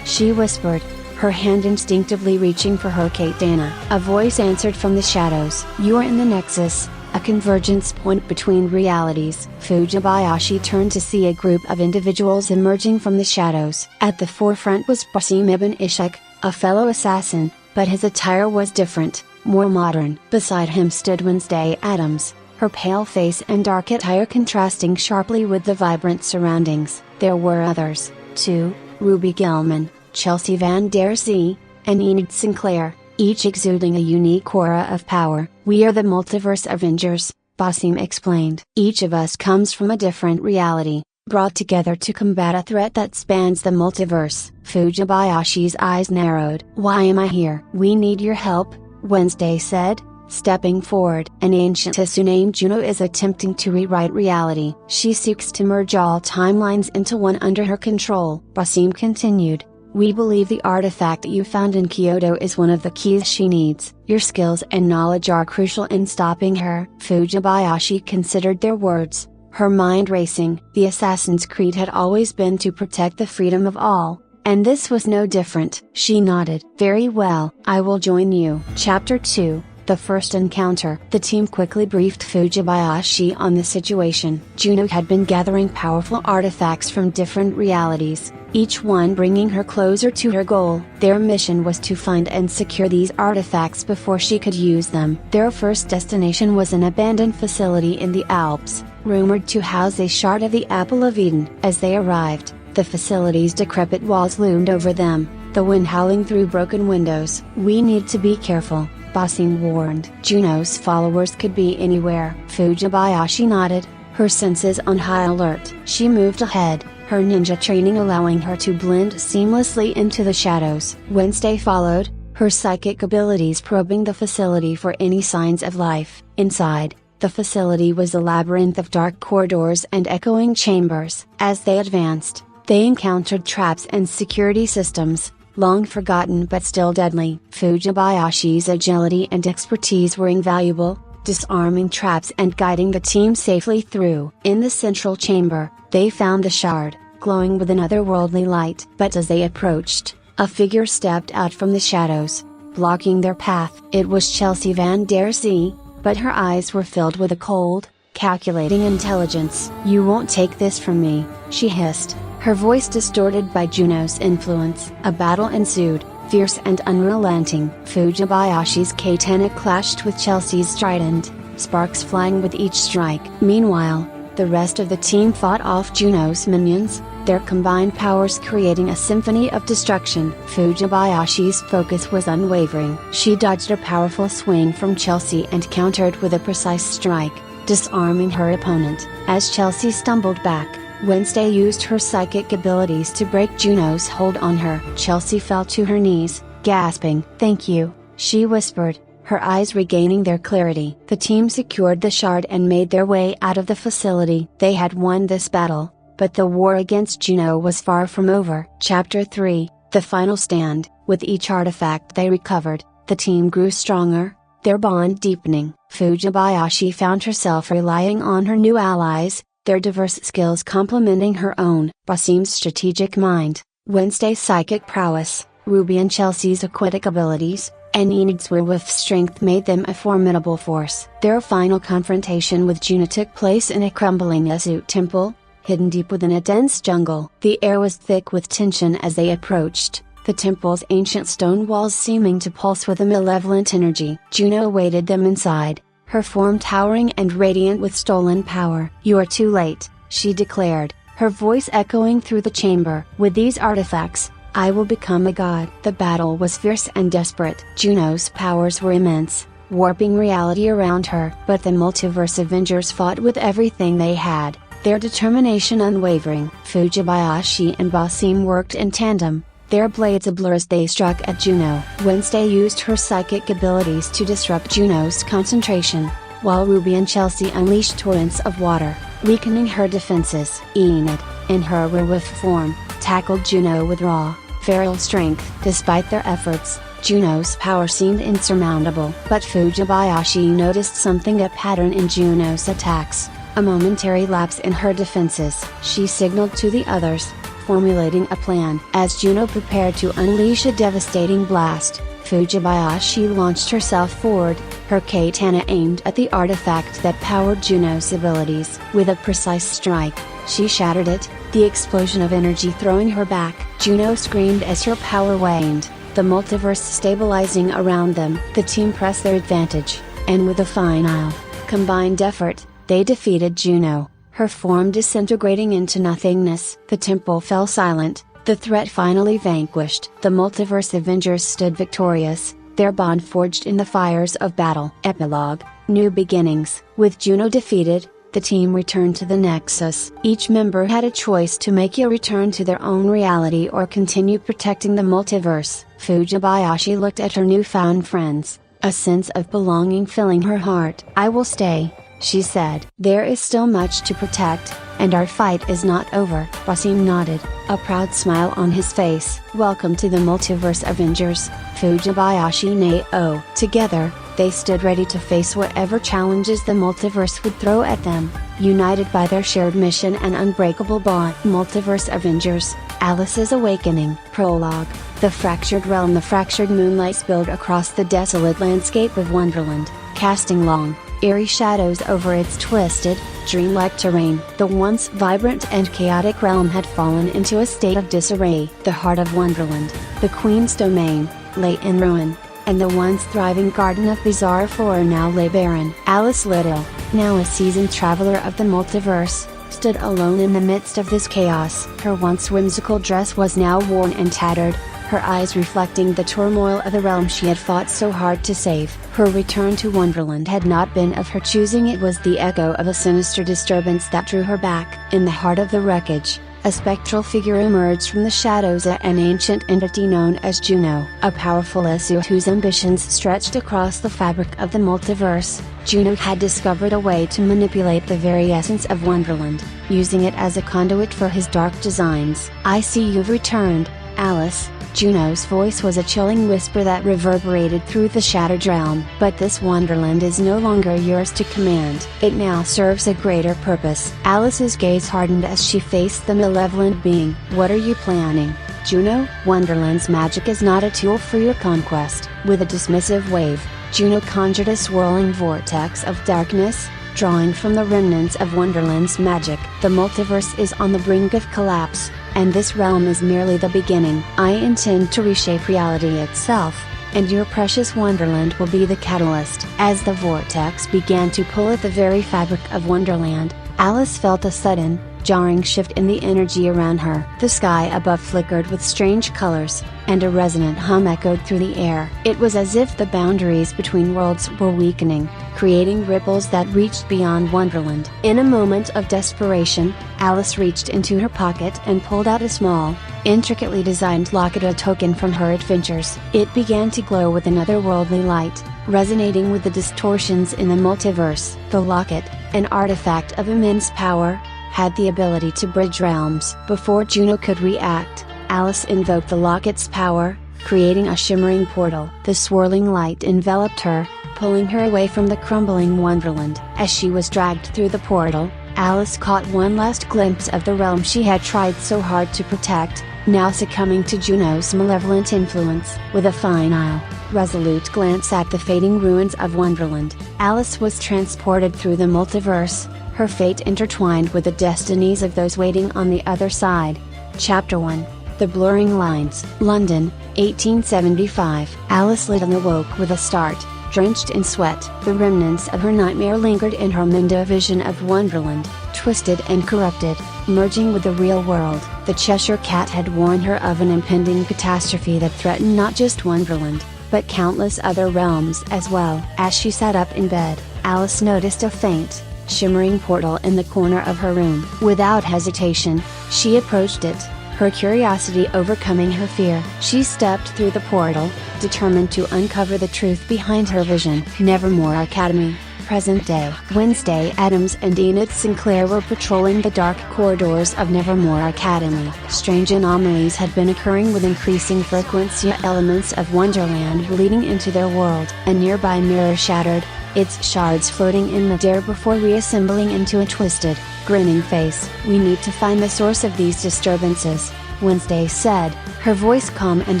she whispered, her hand instinctively reaching for her katana. A voice answered from the shadows. "You are in the Nexus, a convergence point between realities." Fujibayashi turned to see a group of individuals emerging from the shadows. At the forefront was Basim ibn Ishaq, a fellow assassin, but his attire was different, more modern. Beside him stood Wednesday Addams, her pale face and dark attire contrasting sharply with the vibrant surroundings. There were others, too: Ruby Gilman, Chelsea Van Der Zee, and Enid Sinclair, each exuding a unique aura of power. "We are the Multiverse Avengers," Basim explained. "Each of us comes from a different reality, brought together to combat a threat that spans the multiverse." Fujibayashi's eyes narrowed. "Why am I here?" "We need your help," Wednesday said, stepping forward. "An ancientess named Juno is attempting to rewrite reality. She seeks to merge all timelines into one under her control." Basim continued. "We believe the artifact you found in Kyoto is one of the keys she needs. Your skills and knowledge are crucial in stopping her." Fujibayashi considered their words, her mind racing. The Assassin's Creed had always been to protect the freedom of all, and this was no different. She nodded. "Very well, I will join you." Chapter 2. The First Encounter. The team quickly briefed Fujibayashi on the situation. Juno had been gathering powerful artifacts from different realities, each one bringing her closer to her goal. Their mission was to find and secure these artifacts before she could use them. Their first destination was an abandoned facility in the Alps, rumored to house a shard of the Apple of Eden. As they arrived, the facility's decrepit walls loomed over them, the wind howling through broken windows. "We need to be careful," Basim warned. Juno's followers could be anywhere. Fujibayashi nodded, her senses on high alert. She moved ahead, her ninja training allowing her to blend seamlessly into the shadows. Wednesday followed, her psychic abilities probing the facility for any signs of life. Inside, the facility was a labyrinth of dark corridors and echoing chambers. As they advanced, they encountered traps and security systems, long forgotten but still deadly. Fujibayashi's agility and expertise were invaluable, disarming traps and guiding the team safely through. In the central chamber, they found the shard, glowing with an otherworldly light. But as they approached, a figure stepped out from the shadows, blocking their path. It was Chelsea Van Der Zee, but her eyes were filled with a cold, calculating intelligence. "You won't take this from me," she hissed, her voice distorted by Juno's influence. A battle ensued, fierce and unrelenting. Fujibayashi's katana clashed with Chelsea's trident, sparks flying with each strike. Meanwhile, the rest of the team fought off Juno's minions, their combined powers creating a symphony of destruction. Fujibayashi's focus was unwavering. She dodged a powerful swing from Chelsea and countered with a precise strike, disarming her opponent. As Chelsea stumbled back, Wednesday used her psychic abilities to break Juno's hold on her. Chelsea fell to her knees, gasping. "Thank you," she whispered, her eyes regaining their clarity. The team secured the shard and made their way out of the facility. They had won this battle, but the war against Juno was far from over. Chapter 3, The Final Stand. With each artifact they recovered, the team grew stronger, their bond deepening. Fujibayashi found herself relying on her new allies, their diverse skills complementing her own. Basim's strategic mind, Wednesday's psychic prowess, Ruby and Chelsea's aquatic abilities, and Enid's werewolf strength made them a formidable force. Their final confrontation with Juno took place in a crumbling Azut temple, hidden deep within a dense jungle. The air was thick with tension as they approached, the temple's ancient stone walls seeming to pulse with a malevolent energy. Juno awaited them inside, her form towering and radiant with stolen power. "You are too late," she declared, her voice echoing through the chamber. "With these artifacts, I will become a god." The battle was fierce and desperate. Juno's powers were immense, warping reality around her. But the multiverse Avengers fought with everything they had, their determination unwavering. Fujibayashi and Basim worked in tandem, their blades a blur as they struck at Juno. Wednesday used her psychic abilities to disrupt Juno's concentration, while Ruby and Chelsea unleashed torrents of water, weakening her defenses. Enid, in her werewolf form, tackled Juno with raw, feral strength. Despite their efforts, Juno's power seemed insurmountable. But Fujibayashi noticed something, a pattern in Juno's attacks, a momentary lapse in her defenses. She signaled to the others, formulating a plan. As Juno prepared to unleash a devastating blast, Fujibayashi launched herself forward, her katana aimed at the artifact that powered Juno's abilities. With a precise strike, she shattered it, the explosion of energy throwing her back. Juno screamed as her power waned, the multiverse stabilizing around them. The team pressed their advantage, and with a final, combined effort, they defeated Juno, her form disintegrating into nothingness. The temple fell silent, the threat finally vanquished. The multiverse Avengers stood victorious, their bond forged in the fires of battle. Epilogue, New Beginnings. With Juno defeated, the team returned to the Nexus. Each member had a choice to make a return to their own reality or continue protecting the multiverse. Fujibayashi looked at her newfound friends, a sense of belonging filling her heart. "I will stay," she said. "There is still much to protect, and our fight is not over." Basim nodded, a proud smile on his face. "Welcome to the Multiverse Avengers, Fujibayashi Nao." Together, they stood ready to face whatever challenges the multiverse would throw at them, united by their shared mission and unbreakable bond. Multiverse Avengers, Alice's Awakening. Prologue. The fractured realm. The fractured moonlight spilled across the desolate landscape of Wonderland, casting long, eerie shadows over its twisted, dreamlike terrain. The once vibrant and chaotic realm had fallen into a state of disarray. The heart of Wonderland, the Queen's domain, lay in ruin, and the once thriving garden of bizarre flora now lay barren. Alice Little, now a seasoned traveler of the multiverse, stood alone in the midst of this chaos. Her once whimsical dress was now worn and tattered, her eyes reflecting the turmoil of the realm she had fought so hard to save. Her return to Wonderland had not been of her choosing, it was the echo of a sinister disturbance that drew her back. In the heart of the wreckage, a spectral figure emerged from the shadows, an ancient entity known as Juno, a powerful Issue whose ambitions stretched across the fabric of the multiverse. Juno had discovered a way to manipulate the very essence of Wonderland, using it as a conduit for his dark designs. "I see you've returned, Alice." Juno's voice was a chilling whisper that reverberated through the shattered realm. "But this Wonderland is no longer yours to command. It now serves a greater purpose." Alice's gaze hardened as she faced the malevolent being. "What are you planning, Juno?" "Wonderland's magic is not a tool for your conquest." With a dismissive wave, Juno conjured a swirling vortex of darkness, drawing from the remnants of Wonderland's magic. "The multiverse is on the brink of collapse, and this realm is merely the beginning. I intend to reshape reality itself, and your precious Wonderland will be the catalyst." As the vortex began to pull at the very fabric of Wonderland, Alice felt a sudden, jarring shift in the energy around her. The sky above flickered with strange colors, and a resonant hum echoed through the air. It was as if the boundaries between worlds were weakening, creating ripples that reached beyond Wonderland. In a moment of desperation, Alice reached into her pocket and pulled out a small, intricately designed locket, a token from her adventures. It began to glow with an otherworldly light, resonating with the distortions in the multiverse. The locket, an artifact of immense power, had the ability to bridge realms. Before Juno could react, Alice invoked the locket's power, creating a shimmering portal. The swirling light enveloped her, pulling her away from the crumbling Wonderland. As she was dragged through the portal, Alice caught one last glimpse of the realm she had tried so hard to protect, now succumbing to Juno's malevolent influence. With a final, resolute glance at the fading ruins of Wonderland, Alice was transported through the multiverse, her fate intertwined with the destinies of those waiting on the other side. Chapter 1: The Blurring Lines. London, 1875. Alice Liddell awoke with a start, drenched in sweat. The remnants of her nightmare lingered in her mind, vision of Wonderland, twisted and corrupted, merging with the real world. The Cheshire Cat had warned her of an impending catastrophe that threatened not just Wonderland, but countless other realms as well. As she sat up in bed, Alice noticed a faint, shimmering portal in the corner of her room. Without hesitation, she approached it, her curiosity overcoming her fear. She stepped through the portal, determined to uncover the truth behind her vision. Nevermore Academy. Present day. Wednesday. Adams and Enid Sinclair were patrolling the dark corridors of Nevermore Academy. Strange anomalies had been occurring with increasing frequency, elements of Wonderland bleeding into their world. A nearby mirror shattered, its shards floating in midair before reassembling into a twisted, grinning face. "We need to find the source of these disturbances," Wednesday said, her voice calm and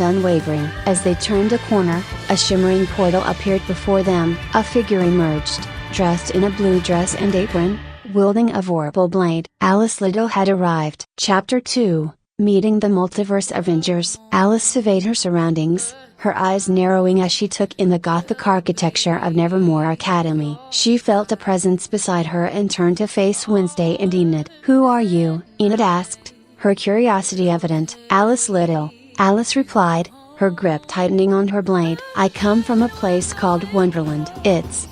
unwavering. As they turned a corner, a shimmering portal appeared before them. A figure emerged, dressed in a blue dress and apron, wielding a vorpal blade. Alice Liddell had arrived. Chapter 2: Meeting the Multiverse Avengers. Alice surveyed her surroundings, her eyes narrowing as she took in the Gothic architecture of Nevermore Academy. She felt a presence beside her and turned to face Wednesday and Enid. "Who are you?" Enid asked, her curiosity evident. "Alice Liddell," Alice replied, her grip tightening on her blade. "I come from a place called Wonderland." "It's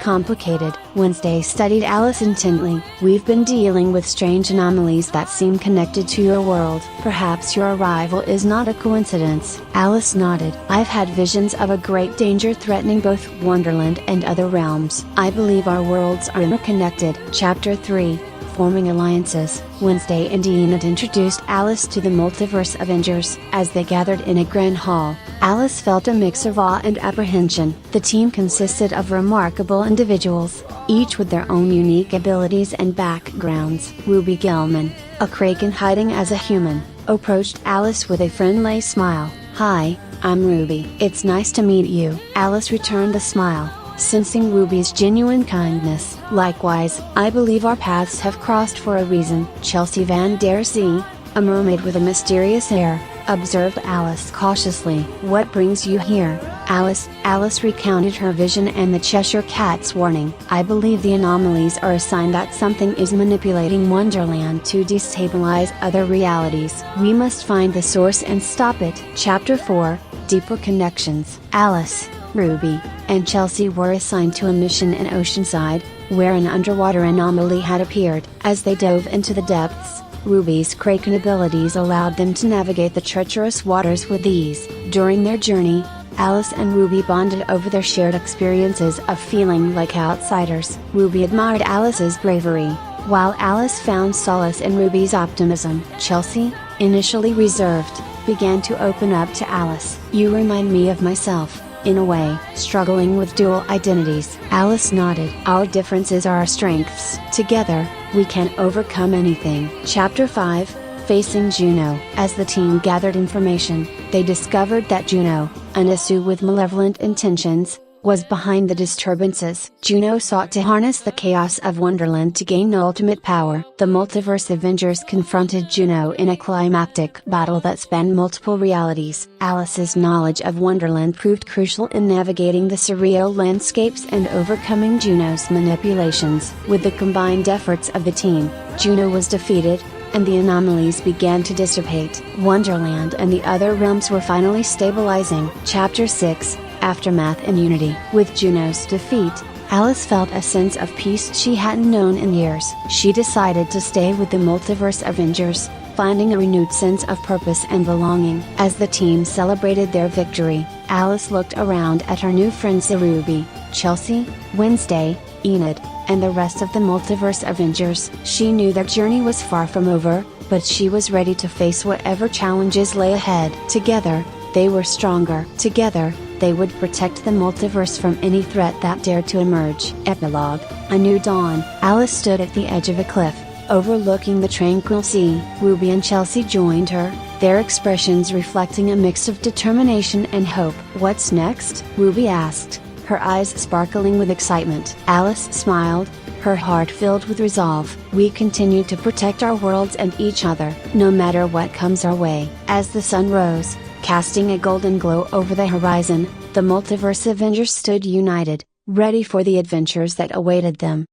complicated." Wednesday studied Alice intently. "We've been dealing with strange anomalies that seem connected to your world. Perhaps your arrival is not a coincidence." Alice nodded. "I've had visions of a great danger threatening both Wonderland and other realms. I believe our worlds are interconnected." Chapter 3: Forming Alliances. Wednesday and Enid introduced Alice to the Multiverse Avengers. As they gathered in a grand hall, Alice felt a mix of awe and apprehension. The team consisted of remarkable individuals, each with their own unique abilities and backgrounds. Ruby Gilman, a Kraken hiding as a human, approached Alice with a friendly smile. "Hi, I'm Ruby. It's nice to meet you." Alice returned the smile, sensing Ruby's genuine kindness. "Likewise, I believe our paths have crossed for a reason." Chelsea Van Der Zee, a mermaid with a mysterious air, observed Alice cautiously. "What brings you here, Alice?" Alice recounted her vision and the Cheshire Cat's warning. "I believe the anomalies are a sign that something is manipulating Wonderland to destabilize other realities. We must find the source and stop it." Chapter 4, Deeper Connections. Alice, Ruby, and Chelsea were assigned to a mission in Oceanside, where an underwater anomaly had appeared. As they dove into the depths, Ruby's Kraken abilities allowed them to navigate the treacherous waters with ease. During their journey, Alice and Ruby bonded over their shared experiences of feeling like outsiders. Ruby admired Alice's bravery, while Alice found solace in Ruby's optimism. Chelsea, initially reserved, began to open up to Alice. "You remind me of myself, in a way," struggling with dual identities. Alice nodded. "Our differences are our strengths. Together, we can overcome anything." Chapter 5, Facing Juno. As the team gathered information, they discovered that Juno, an issue with malevolent intentions, was behind the disturbances. Juno sought to harness the chaos of Wonderland to gain ultimate power. The Multiverse Avengers confronted Juno in a climactic battle that spanned multiple realities. Alice's knowledge of Wonderland proved crucial in navigating the surreal landscapes and overcoming Juno's manipulations. With the combined efforts of the team, Juno was defeated, and the anomalies began to dissipate. Wonderland and the other realms were finally stabilizing. Chapter 6, Aftermath and Unity. With Juno's defeat, Alice felt a sense of peace she hadn't known in years. She decided to stay with the Multiverse Avengers, finding a renewed sense of purpose and belonging. As the team celebrated their victory, Alice looked around at her new friends Ruby, Chelsea, Wednesday, Enid, and the rest of the Multiverse Avengers. She knew their journey was far from over, but she was ready to face whatever challenges lay ahead. Together, they were stronger. Together, they would protect the multiverse from any threat that dared to emerge. Epilogue. A new dawn. Alice stood at the edge of a cliff, overlooking the tranquil sea. Ruby and Chelsea joined her, their expressions reflecting a mix of determination and hope. "What's next?" Ruby asked, her eyes sparkling with excitement. Alice smiled, her heart filled with resolve. "We continue to protect our worlds and each other, no matter what comes our way." As the sun rose, casting a golden glow over the horizon, the Multiverse Avengers stood united, ready for the adventures that awaited them.